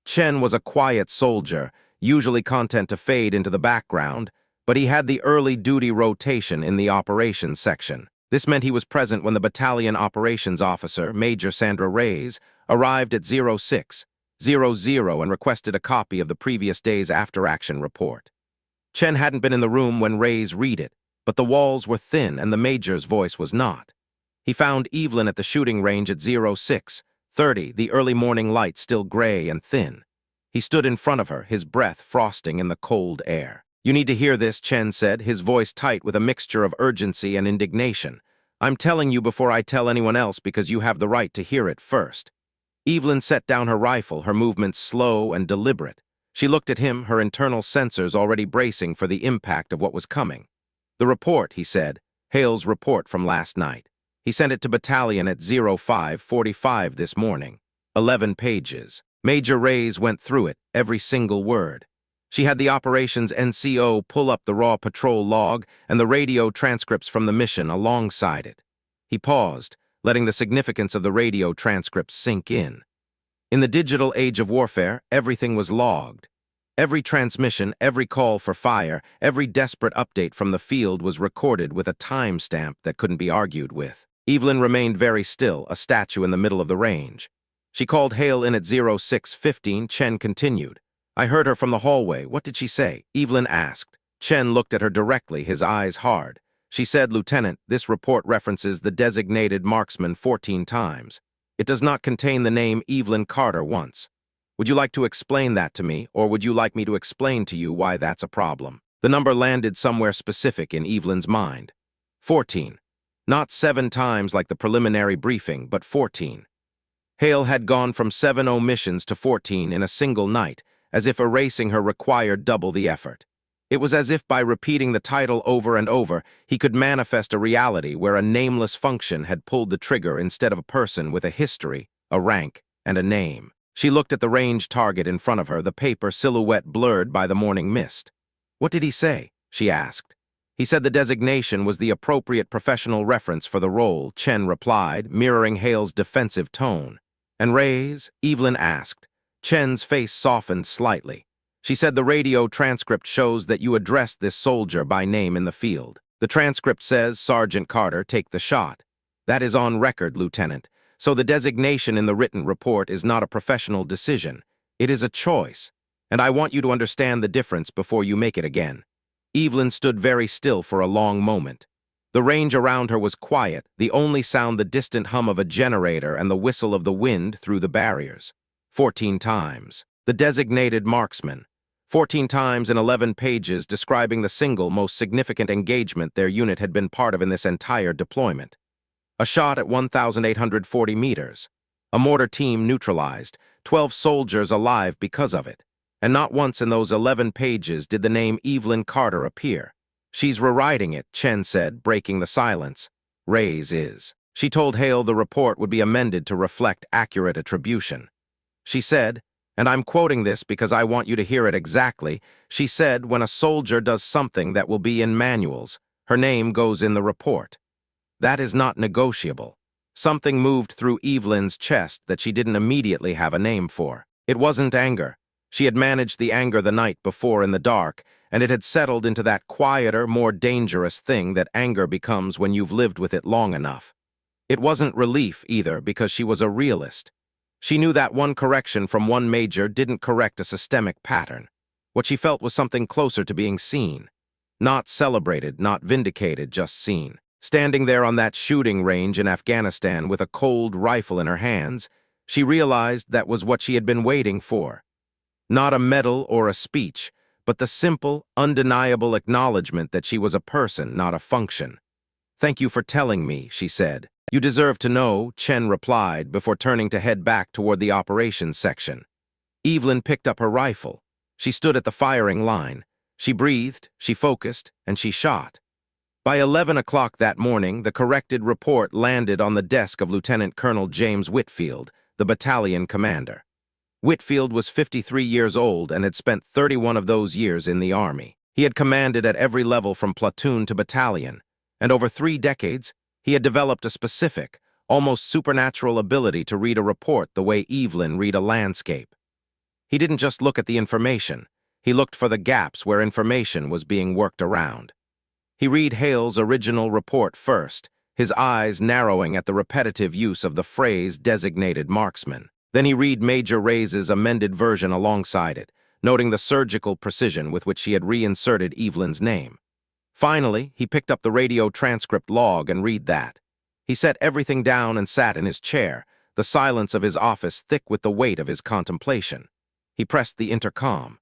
Chen was a quiet soldier, usually content to fade into the background, but he had the early duty rotation in the operations section. This meant he was present when the battalion operations officer, Major Sandra Reyes, arrived at 06:00 and requested a copy of the previous day's after-action report. Chen hadn't been in the room when Reyes read it, but the walls were thin and the Major's voice was not. He found Evelyn at the shooting range at 06:30 30, the early morning light still gray and thin. He stood in front of her, his breath frosting in the cold air. "You need to hear this," Chen said, his voice tight with a mixture of urgency and indignation. "I'm telling you before I tell anyone else because you have the right to hear it first." Evelyn set down her rifle, her movements slow and deliberate. She looked at him, her internal sensors already bracing for the impact of what was coming. "The report," he said, "Hale's report from last night. He sent it to battalion at 05:45 this morning. 11 pages. Major Reyes went through it, every single word. She had the operations NCO pull up the raw patrol log and the radio transcripts from the mission alongside it." He paused, letting the significance of the radio transcripts sink in. In the digital age of warfare, everything was logged. Every transmission, every call for fire, every desperate update from the field was recorded with a timestamp that couldn't be argued with. Evelyn remained very still, a statue in the middle of the range. She called Hale in at 06:15. Chen continued. "I heard her from the hallway. What did she say?" Evelyn asked. Chen looked at her directly, his eyes hard. She said, "Lieutenant, this report references the designated Marksman 14 times. It does not contain the name Evelyn Carter once. Would you like to explain that to me, or would you like me to explain to you why that's a problem?" The number landed somewhere specific in Evelyn's mind. 14. Not 7 times like the preliminary briefing, but 14. Hale had gone from 7 omissions to 14 in a single night, as if erasing her required double the effort. It was as if by repeating the title over and over, he could manifest a reality where a nameless function had pulled the trigger instead of a person with a history, a rank, and a name. She looked at the range target in front of her, the paper silhouette blurred by the morning mist. "What did he say?" she asked. "He said the designation was the appropriate professional reference for the role," Chen replied, mirroring Hale's defensive tone. "And Reyes?" Evelyn asked. Chen's face softened slightly. She said the radio transcript shows that you addressed this soldier by name in the field. "The transcript says, Sergeant Carter, take the shot. That is on record, Lieutenant. So the designation in the written report is not a professional decision. It is a choice. And I want you to understand the difference before you make it again." Evelyn stood very still for a long moment. The range around her was quiet, the only sound the distant hum of a generator and the whistle of the wind through the barriers. 14 times. The designated Marksman. 14 times in 11 pages describing the single most significant engagement their unit had been part of in this entire deployment. A shot at 1,840 meters. A mortar team neutralized, 12 soldiers alive because of it. And not once in those 11 pages did the name Evelyn Carter appear. "She's rewriting it," Chen said, breaking the silence. "Reyes is." She told Hale the report would be amended to reflect accurate attribution. She said, and I'm quoting this because I want you to hear it exactly, she said, "When a soldier does something that will be in manuals, her name goes in the report." That is not negotiable. Something moved through Evelyn's chest that she didn't immediately have a name for. It wasn't anger. She had managed the anger the night before in the dark, and it had settled into that quieter, more dangerous thing that anger becomes when you've lived with it long enough. It wasn't relief either, because she was a realist. She knew that one correction from one major didn't correct a systemic pattern. What she felt was something closer to being seen. Not celebrated, not vindicated, just seen. Standing there on that shooting range in Afghanistan with a cold rifle in her hands, she realized that was what she had been waiting for. Not a medal or a speech, but the simple, undeniable acknowledgement that she was a person, not a function. "Thank you for telling me," she said. "You deserve to know," Chen replied before turning to head back toward the operations section. Evelyn picked up her rifle. She stood at the firing line. She breathed, she focused, and she shot. By 11 o'clock that morning, the corrected report landed on the desk of Lieutenant Colonel James Whitfield, the battalion commander. Whitfield was 53 years old and had spent 31 of those years in the Army. He had commanded at every level from platoon to battalion, and over 3 decades, he had developed a specific, almost supernatural ability to read a report the way Evelyn read a landscape. He didn't just look at the information, he looked for the gaps where information was being worked around. He read Hale's original report first, his eyes narrowing at the repetitive use of the phrase designated marksman. Then he read Major Reyes's amended version alongside it, noting the surgical precision with which he had reinserted Evelyn's name. Finally, he picked up the radio transcript log and read that. He set everything down and sat in his chair, the silence of his office thick with the weight of his contemplation. He pressed the intercom.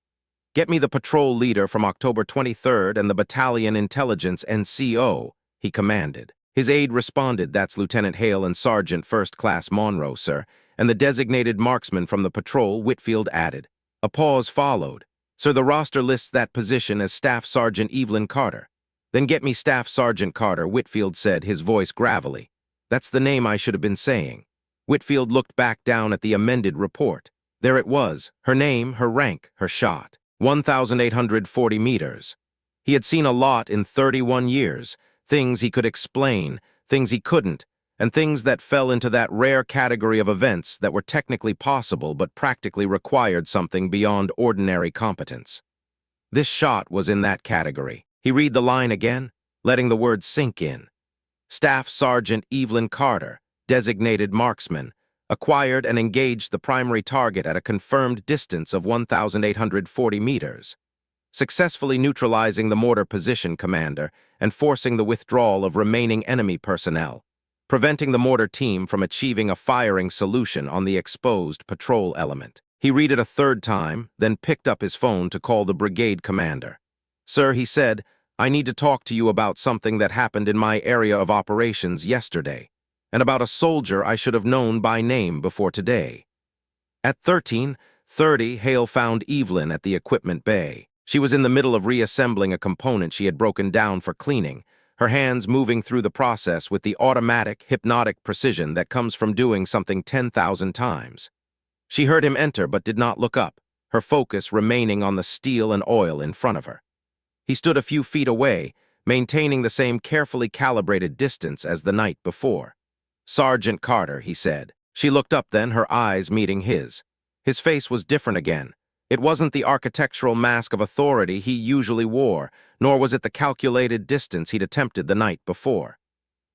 "Get me the patrol leader from October 23rd and the battalion intelligence NCO," he commanded. His aide responded, "That's Lieutenant Hale and Sergeant First Class Monroe, sir," and the designated marksman from the patrol, Whitfield, added. A pause followed. "Sir, the roster lists that position as Staff Sergeant Evelyn Carter." "Then get me Staff Sergeant Carter," Whitfield said, his voice gravelly. "That's the name I should have been saying." Whitfield looked back down at the amended report. There it was, her name, her rank, her shot. 1,840 meters. He had seen a lot in 31 years, things he could explain, things he couldn't, and things that fell into that rare category of events that were technically possible but practically required something beyond ordinary competence. This shot was in that category. He read the line again, letting the words sink in. Staff Sergeant Evelyn Carter, designated marksman, acquired and engaged the primary target at a confirmed distance of 1,840 meters, successfully neutralizing the mortar position commander and forcing the withdrawal of remaining enemy personnel, preventing the mortar team from achieving a firing solution on the exposed patrol element. He read it a third time, then picked up his phone to call the brigade commander. "Sir," he said, "I need to talk to you about something that happened in my area of operations yesterday, and about a soldier I should have known by name before today." At 13:30, Hale found Evelyn at the equipment bay. She was in the middle of reassembling a component she had broken down for cleaning, her hands moving through the process with the automatic, hypnotic precision that comes from doing something 10,000 times. She heard him enter but did not look up, her focus remaining on the steel and oil in front of her. He stood a few feet away, maintaining the same carefully calibrated distance as the night before. "Sergeant Carter," he said. She looked up then, her eyes meeting his. His face was different again. It wasn't the architectural mask of authority he usually wore, nor was it the calculated distance he'd attempted the night before.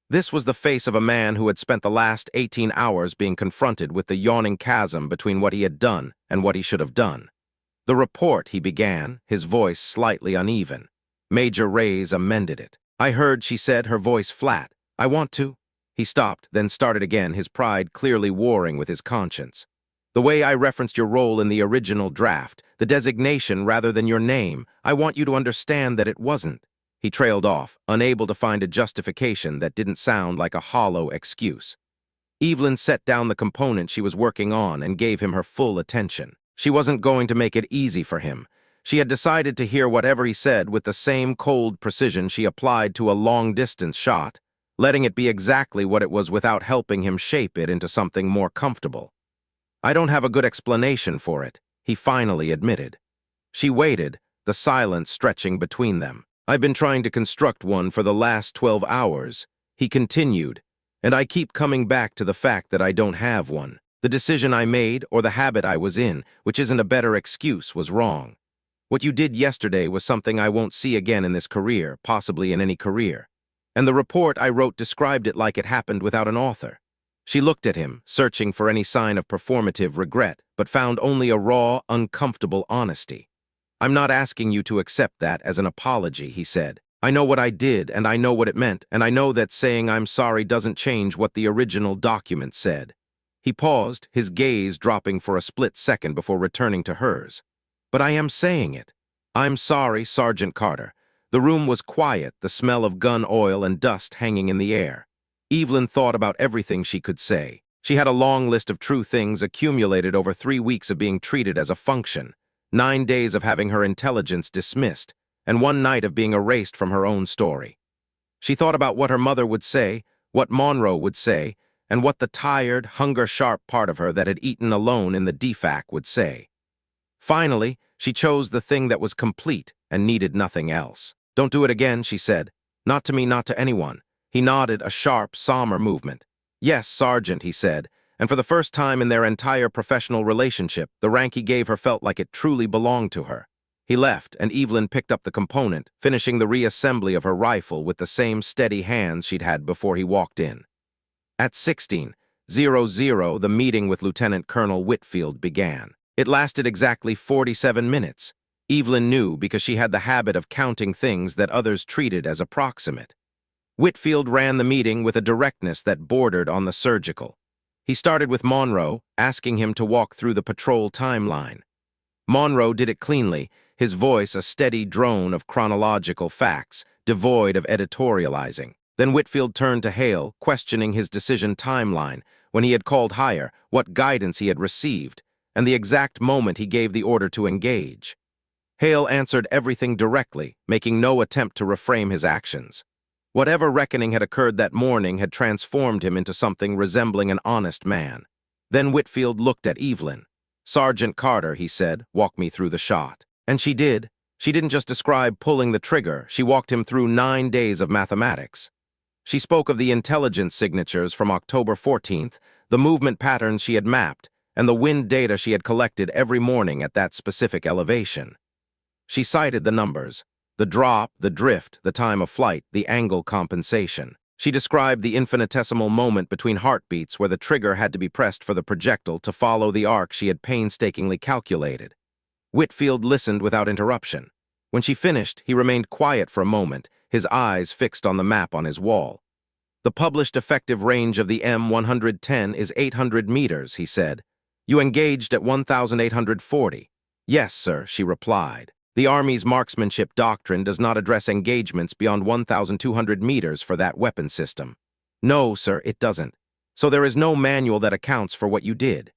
This was the face of a man who had spent the last 18 hours being confronted with the yawning chasm between what he had done and what he should have done. "The report," he began, his voice slightly uneven. Major Reyes amended it. "I heard," she said, her voice flat. "I want to—" He stopped, then started again, his pride clearly warring with his conscience. "The way I referenced your role in the original draft, the designation rather than your name, I want you to understand that it wasn't." He trailed off, unable to find a justification that didn't sound like a hollow excuse. Evelyn set down the component she was working on and gave him her full attention. She wasn't going to make it easy for him. She had decided to hear whatever he said with the same cold precision she applied to a long-distance shot, letting it be exactly what it was without helping him shape it into something more comfortable. "I don't have a good explanation for it," he finally admitted. She waited, the silence stretching between them. "I've been trying to construct one for the last 12 hours, he continued, "and I keep coming back to the fact that I don't have one. The decision I made, or the habit I was in, which isn't a better excuse, was wrong. What you did yesterday was something I won't see again in this career, possibly in any career. And the report I wrote described it like it happened without an author." She looked at him, searching for any sign of performative regret, but found only a raw, uncomfortable honesty. "I'm not asking you to accept that as an apology," he said. "I know what I did, and I know what it meant, and I know that saying I'm sorry doesn't change what the original document said." He paused, his gaze dropping for a split second before returning to hers. "But I am saying it. I'm sorry, Sergeant Carter." The room was quiet, the smell of gun oil and dust hanging in the air. Evelyn thought about everything she could say. She had a long list of true things accumulated over 3 weeks of being treated as a function, 9 days of having her intelligence dismissed, and 1 night of being erased from her own story. She thought about what her mother would say, what Monroe would say, and what the tired, hunger-sharp part of her that had eaten alone in the DFAC would say. Finally, she chose the thing that was complete and needed nothing else. "Don't do it again," she said. "Not to me, not to anyone." He nodded, a sharp, somber movement. "Yes, Sergeant," he said, and for the first time in their entire professional relationship, the rank he gave her felt like it truly belonged to her. He left, and Evelyn picked up the component, finishing the reassembly of her rifle with the same steady hands she'd had before he walked in. At 16:00, the meeting with Lieutenant Colonel Whitfield began. It lasted exactly 47 minutes. Evelyn knew because she had the habit of counting things that others treated as approximate. Whitfield ran the meeting with a directness that bordered on the surgical. He started with Monroe, asking him to walk through the patrol timeline. Monroe did it cleanly, his voice a steady drone of chronological facts, devoid of editorializing. Then Whitfield turned to Hale, questioning his decision timeline, when he had called higher, what guidance he had received, and the exact moment he gave the order to engage. Hale answered everything directly, making no attempt to reframe his actions. Whatever reckoning had occurred that morning had transformed him into something resembling an honest man. Then Whitfield looked at Evelyn. "Sergeant Carter," he said, "walk me through the shot." And she did. She didn't just describe pulling the trigger, she walked him through 9 days of mathematics. She spoke of the intelligence signatures from October 14th, the movement patterns she had mapped, and the wind data she had collected every morning at that specific elevation. She cited the numbers: the drop, the drift, the time of flight, the angle compensation. She described the infinitesimal moment between heartbeats where the trigger had to be pressed for the projectile to follow the arc she had painstakingly calculated. Whitfield listened without interruption. When she finished, he remained quiet for a moment, his eyes fixed on the map on his wall. "The published effective range of the M110 is 800 meters, he said. "You engaged at 1,840. "Yes, sir," she replied. "The Army's marksmanship doctrine does not address engagements beyond 1,200 meters for that weapon system." "No, sir, it doesn't. So there is no manual that accounts for what you did."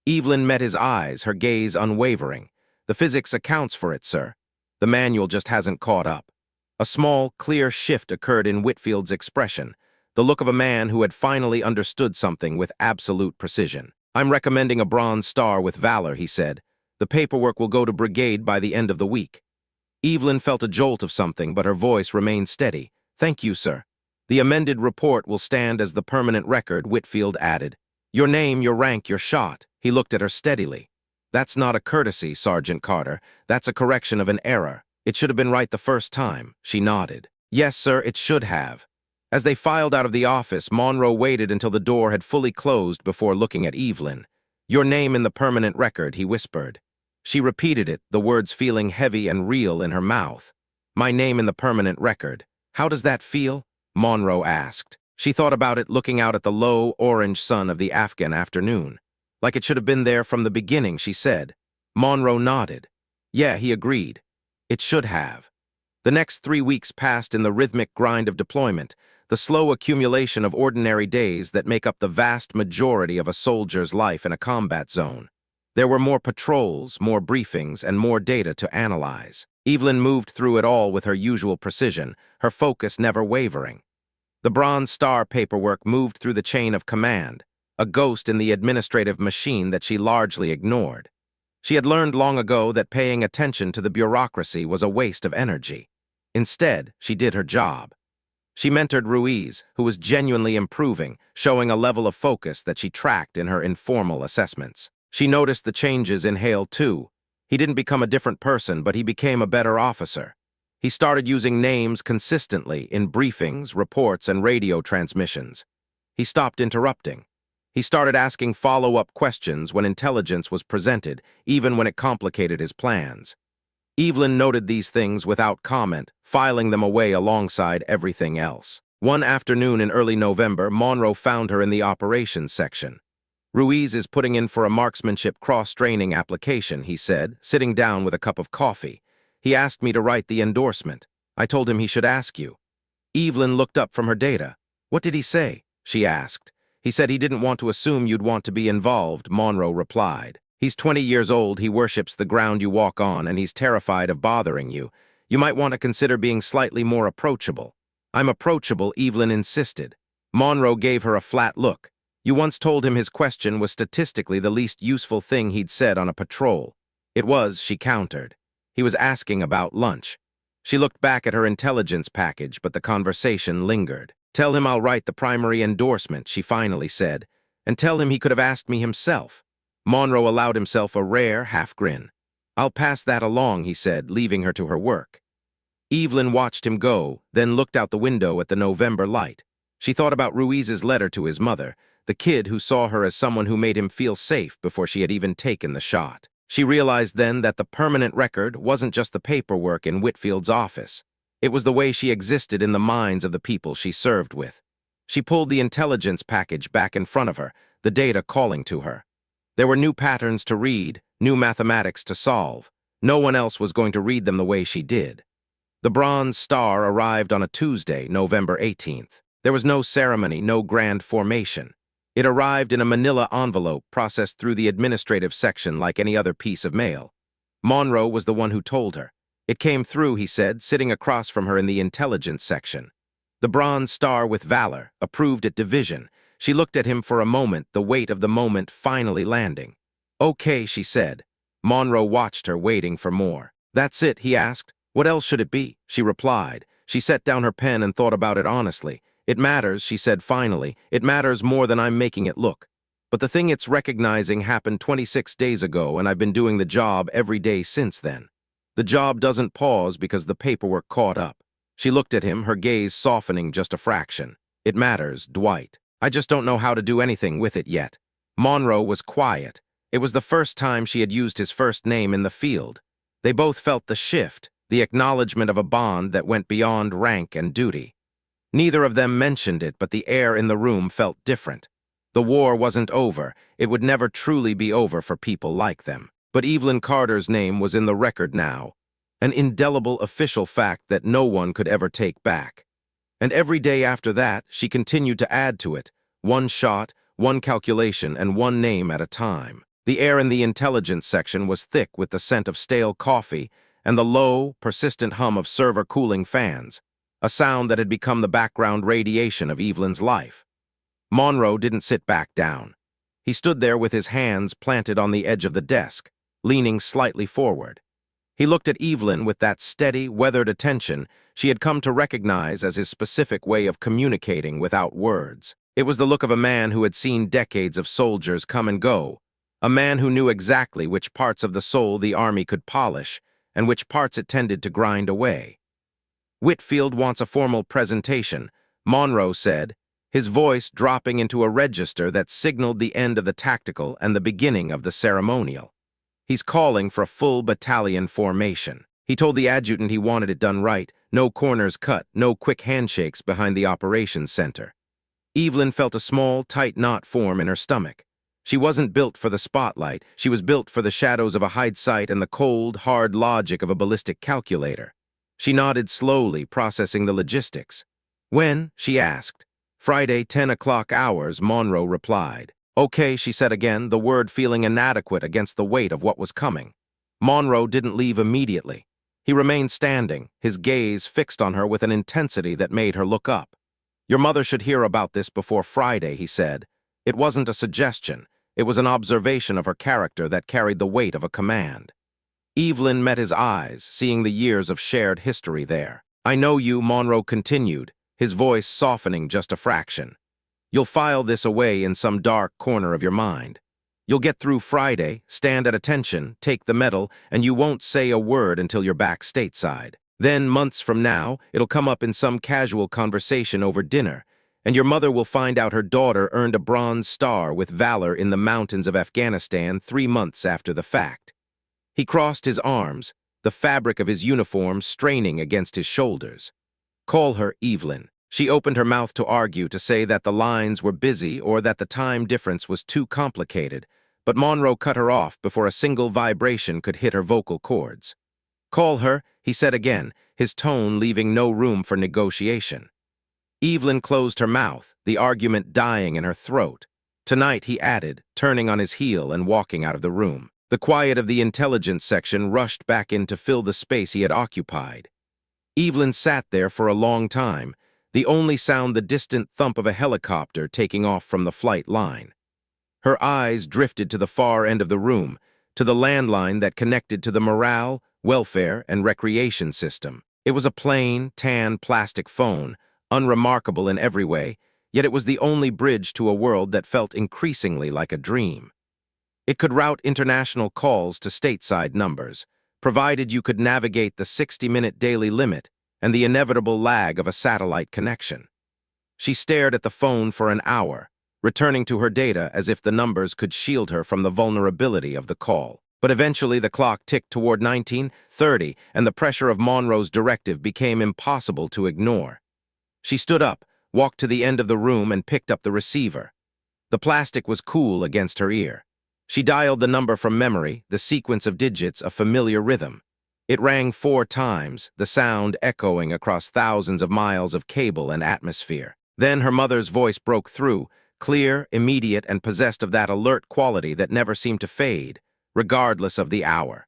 Evelyn met his eyes, her gaze unwavering. "The physics accounts for it, sir. The manual just hasn't caught up." A small, clear shift occurred in Whitfield's expression, the look of a man who had finally understood something with absolute precision. "I'm recommending a Bronze Star with Valor," he said. "The paperwork will go to brigade by the end of the week." Evelyn felt a jolt of something, but her voice remained steady. "Thank you, sir. The amended report will stand as the permanent record," Whitfield added. "Your name, your rank, your shot." He looked at her steadily. "That's not a courtesy, Sergeant Carter. That's a correction of an error. It should have been right the first time." She nodded. "Yes, sir, it should have." As they filed out of the office, Monroe waited until the door had fully closed before looking at Evelyn. "Your name in the permanent record," he whispered. She repeated it, the words feeling heavy and real in her mouth. "My name in the permanent record. How does that feel?" Monroe asked. She thought about it looking out at the low, orange sun of the Afghan afternoon. "Like it should have been there from the beginning," she said. Monroe nodded. "Yeah," he agreed. "It should have." The next 3 weeks passed in the rhythmic grind of deployment, the slow accumulation of ordinary days that make up the vast majority of a soldier's life in a combat zone. There were more patrols, more briefings, and more data to analyze. Evelyn moved through it all with her usual precision, her focus never wavering. The Bronze Star paperwork moved through the chain of command, a ghost in the administrative machine that she largely ignored. She had learned long ago that paying attention to the bureaucracy was a waste of energy. Instead, she did her job. She mentored Ruiz, who was genuinely improving, showing a level of focus that she tracked in her informal assessments. She noticed the changes in Hale, too. He didn't become a different person, but he became a better officer. He started using names consistently in briefings, reports, and radio transmissions. He stopped interrupting. He started asking follow-up questions when intelligence was presented, even when it complicated his plans. Evelyn noted these things without comment, filing them away alongside everything else. One afternoon in early November, Monroe found her in the operations section. "Ruiz is putting in for a marksmanship cross-training application," he said, sitting down with a cup of coffee. "He asked me to write the endorsement. I told him he should ask you." Evelyn looked up from her data. "What did he say?" she asked. "He said he didn't want to assume you'd want to be involved," Monroe replied. "He's 20 years old, he worships the ground you walk on, and he's terrified of bothering you. You might want to consider being slightly more approachable." "I'm approachable," Evelyn insisted. Monroe gave her a flat look. "You once told him his question was statistically the least useful thing he'd said on a patrol." "It was," she countered. "He was asking about lunch." She looked back at her intelligence package, but the conversation lingered. "Tell him I'll write the primary endorsement," she finally said, "and tell him he could have asked me himself." Monroe allowed himself a rare half-grin. "I'll pass that along," he said, leaving her to her work. Evelyn watched him go, then looked out the window at the November light. She thought about Ruiz's letter to his mother, the kid who saw her as someone who made him feel safe before she had even taken the shot. She realized then that the permanent record wasn't just the paperwork in Whitfield's office. It was the way she existed in the minds of the people she served with. She pulled the intelligence package back in front of her, the data calling to her. There were new patterns to read, new mathematics to solve. No one else was going to read them the way she did. The bronze star arrived on a Tuesday, November 18th. There was no ceremony, no grand formation. It arrived in a manila envelope processed through the administrative section like any other piece of mail. Monroe was the one who told her. It came through, he said, sitting across from her in the intelligence section. The bronze star with valor, approved at division. She looked at him for a moment, the weight of the moment finally landing. Okay, she said. Monroe watched her, waiting for more. That's it, he asked. What else should it be? She replied. She set down her pen and thought about it honestly. It matters, she said finally. It matters more than I'm making it look. But the thing it's recognizing happened 26 days ago, and I've been doing the job every day since then. The job doesn't pause because the paperwork caught up. She looked at him, her gaze softening just a fraction. It matters, Dwight. I just don't know how to do anything with it yet. Monroe was quiet. It was the first time she had used his first name in the field. They both felt the shift, the acknowledgement of a bond that went beyond rank and duty. Neither of them mentioned it, but the air in the room felt different. The war wasn't over. It would never truly be over for people like them. But Evelyn Carter's name was in the record now, an indelible official fact that no one could ever take back. And every day after that, she continued to add to it, one shot, one calculation, and one name at a time. The air in the intelligence section was thick with the scent of stale coffee and the low, persistent hum of server cooling fans, a sound that had become the background radiation of Evelyn's life. Monroe didn't sit back down. He stood there with his hands planted on the edge of the desk, leaning slightly forward. He looked at Evelyn with that steady, weathered attention she had come to recognize as his specific way of communicating without words. It was the look of a man who had seen decades of soldiers come and go, a man who knew exactly which parts of the soul the army could polish and which parts it tended to grind away. Whitfield wants a formal presentation, Monroe said, his voice dropping into a register that signaled the end of the tactical and the beginning of the ceremonial. He's calling for a full battalion formation. He told the adjutant he wanted it done right, no corners cut, no quick handshakes behind the operations center. Evelyn felt a small, tight knot form in her stomach. She wasn't built for the spotlight. She was built for the shadows of a hindsight and the cold, hard logic of a ballistic calculator. She nodded slowly, processing the logistics. When? She asked. Friday, 10 o'clock hours, Monroe replied. Okay, she said again, the word feeling inadequate against the weight of what was coming. Monroe didn't leave immediately. He remained standing, his gaze fixed on her with an intensity that made her look up. Your mother should hear about this before Friday, he said. It wasn't a suggestion. It was an observation of her character that carried the weight of a command. Evelyn met his eyes, seeing the years of shared history there. I know you, Monroe continued, his voice softening just a fraction. You'll file this away in some dark corner of your mind. You'll get through Friday, stand at attention, take the medal, and you won't say a word until you're back stateside. Then, months from now, it'll come up in some casual conversation over dinner, and your mother will find out her daughter earned a bronze star with valor in the mountains of Afghanistan 3 months after the fact. He crossed his arms, the fabric of his uniform straining against his shoulders. Call her Evelyn. She opened her mouth to argue, to say that the lines were busy or that the time difference was too complicated, but Monroe cut her off before a single vibration could hit her vocal cords. Call her, he said again, his tone leaving no room for negotiation. Evelyn closed her mouth, the argument dying in her throat. Tonight, he added, turning on his heel and walking out of the room. The quiet of the intelligence section rushed back in to fill the space he had occupied. Evelyn sat there for a long time, the only sound the distant thump of a helicopter taking off from the flight line. Her eyes drifted to the far end of the room, to the landline that connected to the morale, welfare, and recreation system. It was a plain, tan plastic phone, unremarkable in every way, yet it was the only bridge to a world that felt increasingly like a dream. It could route international calls to stateside numbers, provided you could navigate the 60-minute daily limit and the inevitable lag of a satellite connection. She stared at the phone for an hour, returning to her data as if the numbers could shield her from the vulnerability of the call. But eventually the clock ticked toward 19:30, and the pressure of Monroe's directive became impossible to ignore. She stood up, walked to the end of the room, and picked up the receiver. The plastic was cool against her ear. She dialed the number from memory, the sequence of digits, a familiar rhythm. It rang 4 times, the sound echoing across thousands of miles of cable and atmosphere. Then her mother's voice broke through, clear, immediate, and possessed of that alert quality that never seemed to fade, regardless of the hour.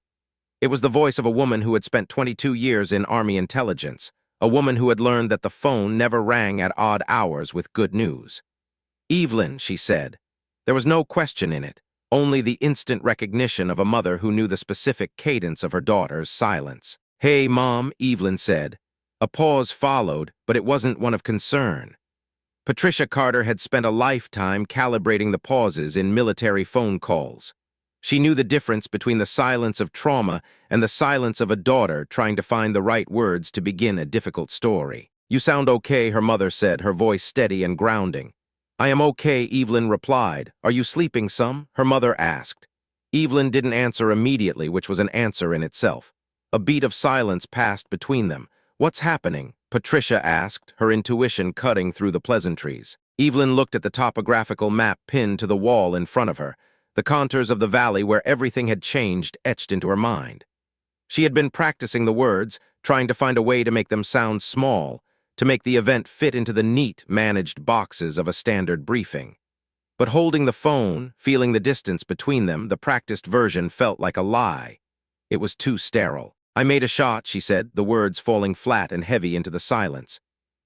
It was the voice of a woman who had spent 22 years in Army intelligence, a woman who had learned that the phone never rang at odd hours with good news. "Evelyn," she said. There was no question in it, only the instant recognition of a mother who knew the specific cadence of her daughter's silence. "Hey, Mom," Evelyn said. A pause followed, but it wasn't one of concern. Patricia Carter had spent a lifetime calibrating the pauses in military phone calls. She knew the difference between the silence of trauma and the silence of a daughter trying to find the right words to begin a difficult story. "You sound okay," her mother said, her voice steady and grounding. "I am okay," Evelyn replied. "Are you sleeping some?" her mother asked. Evelyn didn't answer immediately, which was an answer in itself. A beat of silence passed between them. "What's happening?" Patricia asked, her intuition cutting through the pleasantries. Evelyn looked at the topographical map pinned to the wall in front of her, the contours of the valley where everything had changed etched into her mind. She had been practicing the words, trying to find a way to make them sound small, to make the event fit into the neat, managed boxes of a standard briefing. But holding the phone, feeling the distance between them, the practiced version felt like a lie. It was too sterile. "I made a shot," she said, the words falling flat and heavy into the silence.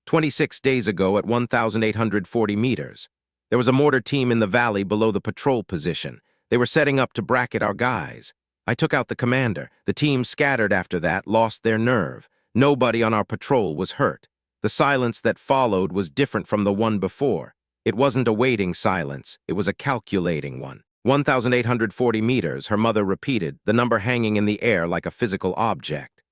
26 days ago at 1,840 meters. There was a mortar team in the valley below the patrol position. They were setting up to bracket our guys. I took out the commander. The team scattered after that, lost their nerve. Nobody on our patrol was hurt. The silence that followed was different from the one before. It wasn't a waiting silence, it was a calculating one. 1,840 meters, her mother repeated, the number hanging in the air like a physical object.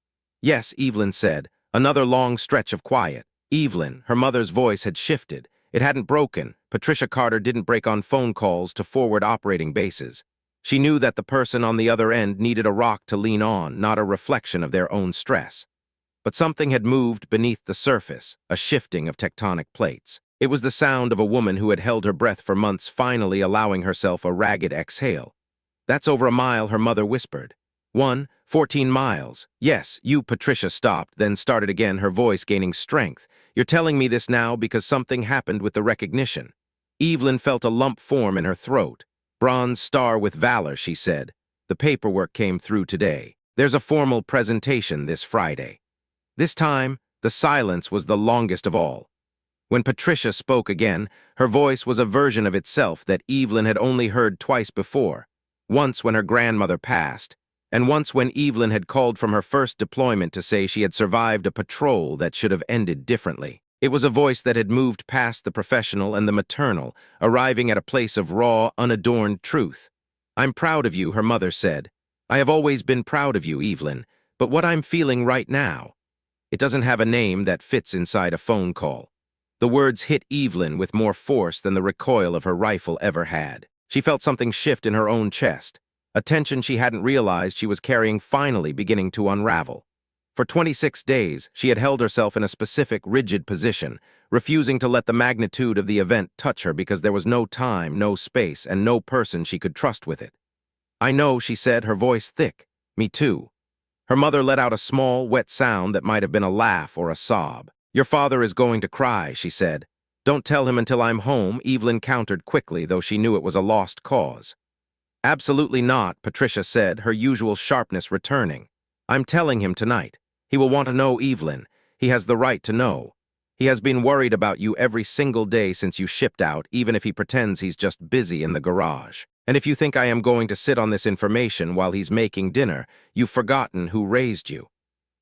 "Yes," Evelyn said. Another long stretch of quiet. Evelyn, her mother's voice had shifted. It hadn't broken. Patricia Carter didn't break on phone calls to forward operating bases. She knew that the person on the other end needed a rock to lean on, not a reflection of their own stress. But something had moved beneath the surface, a shifting of tectonic plates. It was the sound of a woman who had held her breath for months finally allowing herself a ragged exhale. "That's over a mile," her mother whispered. 14 miles. "Yes, you," Patricia stopped, then started again, her voice gaining strength. "You're telling me this now because something happened with the recognition." Evelyn felt a lump form in her throat. "Bronze star with valor," she said. "The paperwork came through today. There's a formal presentation this Friday." This time, the silence was the longest of all. When Patricia spoke again, her voice was a version of itself that Evelyn had only heard twice before. Once when her grandmother passed, and once when Evelyn had called from her first deployment to say she had survived a patrol that should have ended differently. It was a voice that had moved past the professional and the maternal, arriving at a place of raw, unadorned truth. "I'm proud of you," her mother said. "I have always been proud of you, Evelyn, but what I'm feeling right now, it doesn't have a name that fits inside a phone call." The words hit Evelyn with more force than the recoil of her rifle ever had. She felt something shift in her own chest, a tension she hadn't realized she was carrying finally beginning to unravel. For 26 days, she had held herself in a specific, rigid position, refusing to let the magnitude of the event touch her because there was no time, no space, and no person she could trust with it. "I know," she said, her voice thick. "Me too." Her mother let out a small, wet sound that might have been a laugh or a sob. "Your father is going to cry," she said. "Don't tell him until I'm home," Evelyn countered quickly, though she knew it was a lost cause. "Absolutely not," Patricia said, her usual sharpness returning. "I'm telling him tonight. He will want to know, Evelyn. He has the right to know. He has been worried about you every single day since you shipped out, even if he pretends he's just busy in the garage. And if you think I am going to sit on this information while he's making dinner, you've forgotten who raised you."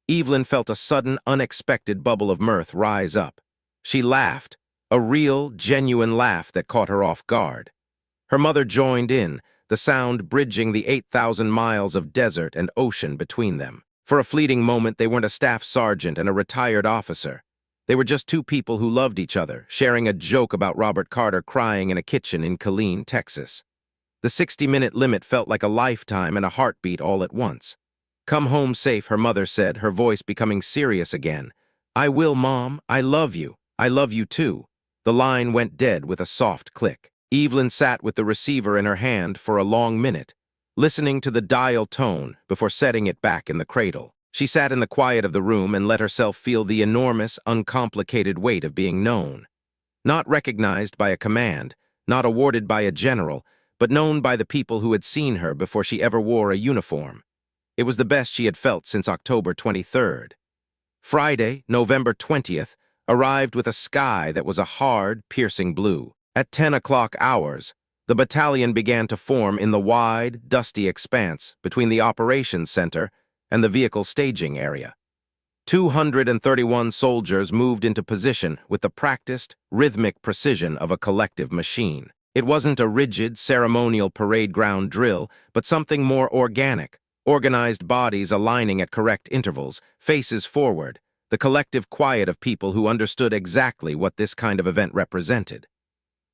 Evelyn felt a sudden, unexpected bubble of mirth rise up. She laughed, a real, genuine laugh that caught her off guard. Her mother joined in, the sound bridging the 8,000 miles of desert and ocean between them. For a fleeting moment, they weren't a staff sergeant and a retired officer. They were just two people who loved each other, sharing a joke about Robert Carter crying in a kitchen in Killeen, Texas. The 60-minute limit felt like a lifetime and a heartbeat all at once. "Come home safe," her mother said, her voice becoming serious again. "I will, Mom. I love you. I love you too." The line went dead with a soft click. Evelyn sat with the receiver in her hand for a long minute, listening to the dial tone before setting it back in the cradle. She sat in the quiet of the room and let herself feel the enormous, uncomplicated weight of being known. Not recognized by a command, not awarded by a general, but known by the people who had seen her before she ever wore a uniform. It was the best she had felt since October 23rd. Friday, November 20th, arrived with a sky that was a hard, piercing blue. At 10 o'clock hours, the battalion began to form in the wide, dusty expanse between the operations center and the vehicle staging area. 231 soldiers moved into position with the practiced, rhythmic precision of a collective machine. It wasn't a rigid, ceremonial parade ground drill, but something more organic, organized bodies aligning at correct intervals, faces forward, the collective quiet of people who understood exactly what this kind of event represented.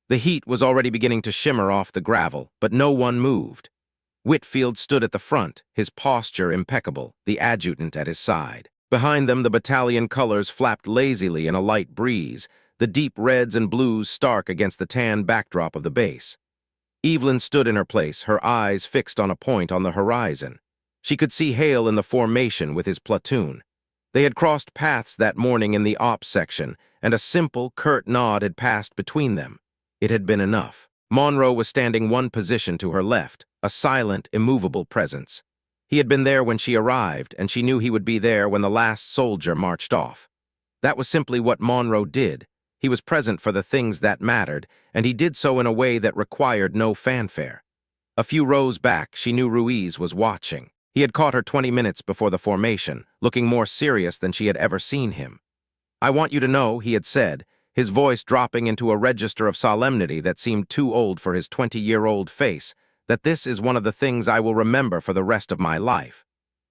The heat was already beginning to shimmer off the gravel, but no one moved. Whitfield stood at the front, his posture impeccable, the adjutant at his side. Behind them, the battalion colors flapped lazily in a light breeze, the deep reds and blues stark against the tan backdrop of the base. Evelyn stood in her place, her eyes fixed on a point on the horizon. She could see Hale in the formation with his platoon. They had crossed paths that morning in the ops section, and a simple, curt nod had passed between them. It had been enough. Monroe was standing one position to her left, a silent, immovable presence. He had been there when she arrived, and she knew he would be there when the last soldier marched off. That was simply what Monroe did. He was present for the things that mattered, and he did so in a way that required no fanfare. A few rows back, she knew Ruiz was watching. He had caught her 20 minutes before the formation, looking more serious than she had ever seen him. "I want you to know," he had said, his voice dropping into a register of solemnity that seemed too old for his 20-year-old face, "that this is one of the things I will remember for the rest of my life."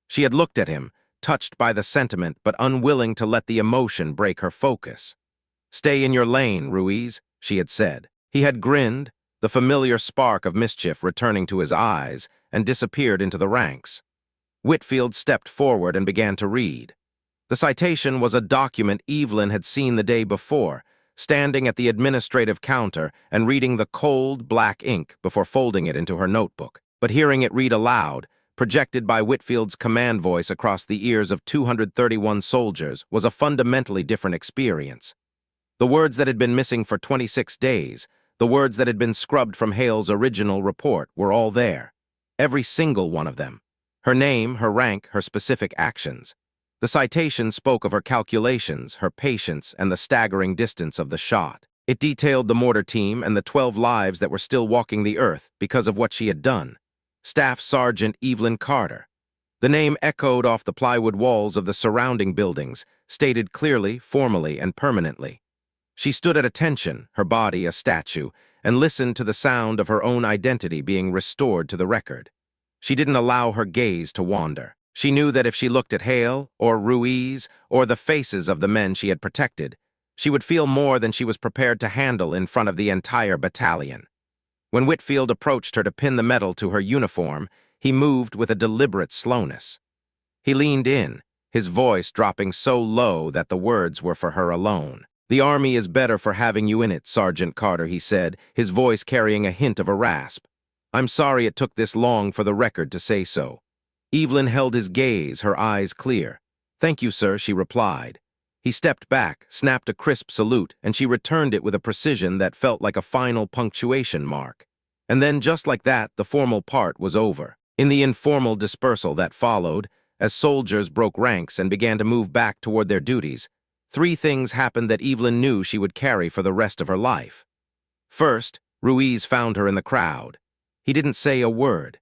She had looked at him, touched by the sentiment but unwilling to let the emotion break her focus. "Stay in your lane, Ruiz," she had said. He had grinned, the familiar spark of mischief returning to his eyes, and disappeared into the ranks. Whitfield stepped forward and began to read. The citation was a document Evelyn had seen the day before, standing at the administrative counter and reading the cold, black ink before folding it into her notebook. But hearing it read aloud, projected by Whitfield's command voice across the ears of 231 soldiers, was a fundamentally different experience. The words that had been missing for 26 days, the words that had been scrubbed from Hale's original report, were all there. Every single one of them. Her name, her rank, her specific actions. The citation spoke of her calculations, her patience, and the staggering distance of the shot. It detailed the mortar team and the 12 lives that were still walking the earth because of what she had done. Staff Sergeant Evelyn Carter. The name echoed off the plywood walls of the surrounding buildings, stated clearly, formally, and permanently. She stood at attention, her body a statue, and listened to the sound of her own identity being restored to the record. She didn't allow her gaze to wander. She knew that if she looked at Hale, or Ruiz, or the faces of the men she had protected, she would feel more than she was prepared to handle in front of the entire battalion. When Whitfield approached her to pin the medal to her uniform, he moved with a deliberate slowness. He leaned in, his voice dropping so low that the words were for her alone. "The Army is better for having you in it, Sergeant Carter," he said, his voice carrying a hint of a rasp. "I'm sorry it took this long for the record to say so." Evelyn held his gaze, her eyes clear. "Thank you, sir," she replied. He stepped back, snapped a crisp salute, and she returned it with a precision that felt like a final punctuation mark. And then, just like that, the formal part was over. In the informal dispersal that followed, as soldiers broke ranks and began to move back toward their duties, 3 things happened that Evelyn knew she would carry for the rest of her life. First, Ruiz found her in the crowd. He didn't say a word.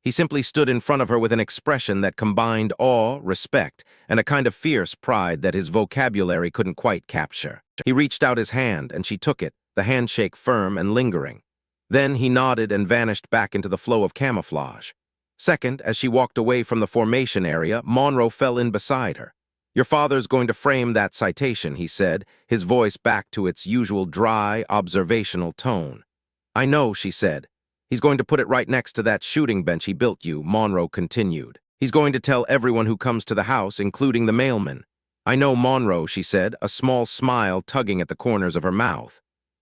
He simply stood in front of her with an expression that combined awe, respect, and a kind of fierce pride that his vocabulary couldn't quite capture. He reached out his hand, and she took it, the handshake firm and lingering. Then he nodded and vanished back into the flow of camouflage. Second, as she walked away from the formation area, Monroe fell in beside her. "Your father's going to frame that citation," he said, his voice back to its usual dry, observational tone. "I know," she said. "He's going to put it right next to that shooting bench he built you," Monroe continued. "He's going to tell everyone who comes to the house, including the mailman." "I know, Monroe," she said, a small smile tugging at the corners of her mouth.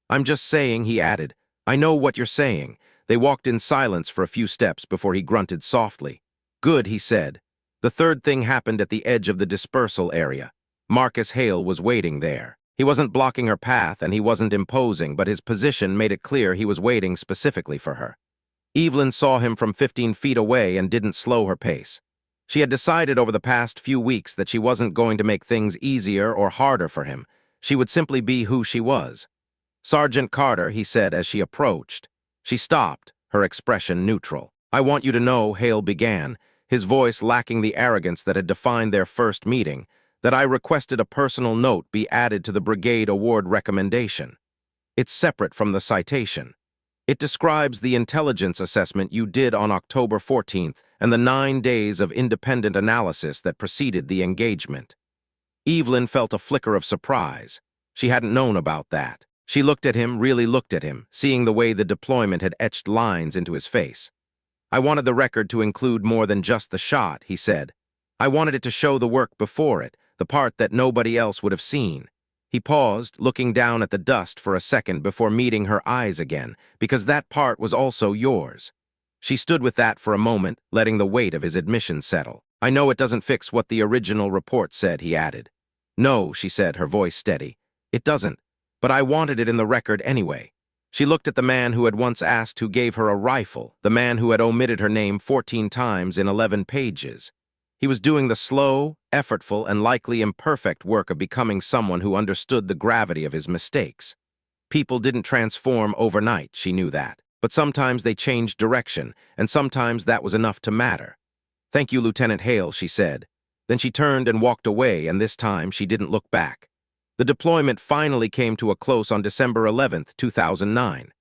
"I'm just saying," he added, I know what you're saying. They walked in silence for a few steps before he grunted softly. Good, he said. The third thing happened at the edge of the dispersal area. Marcus Hale was waiting there. He wasn't blocking her path and he wasn't imposing, but his position made it clear he was waiting specifically for her. Evelyn saw him from 15 feet away and didn't slow her pace. She had decided over the past few weeks that she wasn't going to make things easier or harder for him. She would simply be who she was. Sergeant Carter, he said as she approached. She stopped, her expression neutral. I want you to know, Hale began, his voice lacking the arrogance that had defined their first meeting, that I requested a personal note be added to the Brigade Award recommendation. It's separate from the citation. It describes the intelligence assessment you did on October 14th and the 9 days of independent analysis that preceded the engagement. Evelyn felt a flicker of surprise. She hadn't known about that. She looked at him, really looked at him, seeing the way the deployment had etched lines into his face. I wanted the record to include more than just the shot, he said. I wanted it to show the work before it, the part that nobody else would have seen. He paused, looking down at the dust for a second before meeting her eyes again, because that part was also yours. She stood with that for a moment, letting the weight of his admission settle. I know it doesn't fix what the original report said, he added. No, she said, her voice steady. It doesn't, but I wanted it in the record anyway. She looked at the man who had once asked who gave her a rifle, the man who had omitted her name 14 times in 11 pages. He was doing the slow, effortful, and likely imperfect work of becoming someone who understood the gravity of his mistakes. People didn't transform overnight, she knew that, but sometimes they changed direction, and sometimes that was enough to matter. Thank you, Lieutenant Hale, she said. Then she turned and walked away, and this time she didn't look back. The deployment finally came to a close on December 11, 2009.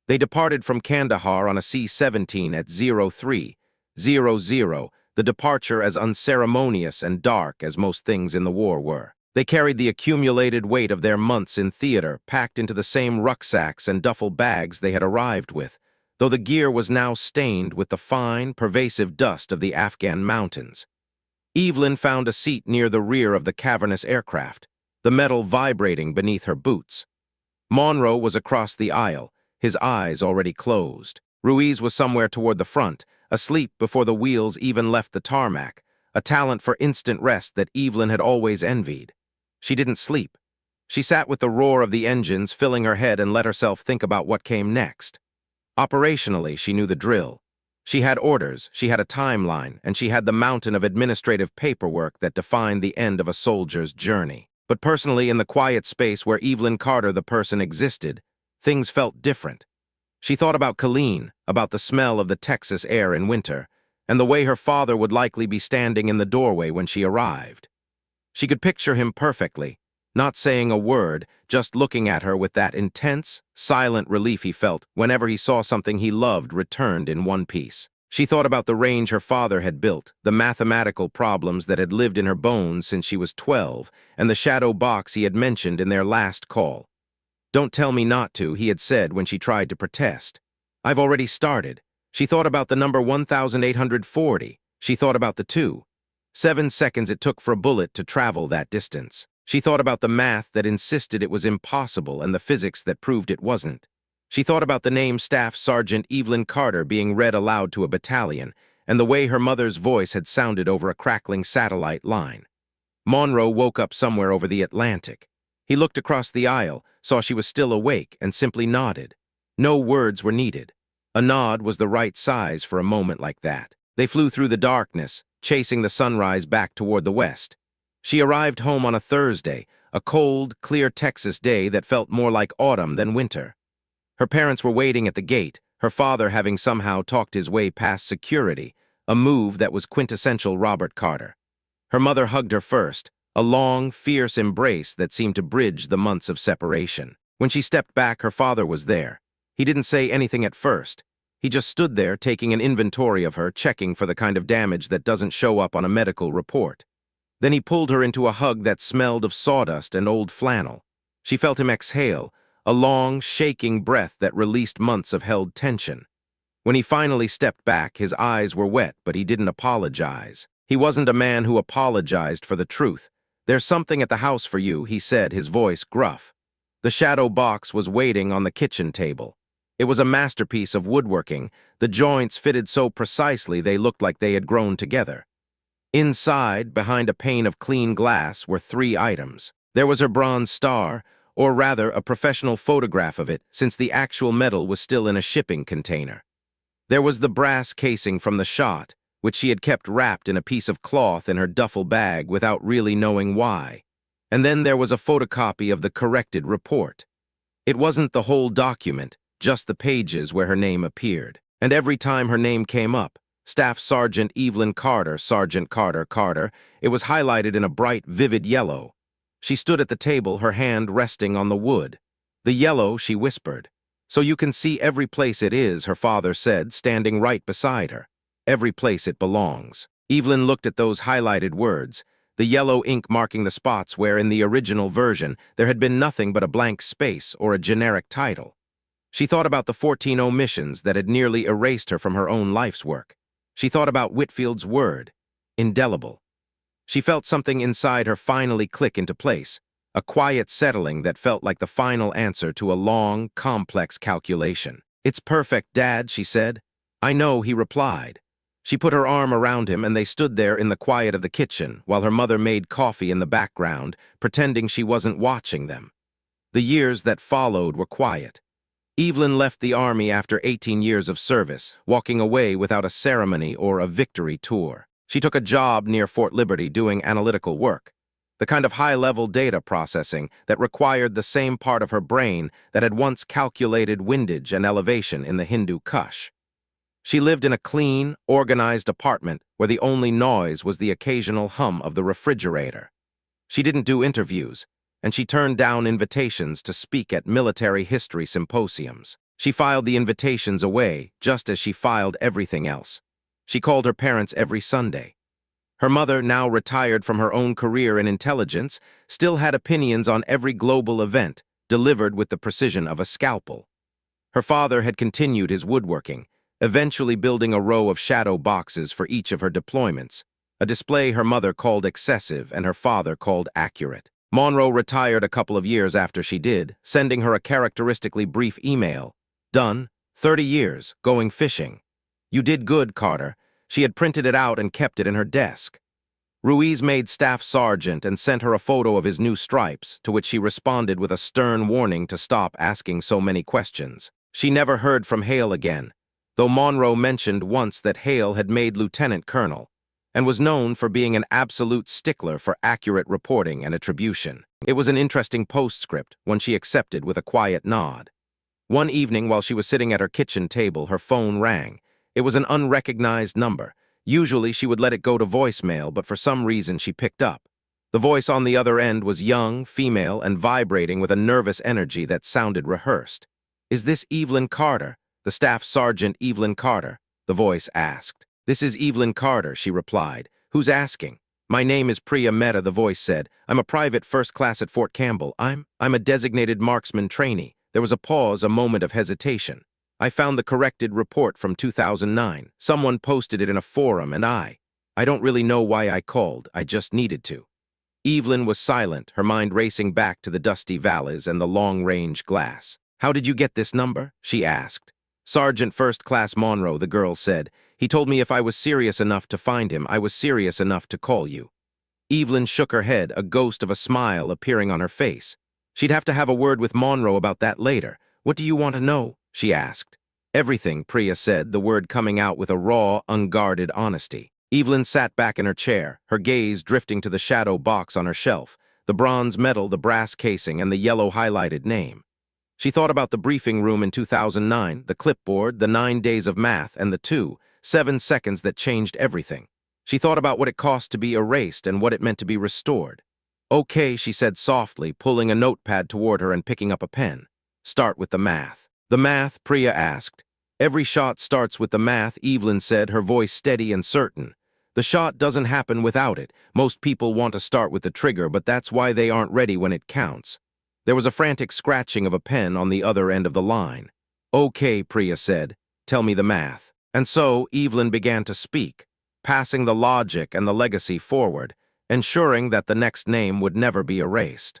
They departed from Kandahar on a C-17 at 03:00, the departure as unceremonious and dark as most things in the war were. They carried the accumulated weight of their months in theater packed into the same rucksacks and duffel bags they had arrived with, though the gear was now stained with the fine, pervasive dust of the Afghan mountains. Evelyn found a seat near the rear of the cavernous aircraft, the metal vibrating beneath her boots. Monroe was across the aisle, his eyes already closed. Ruiz was somewhere toward the front, asleep before the wheels even left the tarmac, a talent for instant rest that Evelyn had always envied. She didn't sleep. She sat with the roar of the engines filling her head and let herself think about what came next. Operationally, she knew the drill. She had orders, she had a timeline, and she had the mountain of administrative paperwork that defined the end of a soldier's journey. But personally, in the quiet space where Evelyn Carter the person existed, things felt different. She thought about Colleen, about the smell of the Texas air in winter, and the way her father would likely be standing in the doorway when she arrived. She could picture him perfectly, not saying a word, just looking at her with that intense, silent relief he felt whenever he saw something he loved returned in one piece. She thought about the range her father had built, the mathematical problems that had lived in her bones since she was 12, and the shadow box he had mentioned in their last call. Don't tell me not to, he had said when she tried to protest. I've already started. She thought about the number 1840. She thought about the 7 seconds it took for a bullet to travel that distance. She thought about the math that insisted it was impossible and the physics that proved it wasn't. She thought about the name Staff Sergeant Evelyn Carter being read aloud to a battalion, and the way her mother's voice had sounded over a crackling satellite line. Monroe woke up somewhere over the Atlantic. He looked across the aisle, saw she was still awake, and simply nodded. No words were needed. A nod was the right size for a moment like that. They flew through the darkness, chasing the sunrise back toward the west. She arrived home on a Thursday, a cold, clear Texas day that felt more like autumn than winter. Her parents were waiting at the gate, her father having somehow talked his way past security, a move that was quintessential Robert Carter. Her mother hugged her first, a long, fierce embrace that seemed to bridge the months of separation. When she stepped back, her father was there. He didn't say anything at first. He just stood there taking an inventory of her, checking for the kind of damage that doesn't show up on a medical report. Then he pulled her into a hug that smelled of sawdust and old flannel. She felt him exhale, a long, shaking breath that released months of held tension. When he finally stepped back, his eyes were wet, but he didn't apologize. He wasn't a man who apologized for the truth. There's something at the house for you, he said, his voice gruff. The shadow box was waiting on the kitchen table. It was a masterpiece of woodworking. The joints fitted so precisely they looked like they had grown together. Inside, behind a pane of clean glass, were 3 items. There was her bronze star, or rather a professional photograph of it, since the actual medal was still in a shipping container. There was the brass casing from the shot, which she had kept wrapped in a piece of cloth in her duffel bag without really knowing why. And then there was a photocopy of the corrected report. It wasn't the whole document, just the pages where her name appeared. And every time her name came up, Staff Sergeant Evelyn Carter, Sergeant Carter, Carter, it was highlighted in a bright, vivid yellow. She stood at the table, her hand resting on the wood. The yellow, she whispered. So you can see every place it is, her father said, standing right beside her. Every place it belongs. Evelyn looked at those highlighted words, the yellow ink marking the spots where, in the original version, there had been nothing but a blank space or a generic title. She thought about the 14 omissions that had nearly erased her from her own life's work. She thought about Whitfield's word, indelible. She felt something inside her finally click into place, a quiet settling that felt like the final answer to a long, complex calculation. "It's perfect, Dad," she said. "I know," he replied. She put her arm around him and they stood there in the quiet of the kitchen while her mother made coffee in the background, pretending she wasn't watching them. The years that followed were quiet. Evelyn left the army after 18 years of service, walking away without a ceremony or a victory tour. She took a job near Fort Liberty doing analytical work, the kind of high-level data processing that required the same part of her brain that had once calculated windage and elevation in the Hindu Kush. She lived in a clean, organized apartment where the only noise was the occasional hum of the refrigerator. She didn't do interviews, and she turned down invitations to speak at military history symposiums. She filed the invitations away, just as she filed everything else. She called her parents every Sunday. Her mother, now retired from her own career in intelligence, still had opinions on every global event, delivered with the precision of a scalpel. Her father had continued his woodworking, eventually building a row of shadow boxes for each of her deployments, a display her mother called excessive and her father called accurate. Monroe retired a couple of years after she did, sending her a characteristically brief email. "Done. 30 years, going fishing. You did good, Carter." She had printed it out and kept it in her desk. Ruiz made Staff Sergeant and sent her a photo of his new stripes, to which she responded with a stern warning to stop asking so many questions. She never heard from Hale again, though Monroe mentioned once that Hale had made lieutenant colonel and was known for being an absolute stickler for accurate reporting and attribution. It was an interesting postscript, one she accepted with a quiet nod. One evening, while she was sitting at her kitchen table, her phone rang. It was an unrecognized number. Usually she would let it go to voicemail, but for some reason she picked up. The voice on the other end was young, female, and vibrating with a nervous energy that sounded rehearsed. "Is this Evelyn Carter, the Staff Sergeant Evelyn Carter?" the voice asked. "This is Evelyn Carter," she replied. "Who's asking?" "My name is Priya Mehta," the voice said. "I'm a private first class at Fort Campbell. I'm a designated marksman trainee." There was a pause, a moment of hesitation. "I found the corrected report from 2009. Someone posted it in a forum, and I don't really know why I called. I just needed to." Evelyn was silent, her mind racing back to the dusty valleys and the long-range glass. "How did you get this number?" she asked. "Sergeant First Class Monroe," the girl said. "He told me if I was serious enough to find him, I was serious enough to call you." Evelyn shook her head, a ghost of a smile appearing on her face. She'd have to have a word with Monroe about that later. "What do you want to know?" she asked. "Everything," Priya said, the word coming out with a raw, unguarded honesty. Evelyn sat back in her chair, her gaze drifting to the shadow box on her shelf, the bronze medal, the brass casing, and the yellow highlighted name. She thought about the briefing room in 2009, the clipboard, the 9 days of math, and the 7 seconds that changed everything. She thought about what it cost to be erased and what it meant to be restored. "Okay," she said softly, pulling a notepad toward her and picking up a pen. "Start with the math." "The math?" Priya asked. "Every shot starts with the math," Evelyn said, her voice steady and certain. "The shot doesn't happen without it. Most people want to start with the trigger, but that's why they aren't ready when it counts." There was a frantic scratching of a pen on the other end of the line. "Okay," Priya said. "Tell me the math." And so Evelyn began to speak, passing the logic and the legacy forward, ensuring that the next name would never be erased.